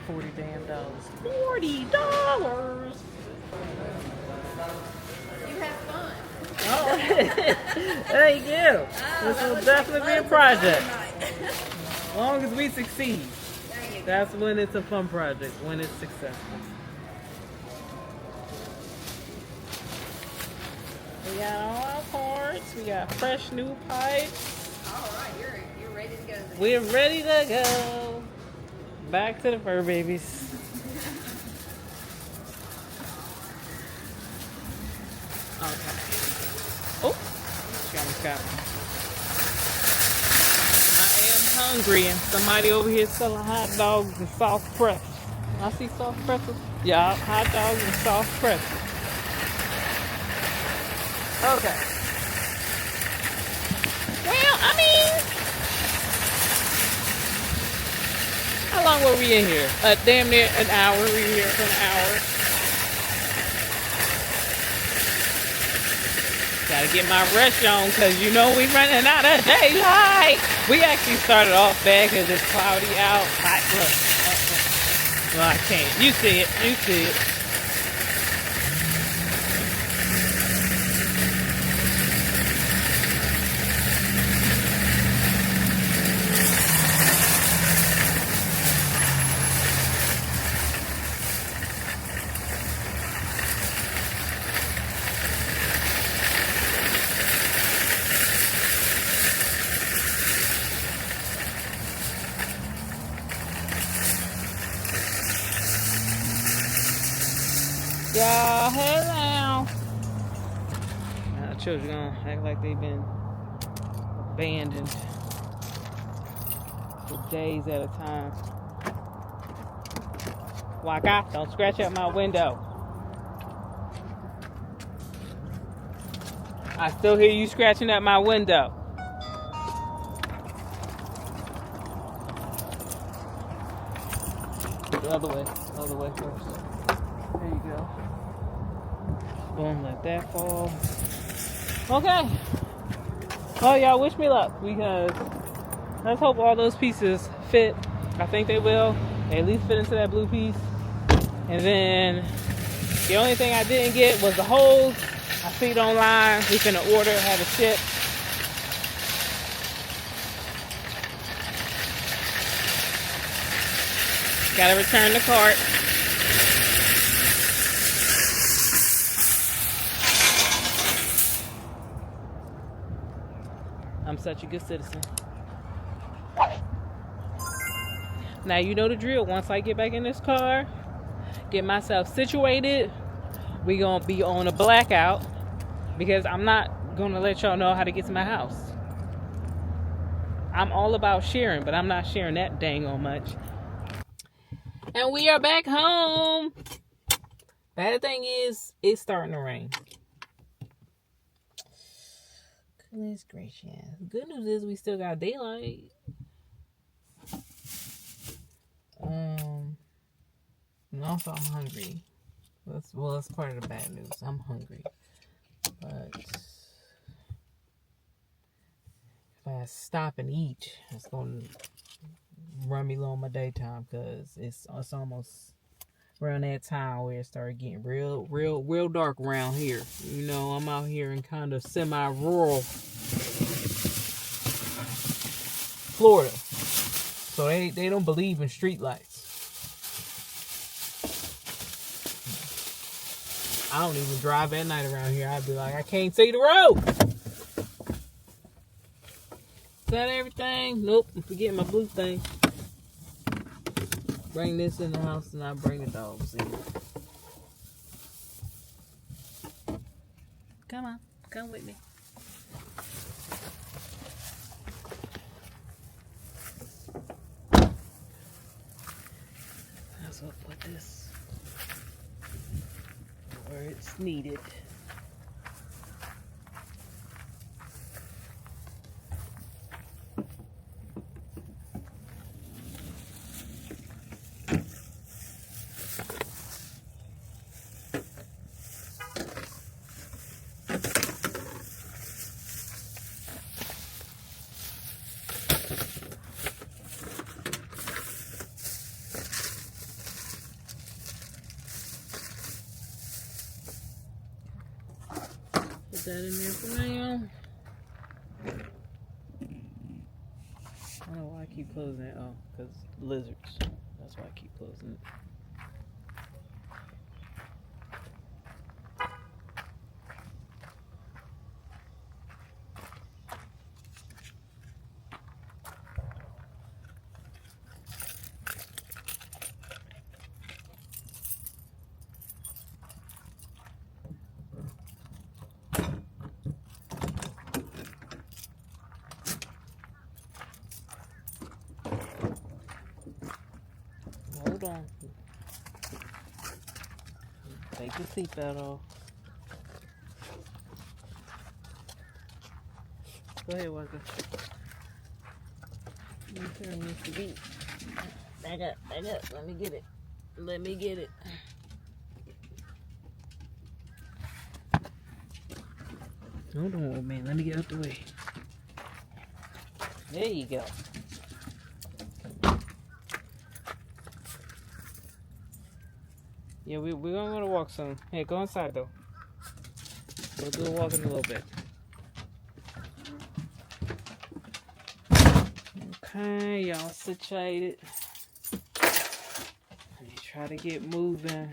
Speaker 1: $40 damn dollars. $40.
Speaker 6: You have fun.
Speaker 1: Oh, thank you. This will definitely be a project. As long as we succeed. That's when it's a fun project, when it's successful. We got all our parts. We got fresh new pipes.
Speaker 6: All right, you're ready to go. Then.
Speaker 1: We're ready to go. Back to the Furbabies. Okay. Oh, got me. I am hungry, and somebody over here selling hot dogs and soft pretzels. I see soft pretzels. Yeah, hot dogs and soft pretzels. Okay. Well, I mean, how long were we in here? Damn near an hour. We were here for an hour. Gotta get my rush on because you know we running out of daylight. We actually started off bad because it's cloudy out. Hot. Look. Well, I can't. You see it. You see it. Y'all, hello. Now, children gonna act like they've been abandoned for days at a time. Waka, don't scratch up my window. I still hear you scratching at my window. The other way first. There you go. Boom, let that fall. Okay. Oh, y'all wish me luck because let's hope all those pieces fit. I think they will. They at least fit into that blue piece. And then the only thing I didn't get was the holes. I see it online. We finna order, have it shipped. Gotta return the cart. I'm such a good citizen. Now you know the drill. Once I get back in this car, get myself situated, we gonna be on a blackout because I'm not gonna let y'all know how to get to my house. I'm all about sharing, but I'm not sharing that dang on much. And we are back home. Bad thing is, it's starting to rain. Goodness gracious. Good news is we still got daylight. And also I'm hungry. That's part of the bad news. I'm hungry. But if I stop and eat, it's gonna run me low on my daytime because it's almost around that time where it started getting real dark around here. You know, I'm out here in kind of semi-rural Florida, so they don't believe in street lights. I don't even drive at night around here. I'd be like, I can't see the road. that everything? Nope, I'm forgetting my blue thing. Bring this in the house and I'll bring the dogs in. Come on, come with me. That's what put this where it's needed. Put that in there for now. I don't know why I keep closing it. Oh, because lizards. That's why I keep closing it. Hold on. Take the seatbelt off. Go ahead, Walker. Let me turn this to beat. Back up, back up. Let me get it. Let me get it. Hold on, old man. Let me get out the way. There you go. Yeah, we're gonna walk soon. Hey, go inside though. We'll do a walk in a little bit. Okay, y'all situated. Let me try to get moving.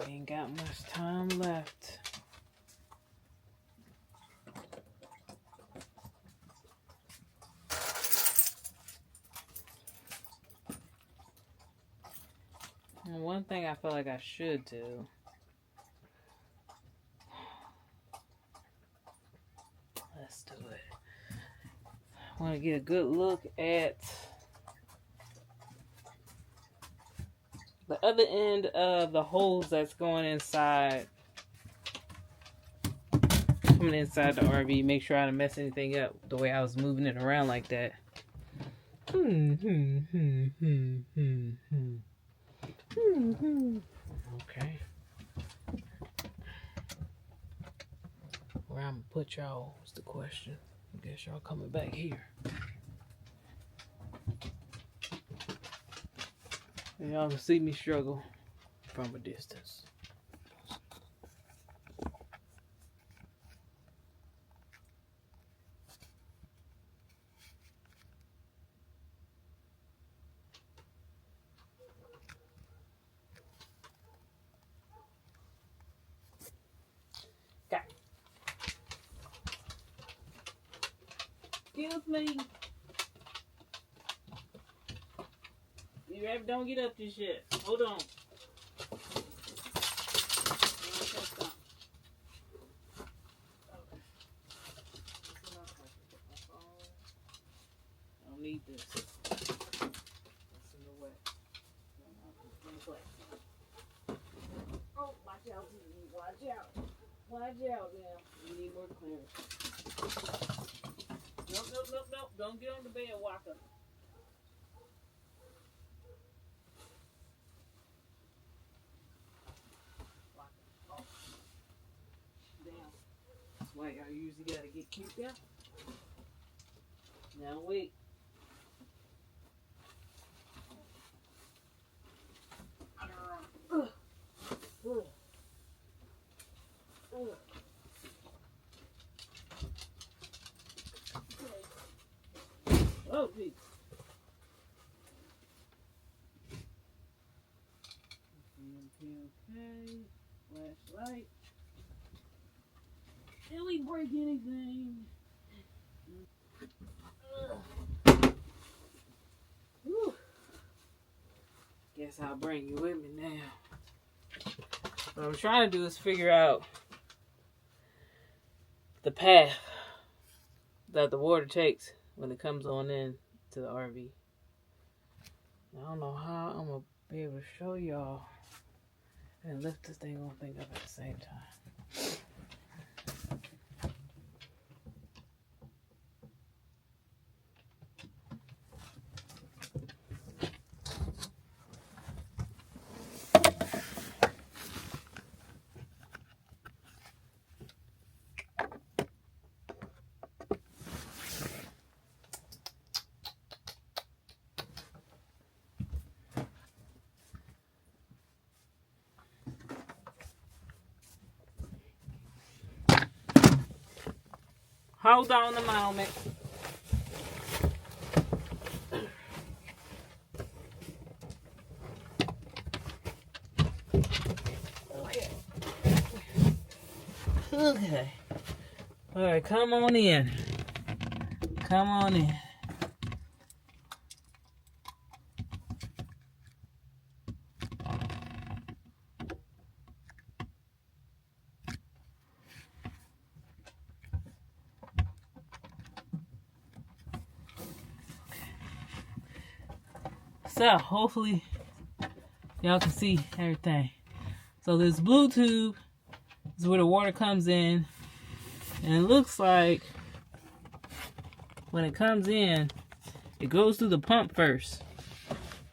Speaker 1: We ain't got much time left. And one thing I feel like I should do. Let's do it. I want to get a good look at the other end of the holes that's going inside. Coming inside the RV. Make sure I don't mess anything up the way I was moving it around like that. Okay. Where I'm gonna put y'all is the question. I guess y'all coming back here. And y'all can see me struggle from a distance. Okay. Excuse me. You ever don't get up this yet. Hold on. I don't need this. That's in the way. Oh, watch out, watch out. Watch out now. We need more clearance. Nope. Don't get on the bed, Walker. That's why I usually gotta get kicked out. Now wait. Oh, geez. Okay. Flashlight. Can we break anything? Whew. Guess I'll bring you with me now. What I'm trying to do is figure out the path that the water takes when it comes on in to the RV. I don't know how I'm gonna be able to show y'all and lift this thing up at the same time. Hold on a moment. Okay. All right, come on in. Come on in. So, hopefully, y'all can see everything. So, this blue tube is where the water comes in. And it looks like when it comes in, it goes through the pump first.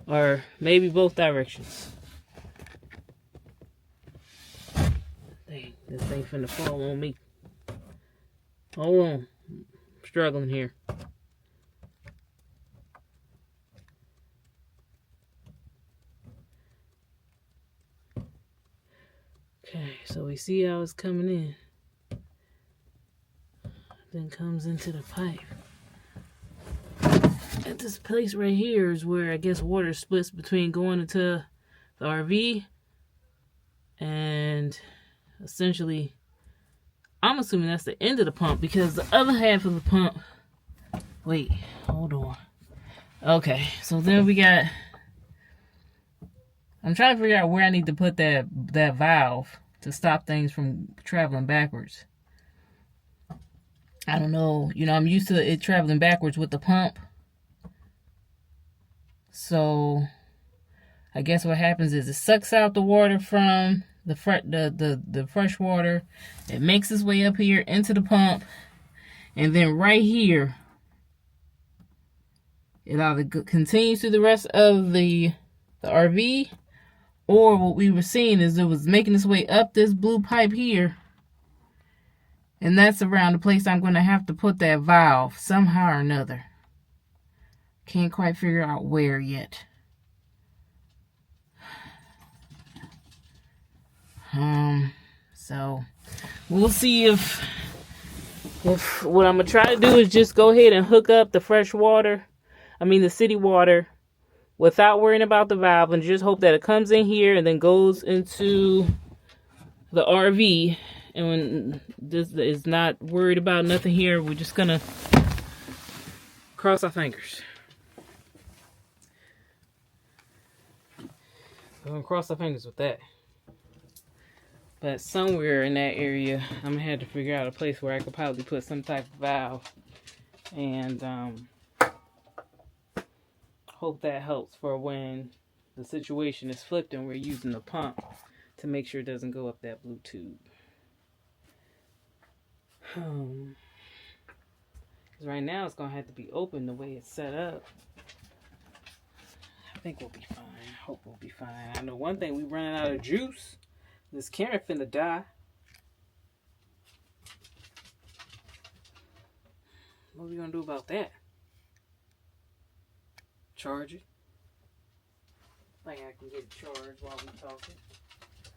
Speaker 1: Or maybe both directions. Dang, this thing finna fall on me. Hold on. I'm struggling here. Okay, so we see how it's coming in. Then comes into the pipe. At this place right here is where I guess water splits between going into the RV and essentially, I'm assuming that's the end of the pump because the other half of the pump, wait, hold on. Okay, so then we got, I'm trying to figure out where I need to put that valve to stop things from traveling backwards. I don't know. You know, I'm used to it traveling backwards with the pump. So, I guess what happens is it sucks out the water from the fresh water. It makes its way up here into the pump. And then right here, it either continues through the rest of the RV, or what we were seeing is it was making its way up this blue pipe here. And that's around the place I'm going to have to put that valve somehow or another. Can't quite figure out where yet. So we'll see if what I'm going to try to do is just go ahead and hook up the the city water without worrying about the valve and just hope that it comes in here and then goes into the RV. And when this is not worried about nothing here, we're just gonna cross our fingers. We're gonna cross our fingers with that. But somewhere in that area, I'm gonna have to figure out a place where I could probably put some type of valve. And hope that helps for when the situation is flipped and we're using the pump to make sure it doesn't go up that blue tube. Because right now it's going to have to be open the way it's set up. I think we'll be fine. I hope we'll be fine. I know one thing, we're running out of juice. This camera finna die. What are we going to do about that? Charge it. I think I can get it charged while we talking.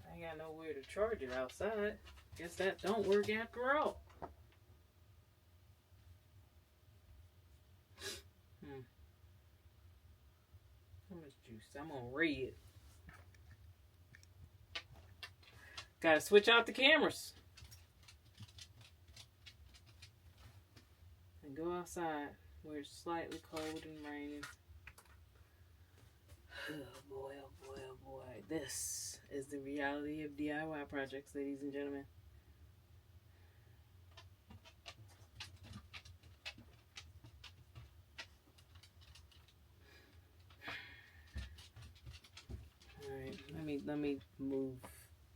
Speaker 1: I ain't got nowhere to charge it outside. Guess that don't work after all. How much juice? I'm on red. Gotta switch out the cameras. and go outside where it's slightly cold and raining. Oh boy, oh boy, oh boy. This is the reality of DIY projects, ladies and gentlemen. Alright, let me move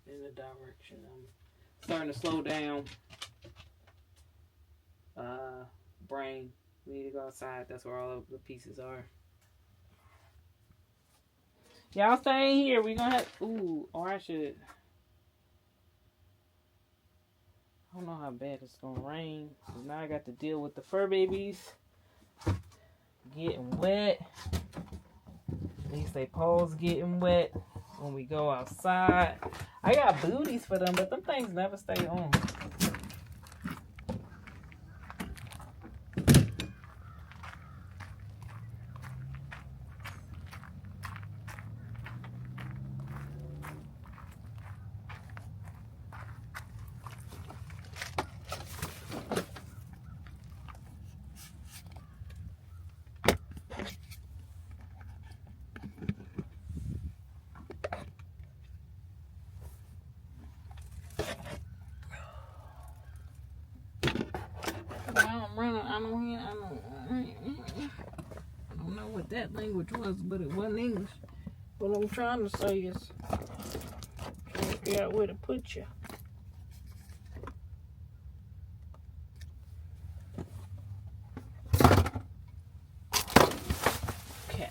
Speaker 1: in the direction. I'm starting to slow down. Brain. We need to go outside. That's where all of the pieces are. Y'all stay in here. We gonna have. Ooh, or I should. I don't know how bad it's gonna rain. Cause now I got to deal with the fur babies getting wet. At least they paws getting wet when we go outside. I got booties for them, but them things never stay on. I don't know what that language was, but it wasn't English. What I'm trying to say is, trying to figure out where to put you. Okay.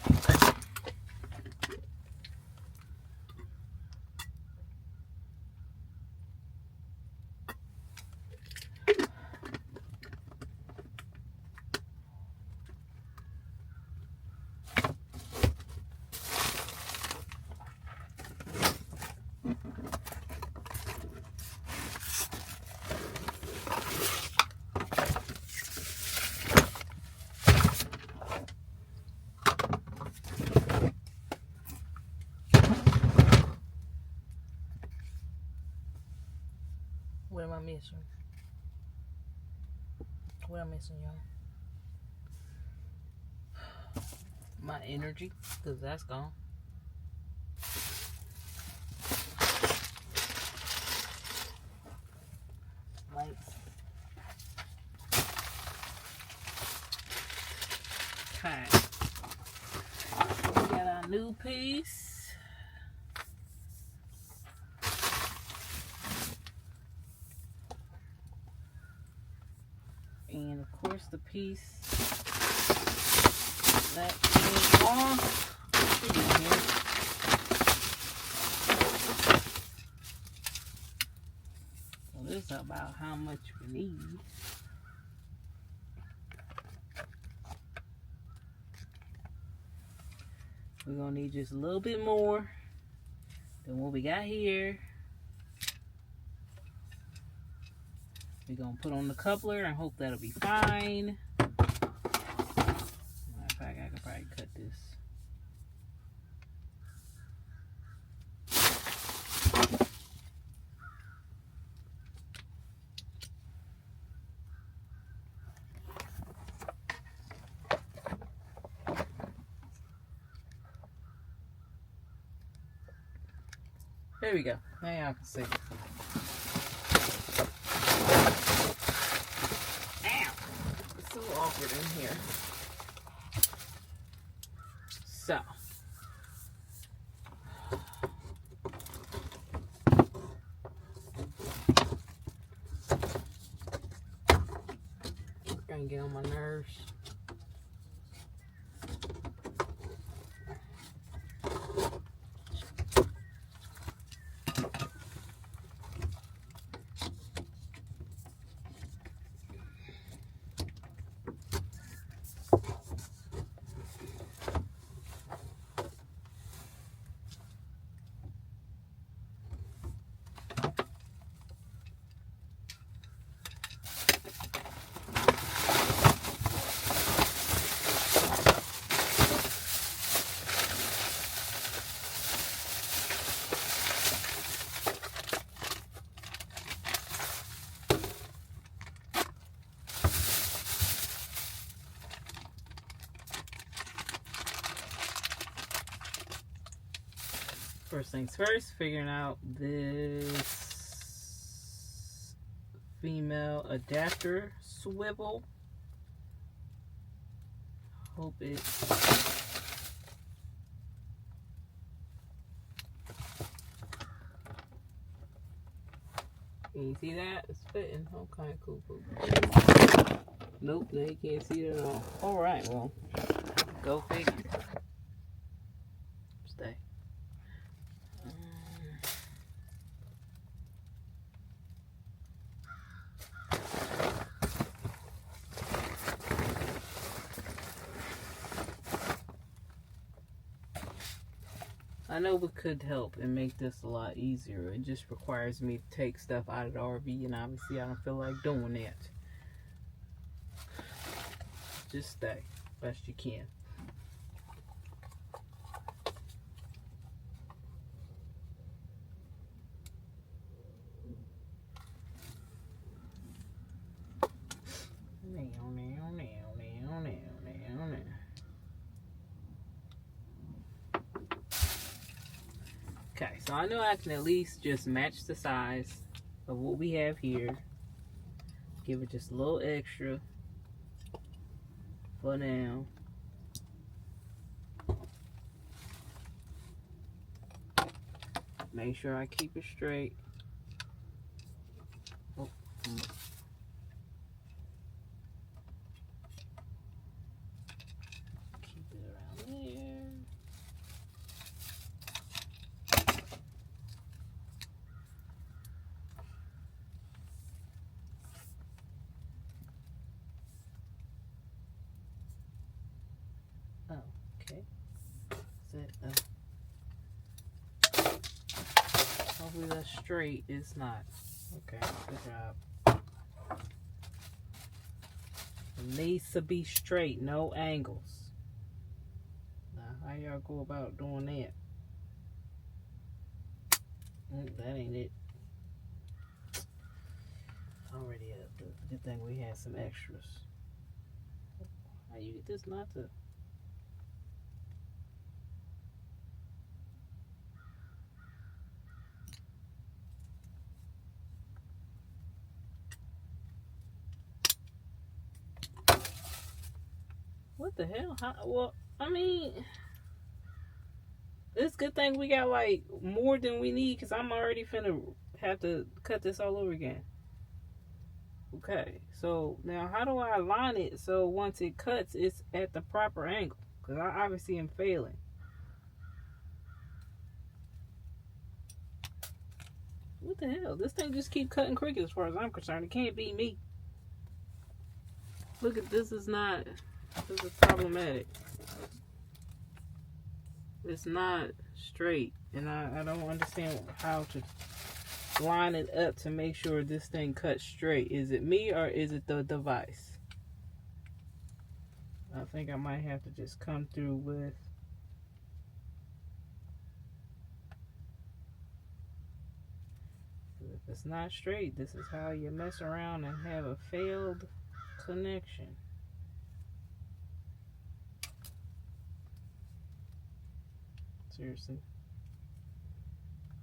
Speaker 1: What am I missing? What am I missing, y'all? My energy, because that's gone. Lights. Okay. We got our new piece. And of course the piece that came off. So this is about how much we need. We're gonna need just a little bit more than what we got here. We're gonna put on the coupler and hope that'll be fine. Matter of fact, I could probably cut this. There we go. Now y'all can see. Ow! It's so awkward in here. So. Gonna get on my nerves. First things first, figuring out this female adapter swivel. Hope it. Can you see that? It's fitting. Okay, cool. Nope, they can't see it at all. Alright, well, go figure. Stay. I know it could help and make this a lot easier. It just requires me to take stuff out of the RV, and obviously I don't feel like doing that. Just stay best you can. Okay, so I know I can at least just match the size of what we have here. Give it just a little extra for now. Make sure I keep it straight. Oh. Keep it around there. Oh, okay. That's it. Hopefully that's straight. It's not. Okay, good job. It needs to be straight, no angles. Now, how y'all go about doing that? That ain't it. Already up. Good thing we had some extras. How you get this not to? What the hell? Well, I mean, it's a good thing we got like more than we need, because I'm already finna have to cut this all over again. Okay, so now how do I align it so once it cuts, it's at the proper angle? Because I obviously am failing. What the hell? This thing just keep cutting crooked as far as I'm concerned. It can't be me. Look at this. This is problematic. It's not straight, and I don't understand how to line it up to make sure this thing cuts straight. Is it me or is it the device? I think I might have to just come through with if it's not straight, this is how you mess around and have a failed connection. Seriously.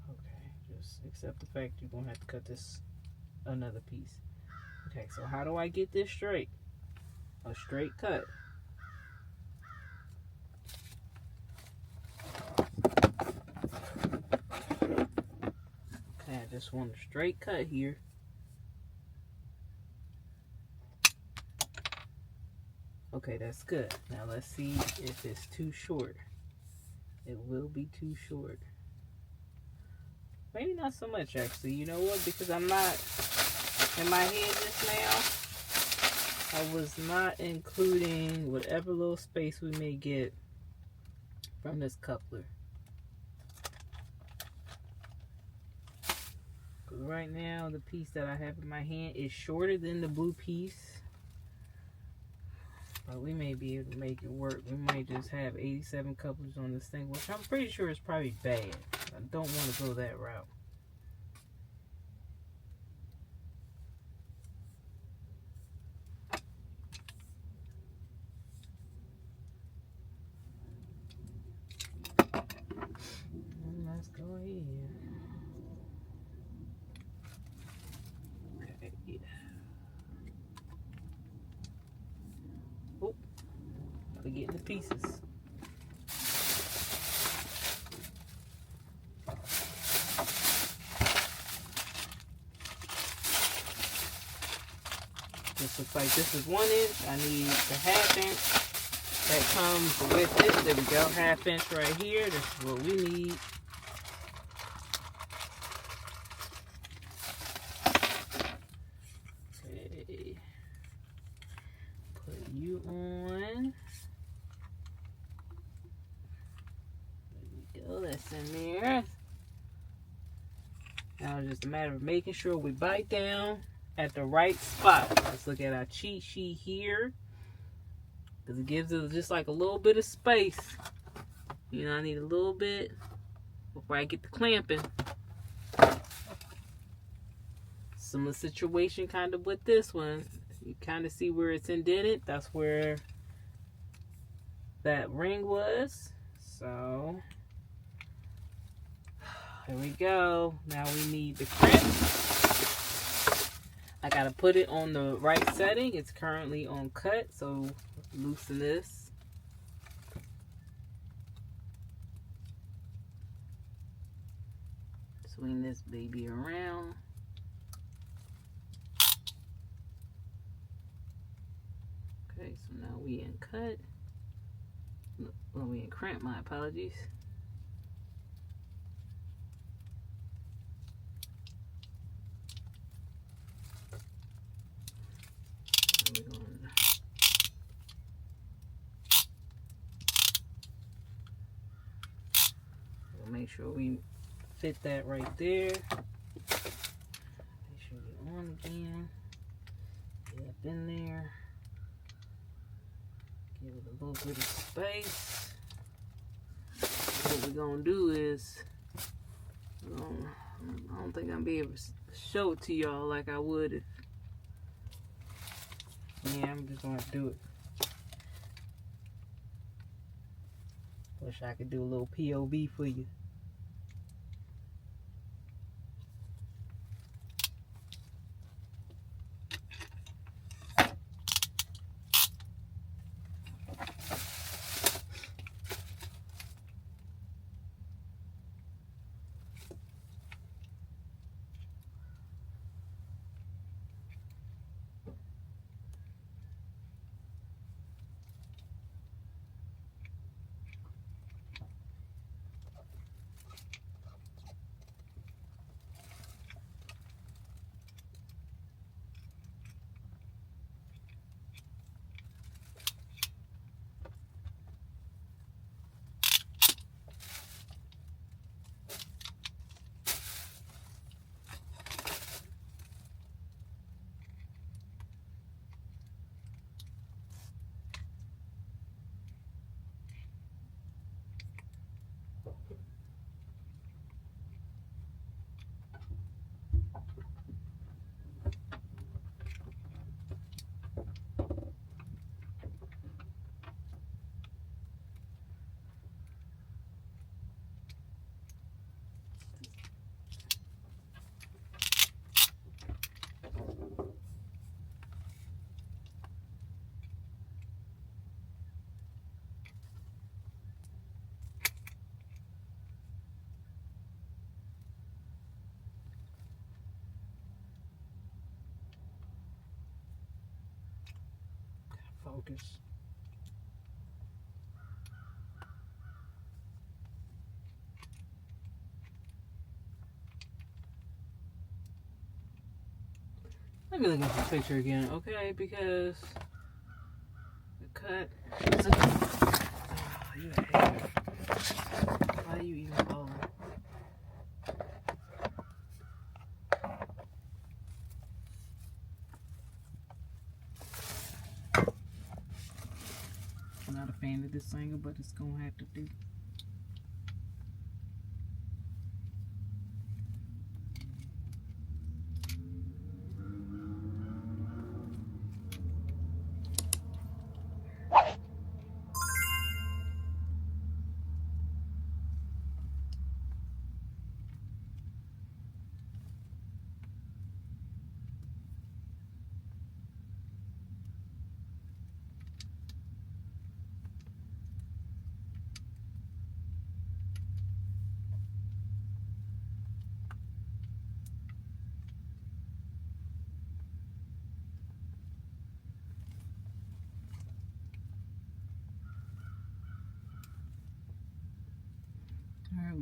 Speaker 1: Okay, just accept the fact you're gonna have to cut this another piece. Okay, so how do I get this straight? A straight cut. Okay, I just want a straight cut here. Okay, that's good. Now let's see if it's too short. It will be too short. Maybe not so much, actually. You know what? Because I'm not in my head just now, I was not including whatever little space we may get from this coupler. Because right now, the piece that I have in my hand is shorter than the blue piece. But we may be able to make it work. We might just have 87 couplers on this thing, which I'm pretty sure is probably bad. I don't want to go that route. And let's go get into pieces. This looks like this is 1 inch. I need the 1/2 inch that comes with it. There we go, 1/2 inch right here. This is what we need. Okay, put you on. There we go, that's in there. Now it's just a matter of making sure we bite down at the right spot. Let's look at our cheat sheet here, because it gives us just like a little bit of space. You know, I need a little bit before I get the clamping. Similar situation kind of with this one. You kind of see where it's indented. That's where that ring was. So here we go. Now we need the crimp. I gotta put it on the right setting. It's currently on cut, so loosen this. Swing this baby around. Okay, so now we in cut. Well, we in crimp, my apologies. We'll make sure we fit that right there. Make sure you're on again. Get up in there. Give it a little bit of space. What we're gonna do is, I don't think I'm gonna be able to show it to y'all like I would if, yeah, I'm just gonna do it. Wish I could do a little POV for you. Focus. Let me look at the picture again, okay? Because the cut. Oh, you a hater. Why do you even follow? I'm not a fan of this angle, but it's gonna have to do.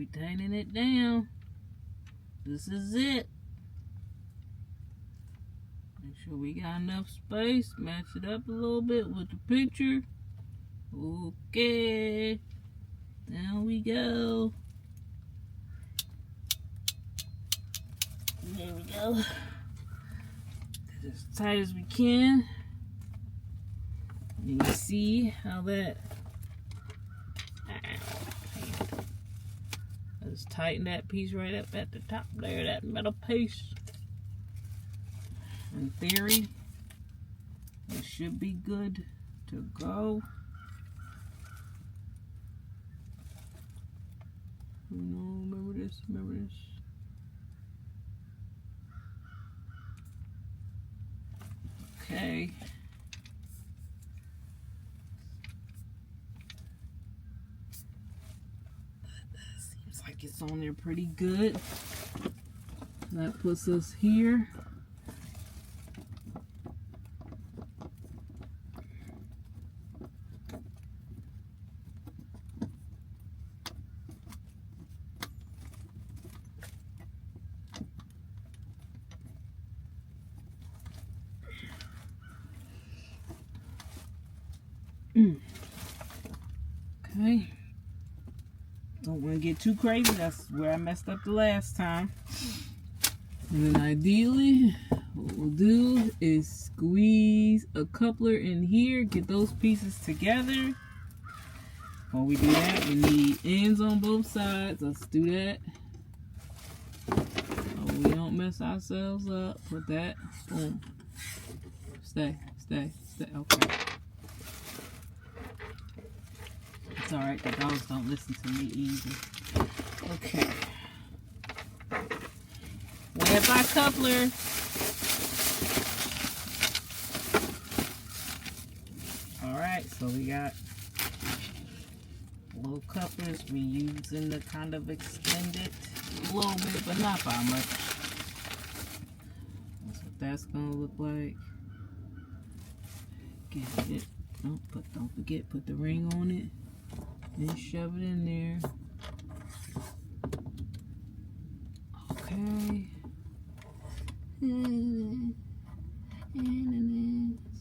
Speaker 1: we tightening it down. This is it. Make sure we got enough space. Match it up a little bit with the picture. Okay. Down we go. There we go. Get as tight as we can. And you see how that. Let's tighten that piece right up at the top there, that metal piece. In theory, it should be good to go. No, remember this, remember this. Okay. Seems like it's on there pretty good. That puts us here. Okay. Don't want to get too crazy. That's where I messed up the last time. And then ideally, what we'll do is squeeze a coupler in here, get those pieces together. While we do that, we need ends on both sides. Let's do that. So we don't mess ourselves up with that. Boom. Stay, stay, stay. Okay. It's alright, the dogs don't listen to me either. Okay. Where's our coupler? Alright, so we got little couplers. We using the kind of extended a little bit, but not by much. That's what that's gonna look like. Get it. Don't forget, put the ring on it. And shove it in there. Okay.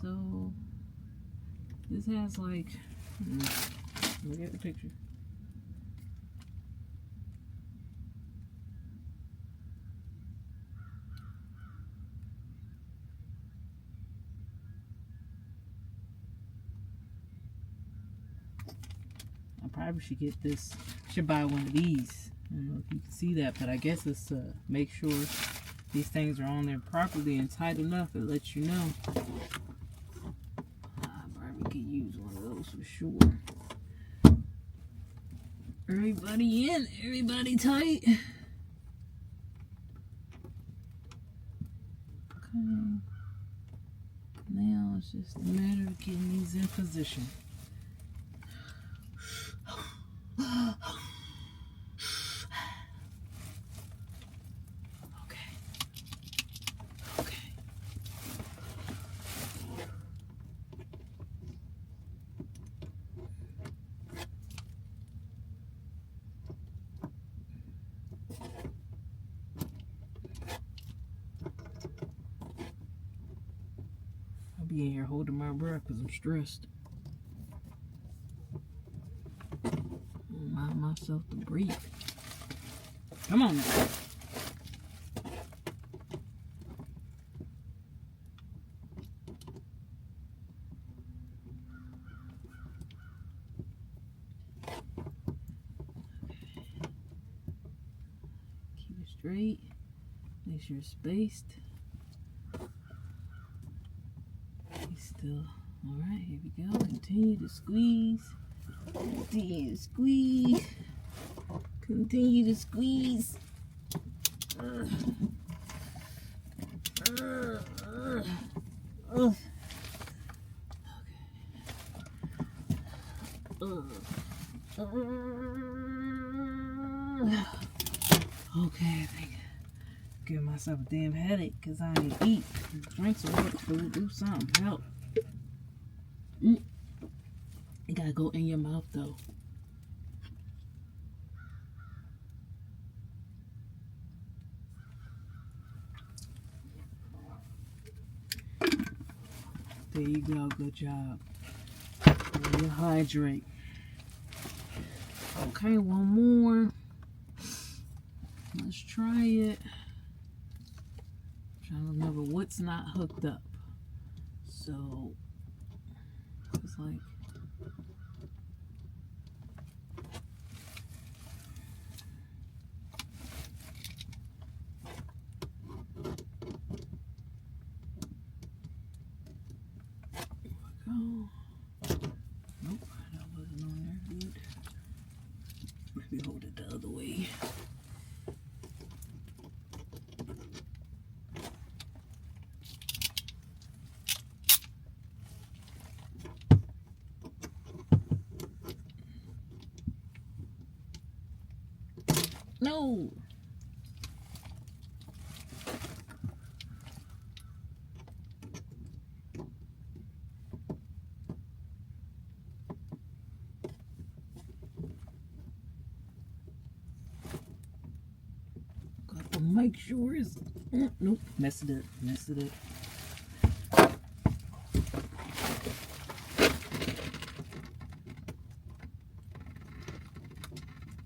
Speaker 1: So this has like, look at the picture. I probably should get this. Should buy one of these. I don't know if you can see that, but I guess it's to make sure these things are on there properly and tight enough. It lets you know. I probably could use one of those for sure. Everybody in, everybody tight. Okay. Now it's just a matter of getting these in position. I'll be in here holding my breath because I'm stressed. Allow myself to breathe. Come on now. Keep it straight. Make sure it's spaced. Still. Alright, here we go. Continue to squeeze. Continue to squeeze. Continue to squeeze. Okay, I think I'm giving myself a damn headache because I ain't eat. Drink some water, food, do something, help. It gotta go in your mouth though. There you go. Good job. You hydrate. Okay, one more. Let's try it. I'm trying to remember what's not hooked up. So it's like go. Nope, that wasn't on there. Good. Maybe hold it the other way. No. Got to make sure it's. Nope, messed it up. Messed it up.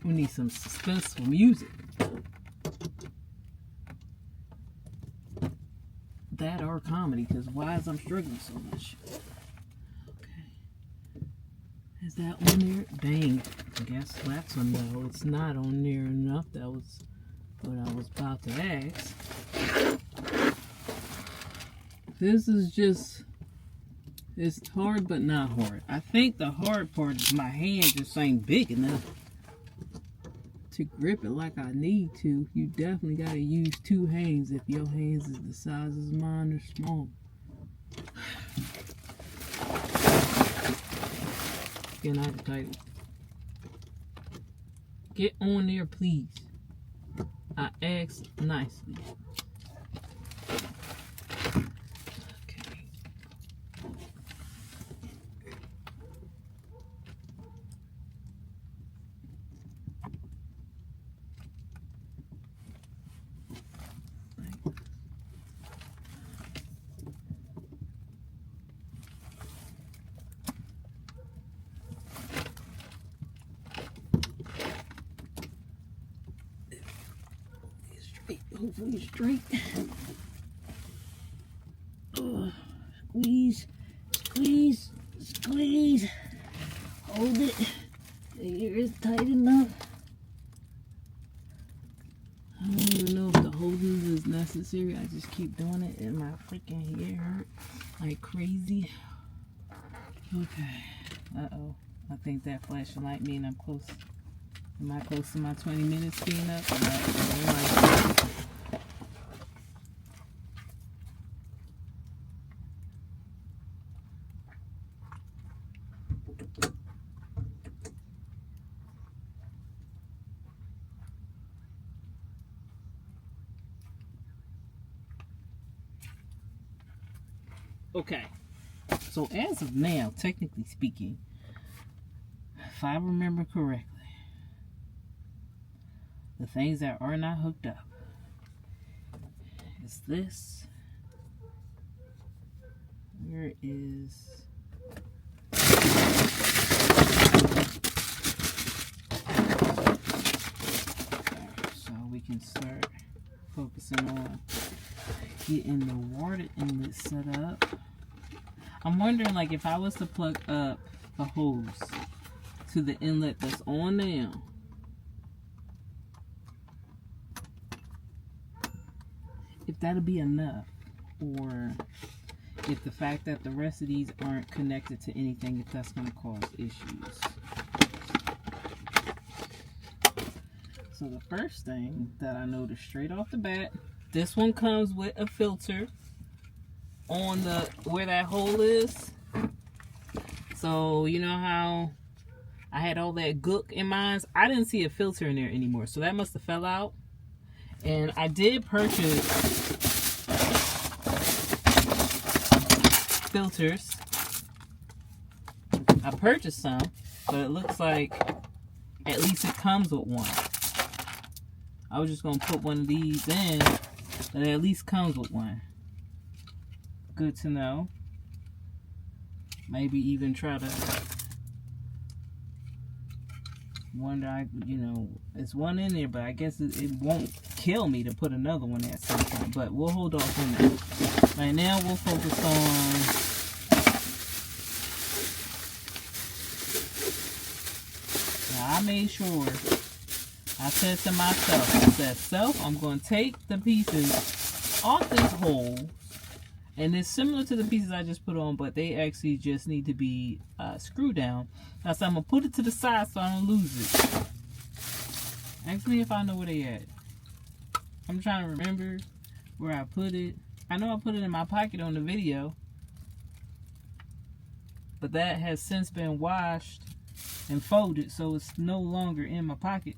Speaker 1: We need some suspenseful music. That or comedy, because why is I'm struggling so much? Okay. Is that on there? Dang. I guess that's a no. It's not on there enough. That was what I was about to ask. This is just, it's hard but not hard. I think the hard part is my hand just ain't big enough to grip it like I need to. You definitely got to use two hands if your hands is the size of mine or small. Get out the title. Get on there, please. I asked nicely. Okay. Hopefully straight. Squeeze, squeeze, squeeze. Hold it. Here is tight enough. I don't even know if the holding is necessary. I just keep doing it and my freaking hair hurt like crazy. Okay. Uh-oh. I think that flashing light means I'm close. Am I close to my 20 minutes being up? No. Okay, so as of now, technically speaking, if I remember correctly, the things that are not hooked up is this. Where is... So we can start focusing on getting the water inlet set up. I'm wondering, like, if I was to plug up the hose to the inlet that's on now, if that'll be enough, or if the fact that the rest of these aren't connected to anything, if that's going to cause issues. So the first thing that I noticed straight off the bat, this one comes with a filter on the where that hole is. So you know how I had all that gook in mine? I didn't see a filter in there anymore, so that must have fell out. And I did purchase filters. I purchased some, but it looks like at least it comes with one. I was just gonna put one of these in, but it at least comes with one. Good to know. maybe even try to wonder, you know, it's one in there, but I guess it won't kill me to put another one at some point. But we'll hold off on that. Right now, we'll focus on. Now, I made sure I said to myself, I said, self, I'm going to take the pieces off this hole. And it's similar to the pieces I just put on, but they actually just need to be screwed down. Now, so I'm going to put it to the side so I don't lose it. Ask me if I know where they at. I'm trying to remember where I put it. I know I put it in my pocket on the video. But that has since been washed and folded, so it's no longer in my pocket.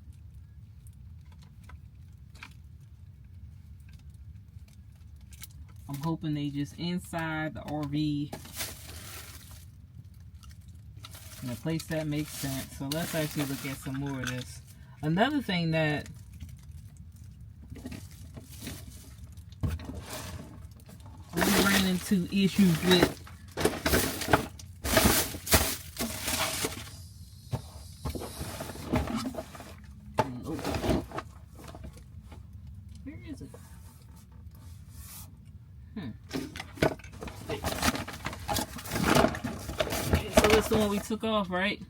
Speaker 1: I'm hoping they just inside the RV in a place that makes sense. So let's actually look at some more of this. Another thing that we ran into issues with the one we took off, right?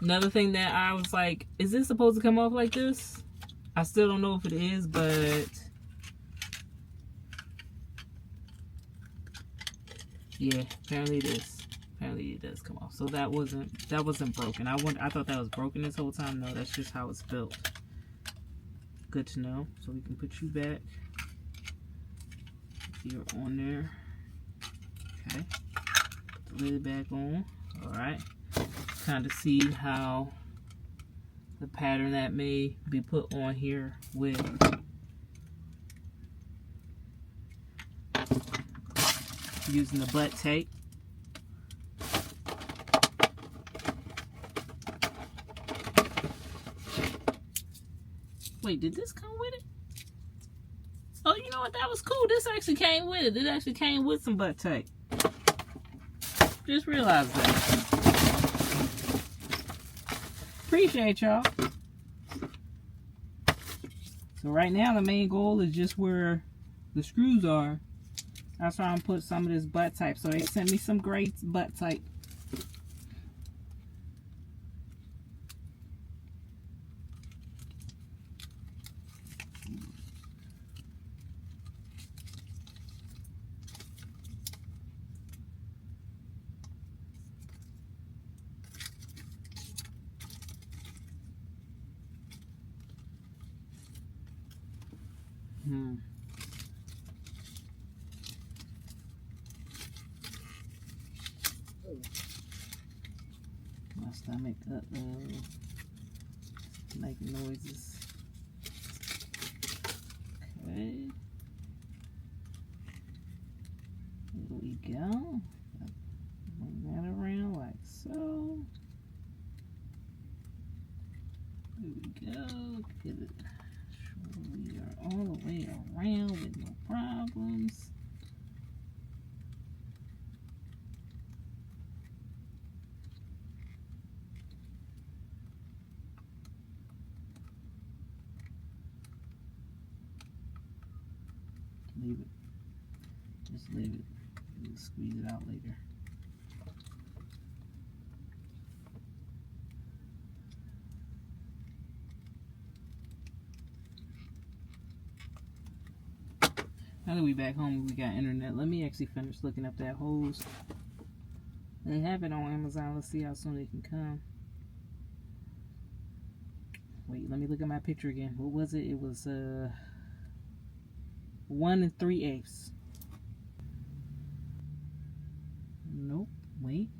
Speaker 1: Another thing that I was like, is this supposed to come off like this? I still don't know if it is, but yeah, apparently it is. Apparently it does come off. So that wasn't broken. I thought that was broken this whole time. No, that's just how it's built. Good to know. So we can put you back. You're on there. Okay. Put the lid back on. Alright, kind of see how the pattern that may be put on here with using the butt tape. Wait, did this come with it? Oh, you know what? That was cool. This actually came with it. It actually came with some butt tape. Just realized that. Appreciate y'all. So right now the main goal is just where the screws are. That's why I'm put some of this butt tape. So they sent me some great butt tape. My stomach making noises. Okay. Here we go. Bring that around like so. There we go. Get it. Sure we are all the way around with no problems. Leave it. Just leave it. We'll squeeze it out later. Now that we back home, we got internet. Let me actually finish looking up that hose. They have it on Amazon. Let's see how soon it can come. Wait, let me look at my picture again. What was it? It was 1 3/8. Nope. Wait.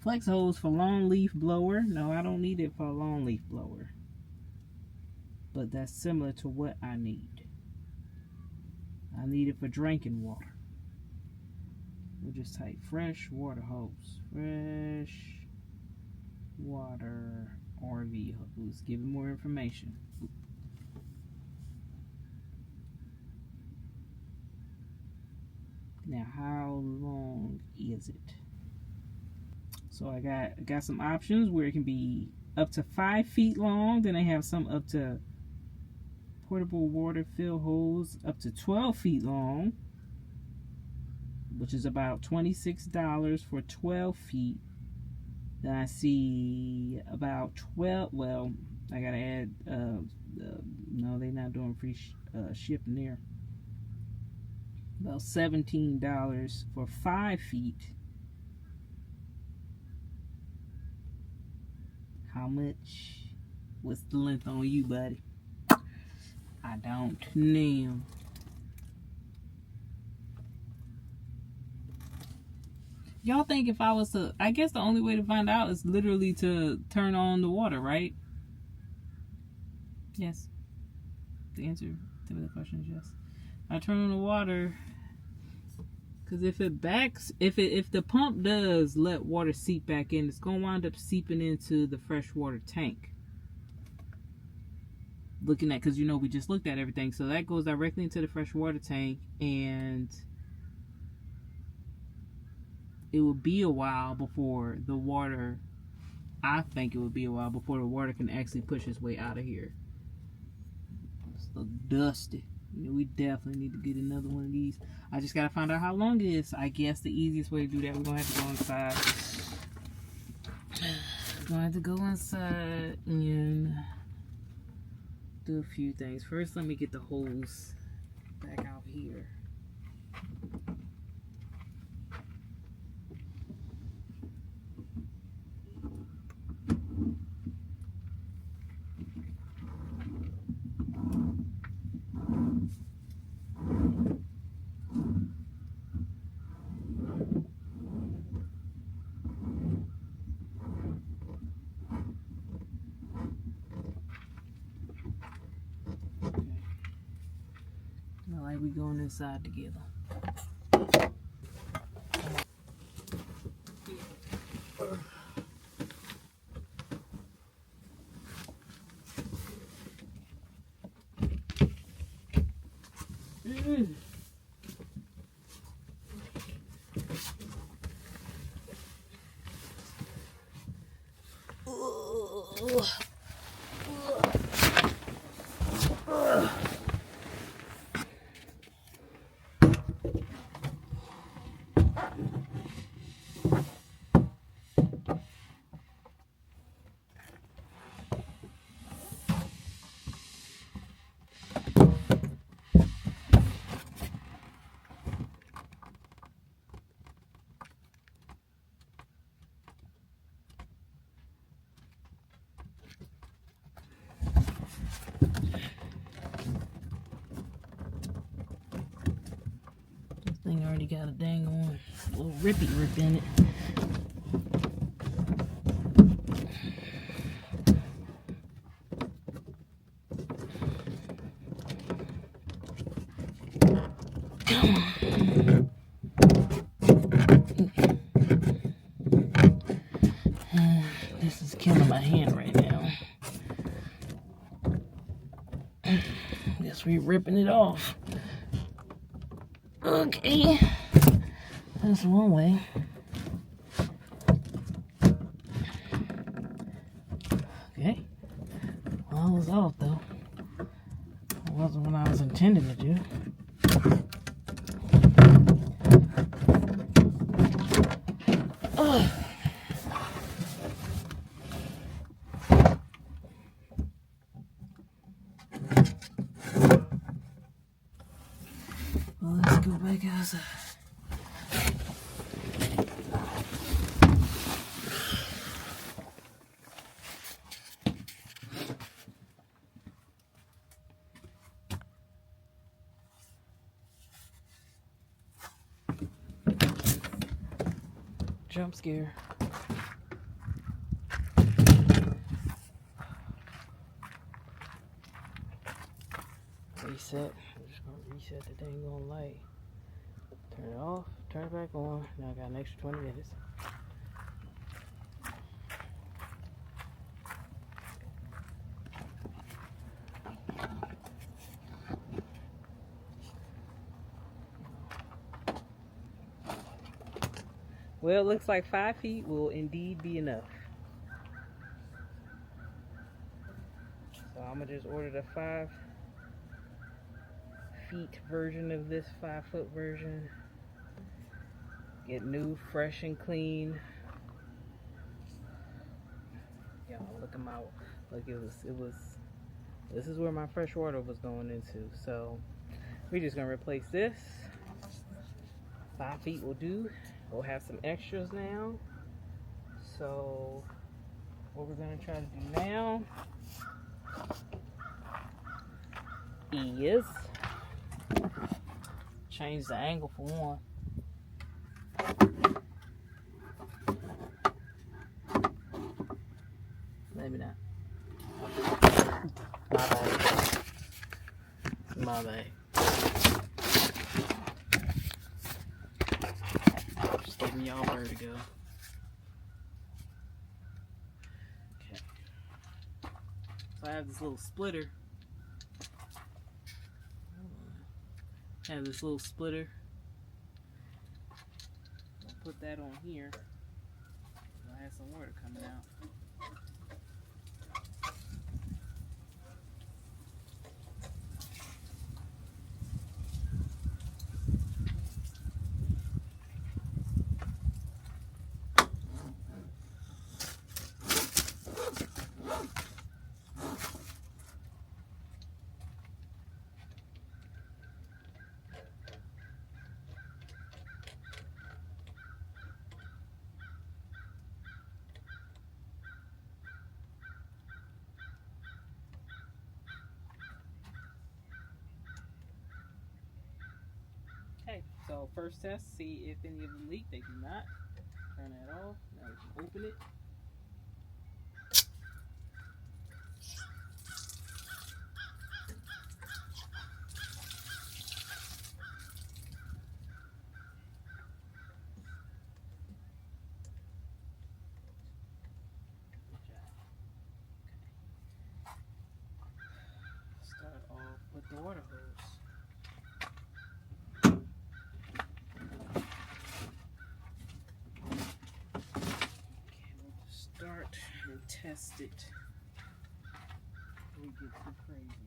Speaker 1: Flex hose for long leaf blower. No, I don't need it for a long leaf blower. But that's similar to what I need. I need it for drinking water. We'll just type fresh water hose. Fresh water RV hose. Give it more information. Now, how long is it? So I got some options where it can be up to 5 feet long. Then I have some up to portable water fill hose up to 12 feet long, which is about $26 for 12 feet. Then I see about 12. Well, I gotta add. No, they're not doing free shipping there. About $17 for 5 feet. How much? What's the length on you, buddy? I don't know. Y'all think if I was to, I guess the only way to find out is literally to turn on the water, right? Yes. The answer to the question is yes. I turn on the water because if it backs, if the pump does let water seep back in, it's gonna wind up seeping into the freshwater tank. Looking at, because you know we just looked at everything, so that goes directly into the freshwater tank, and it will be a while before the water, I think it would be a while before the water can actually push its way out of here. It's so dusty. You know, we definitely need to get another one of these. I just gotta find out how long it is. I guess the easiest way to do that, we're gonna have to go inside. We're gonna have to go inside and do a few things. First, let me get the hose back out here. Like we going inside together. Thing already got a dang on little rippy rip in it. Come on. This is killing my hand right now. Guess we're ripping it off. Okay, that's one way. Okay, well, it was off though. It wasn't what I was intending to do. Ugh. Well, let's go back outside. Jump scare. Reset. I'm just gonna reset the dang on light. Turn it off, turn it back on. Now I got an extra 20 minutes. Well, it looks like 5 feet will indeed be enough. So I'm gonna just order the 5 feet version of this 5-foot version. Get new, fresh, and clean. Y'all look them out. Look, it was. This is where my fresh water was going into. So we're just gonna replace this. 5 feet will do. We'll have some extras now. So what we're gonna try to do now is change the angle for one. Maybe not. My bad. My bad. Just giving y'all vertigo. Okay. So I have this little splitter. I have this little splitter. I'll put that on here. I have some water coming out. Okay, so first test, see if any of them leak. They do not. Turn that off. Now we can open it. Start off with the water hose. Okay, we'll just start and test it before we get too crazy.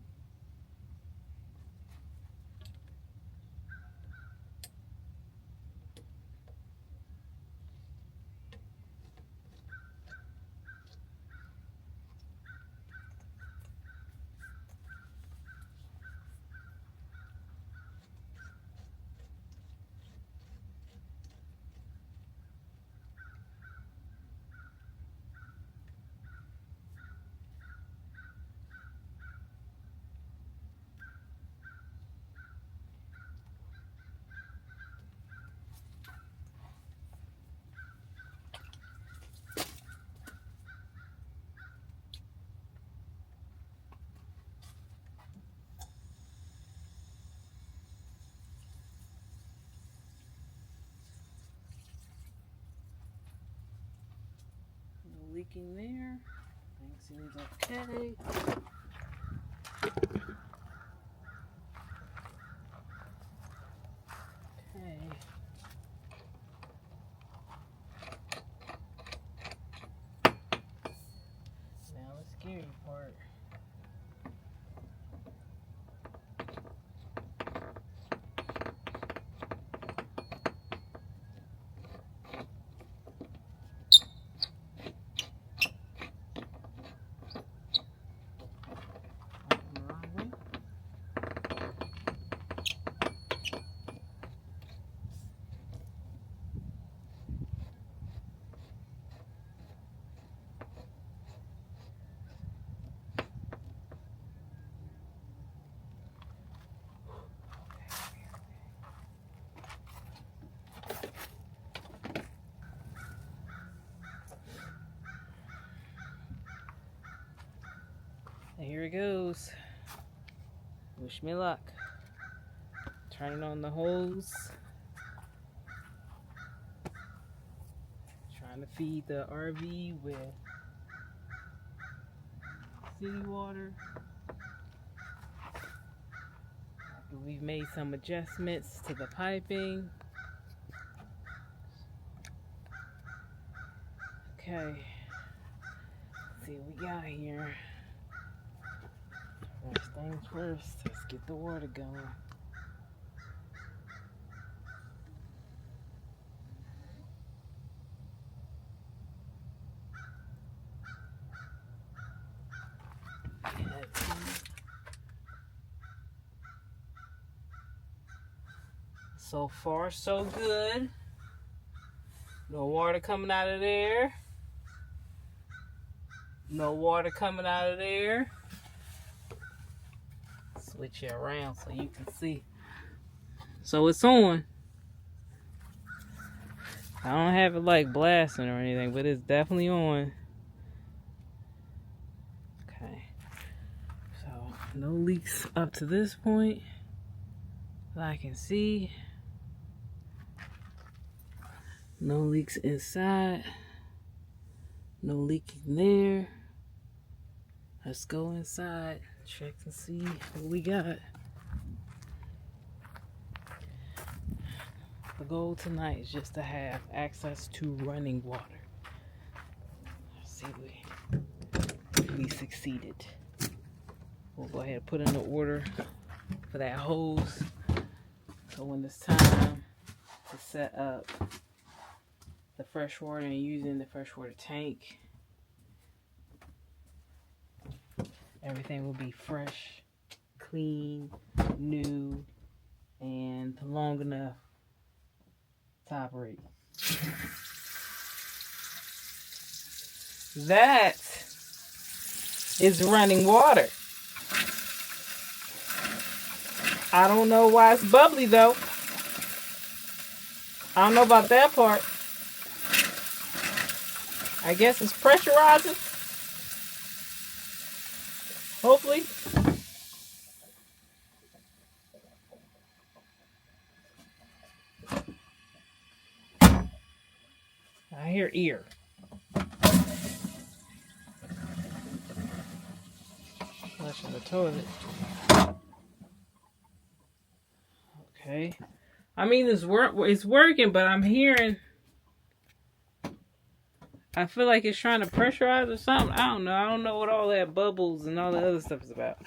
Speaker 1: No leaking there. Everything seems okay. Okay. Now the scary part. Open the wrong way. And here it goes. Wish me luck. Turning on the hose. Trying to feed the RV with city water. After we've made some adjustments to the piping. Okay. Let's see what we got here. First things first, let's get the water going. So far, so good. No water coming out of there. No water coming out of there. Switch it around so you can see. So it's on. I don't have it like blasting or anything, but it's definitely on. Okay. So no leaks up to this point that I can see. No leaks inside. No leaking there. Let's go inside, check and see what we got. The goal tonight is just to have access to running water. Let's see we succeeded. We'll go ahead and put in the order for that hose. So when it's time to set up the freshwater and using the freshwater tank, everything will be fresh, clean, new, and long enough to operate. That is running water. I don't know why it's bubbly though. I don't know about that part. I guess it's pressurizing. Hopefully. I hear ear. Flushing the toilet. Okay. I mean, it's working, but I'm hearing. I feel like it's trying to pressurize or something. I don't know. I don't know what all that bubbles and all the other stuff is about.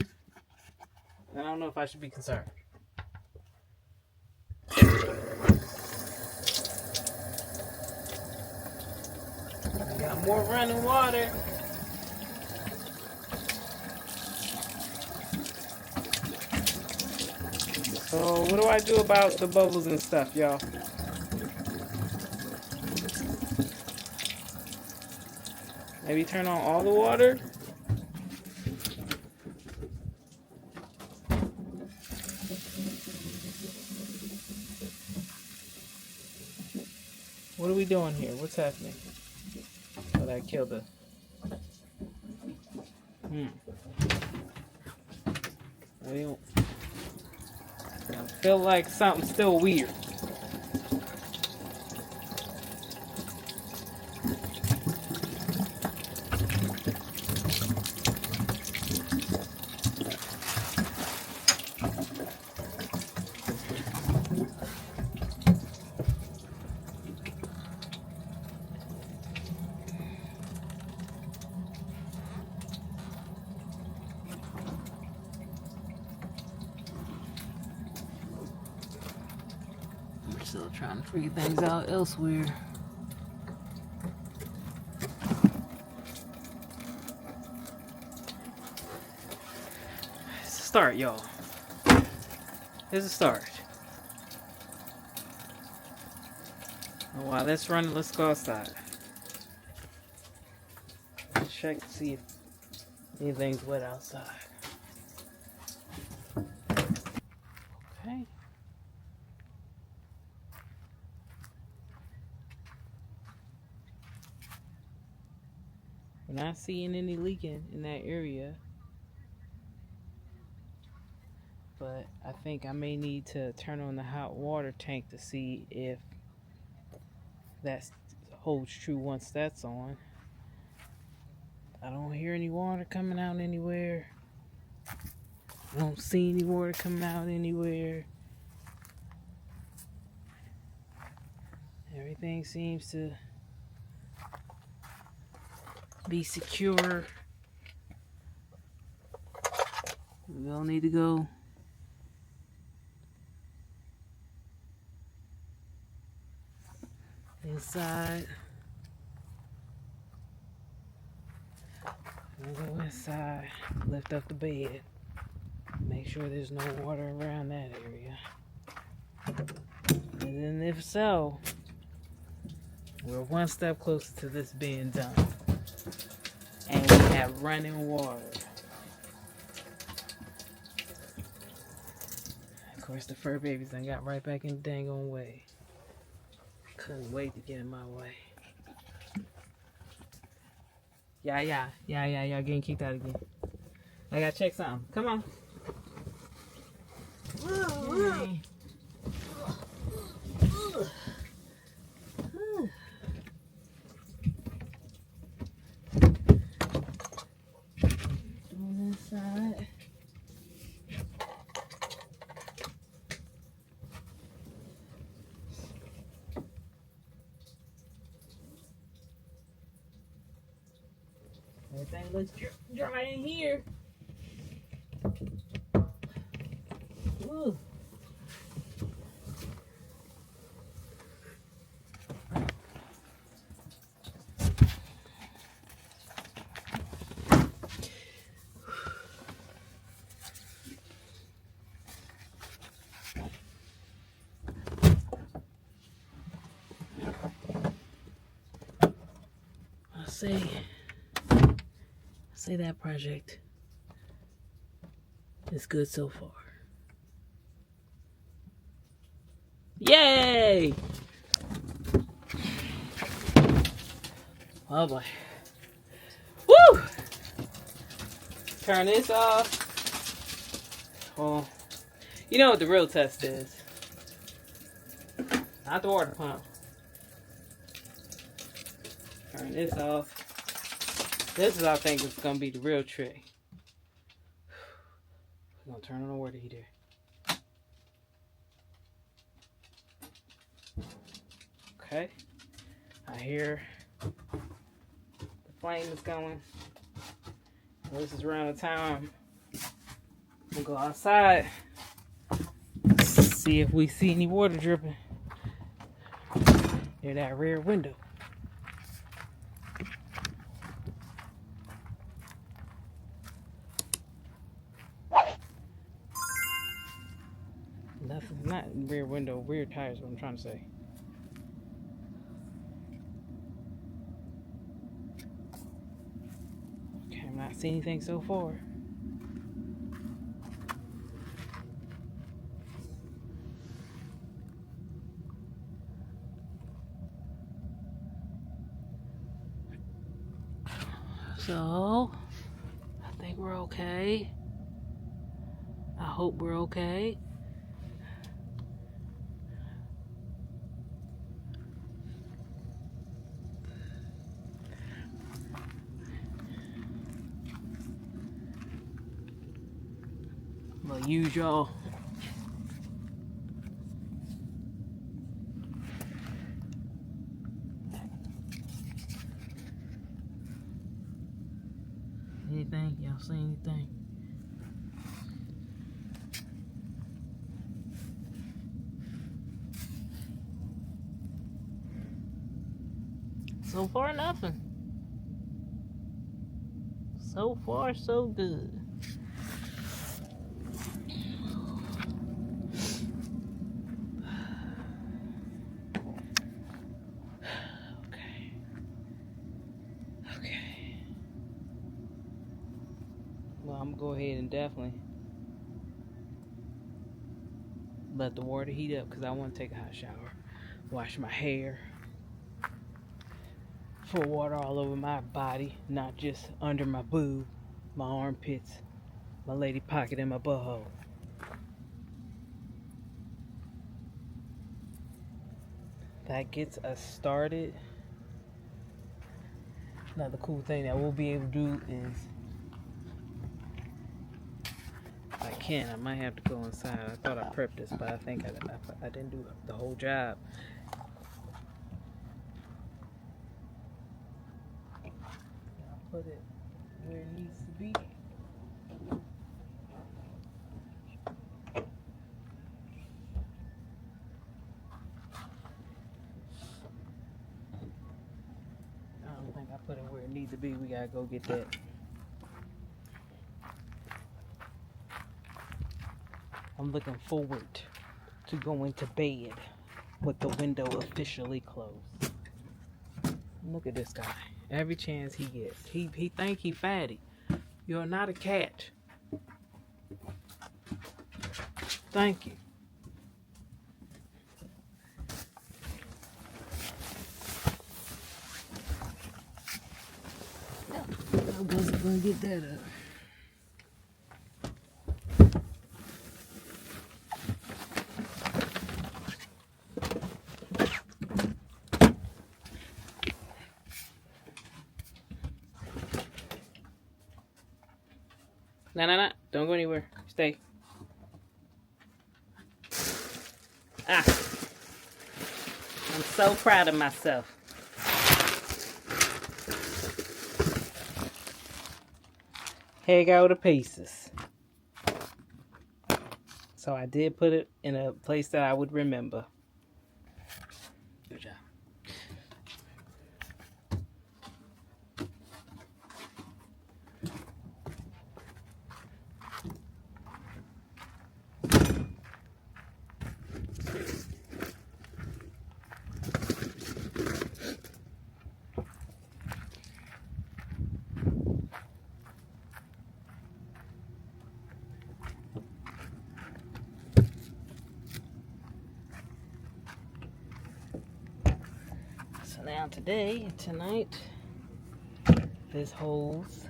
Speaker 1: I don't know if I should be concerned. We got more running water. So what do I do about the bubbles and stuff, y'all? Maybe turn on all the water? What are we doing here? What's happening? Oh, that killed it. I feel like something's still weird. Still trying to figure things out elsewhere. It's a start, y'all. Here's a start. Oh, wow, let's run. Let's go outside. Let's check to see if anything's wet outside. Okay. We're not seeing any leaking in that area. But I think I may need to turn on the hot water tank to see if that holds true once that's on. I don't hear any water coming out anywhere. I don't see any water coming out anywhere. Everything seems to be secure. We all need to go inside. We'll go inside, lift up the bed, make sure there's no water around that area. And then if so, we're one step closer to this being done. And we have running water. Of course, the fur babies done got right back in the dang on way. Couldn't wait to get in my way. Yeah, getting kicked out again. I gotta check something. Come on. Hey. On this side. Everything looks dry in here. Ooh. Say that project is good so far. Yay! Oh boy. Woo! Turn this off. Well, you know what the real test is. Not the water pump. Turn this off. This is, I think, is going to be the real trick. We're going to turn on the water heater. Okay. I hear the flame is going. This is around the time we'll go outside. See if we see any water dripping near that rear window. Nothing, not rear window, rear tires, what I'm trying to say. Okay, I'm not seeing anything so far. So, I think we're okay. I hope we're okay. But usual. Anything? Y'all see anything? So far, nothing. So far, so good. Okay. Well, I'm gonna go ahead and definitely let the water heat up because I want to take a hot shower, wash my hair, pour water all over my body, not just under my boob, my armpits, my lady pocket, and my butthole. That gets us started. Another cool thing that we'll be able to do is, I can. I might have to go inside. I thought I prepped this, but I think I didn't do the whole job. put it where it needs to be. I don't think I put it where it needs to be. We gotta go get that. I'm looking forward to going to bed with the window officially closed. Look at this guy. Every chance he gets. He think he fatty. You're not a cat. Thank you. I wasn't gonna get that up. No. Don't go anywhere. Stay. Ah. I'm so proud of myself. Here go the pieces. So I did put it in a place that I would remember. Good job. So now tonight, this hose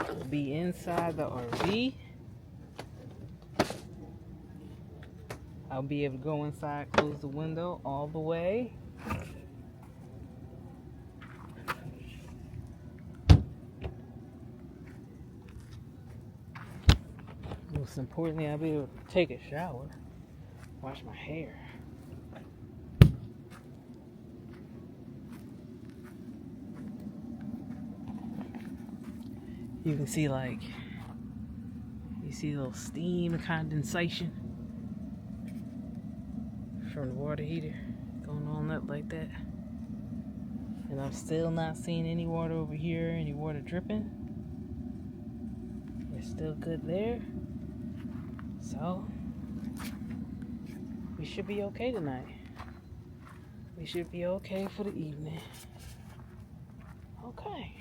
Speaker 1: will be inside the RV. I'll be able to go inside, close the window all the way. Most importantly, I'll be able to take a shower, wash my hair. You can see you see a little steam condensation from the water heater going on up like that. And I'm still not seeing any water over here, any water dripping. It's still good there. So, we should be okay tonight. We should be okay for the evening. Okay.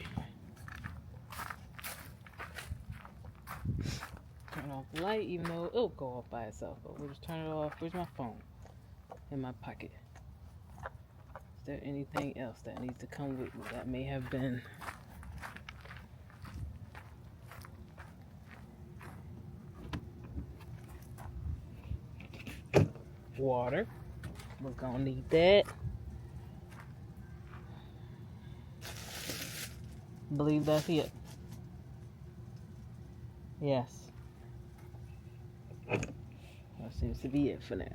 Speaker 1: Turn off the light, even though it'll go off by itself. But we'll just turn it off. Where's my phone? In my pocket. Is there anything else that needs to come with me that may have been water? We're gonna need that. I believe that's it. Yes. That seems to be it for now.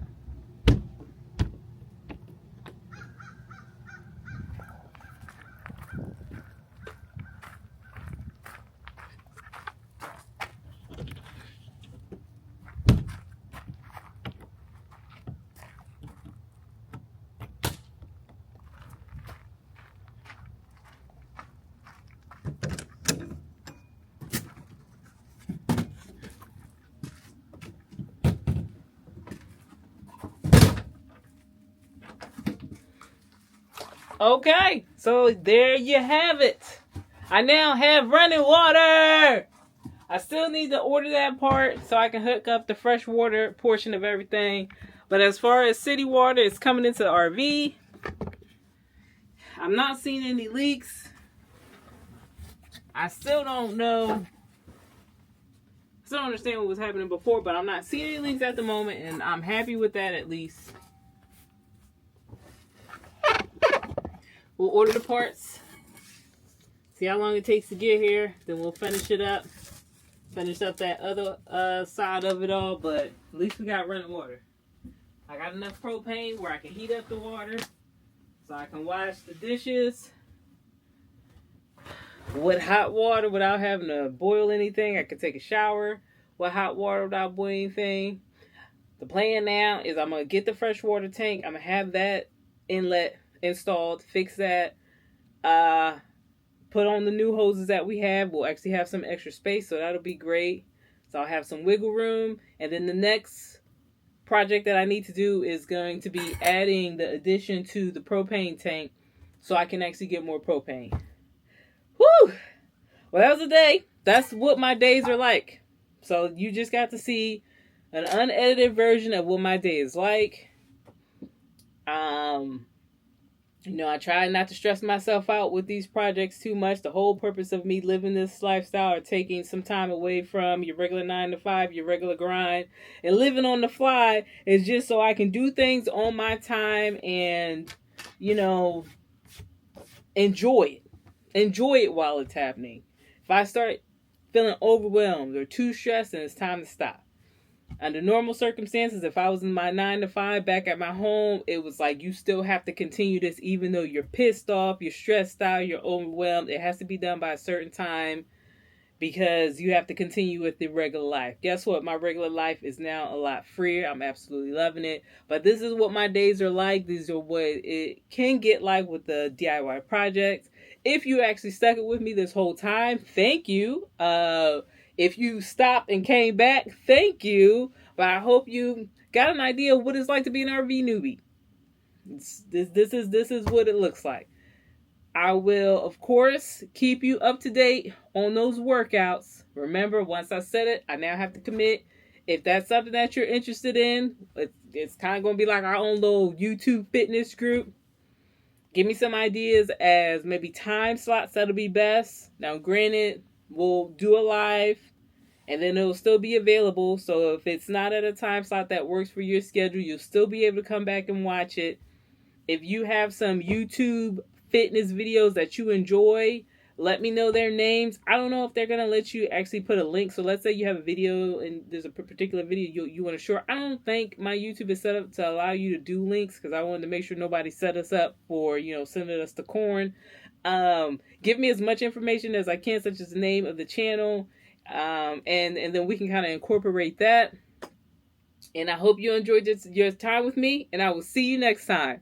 Speaker 1: Okay, so there you have it. I now have running water. I still need to order that part so I can hook up the fresh water portion of everything. But as far as city water, it's coming into the RV. I'm not seeing any leaks. I still don't know. I still don't understand what was happening before, but I'm not seeing any leaks at the moment, and I'm happy with that at least. We'll order the parts, see how long it takes to get here, then we'll finish it up. Finish up that other side of it all, but at least we got running water. I got enough propane where I can heat up the water so I can wash the dishes. with hot water without having to boil anything. I can take a shower with hot water without boiling anything. The plan now is I'm going to get the freshwater tank. I'm going to have that inlet installed, fix that, put on the new hoses that we have. We'll actually have some extra space, so that'll be great. So I'll have some wiggle room. And then the next project that I need to do is going to be adding the addition to the propane tank so I can actually get more propane. Whew! Well, that was a day. That's what my days are like. So you just got to see an unedited version of what my day is like. I try not to stress myself out with these projects too much. The whole purpose of me living this lifestyle or taking some time away from your regular 9 to 5, your regular grind, and living on the fly is just so I can do things on my time and, enjoy it. Enjoy it while it's happening. If I start feeling overwhelmed or too stressed, then it's time to stop. Under normal circumstances, if I was in my 9 to 5 back at my home, it was like you still have to continue this even though you're pissed off, you're stressed out, you're overwhelmed. It has to be done by a certain time because you have to continue with the regular life. Guess what? My regular life is now a lot freer. I'm absolutely loving it. But this is what my days are like. These are what it can get like with the DIY projects. If you actually stuck it with me this whole time, thank you. If you stopped and came back, thank you. But I hope you got an idea of what it's like to be an RV newbie. This is what it looks like. I will, of course, keep you up to date on those workouts. Remember, once I said it, I now have to commit. If that's something that you're interested in, it's kind of going to be like our own little YouTube fitness group. Give me some ideas as maybe time slots that'll be best. Now, granted, we'll do a live and then it'll still be available. So if it's not at a time slot that works for your schedule, you'll still be able to come back and watch it. If you have some YouTube fitness videos that you enjoy, let me know their names. I don't know if they're going to let you actually put a link. So let's say you have a video and there's a particular video you want to share. I don't think my YouTube is set up to allow you to do links because I wanted to make sure nobody set us up for, sending us the corn. Give me as much information as I can, such as the name of the channel. And then we can kind of incorporate that. And I hope you enjoyed your time with me, and I will see you next time.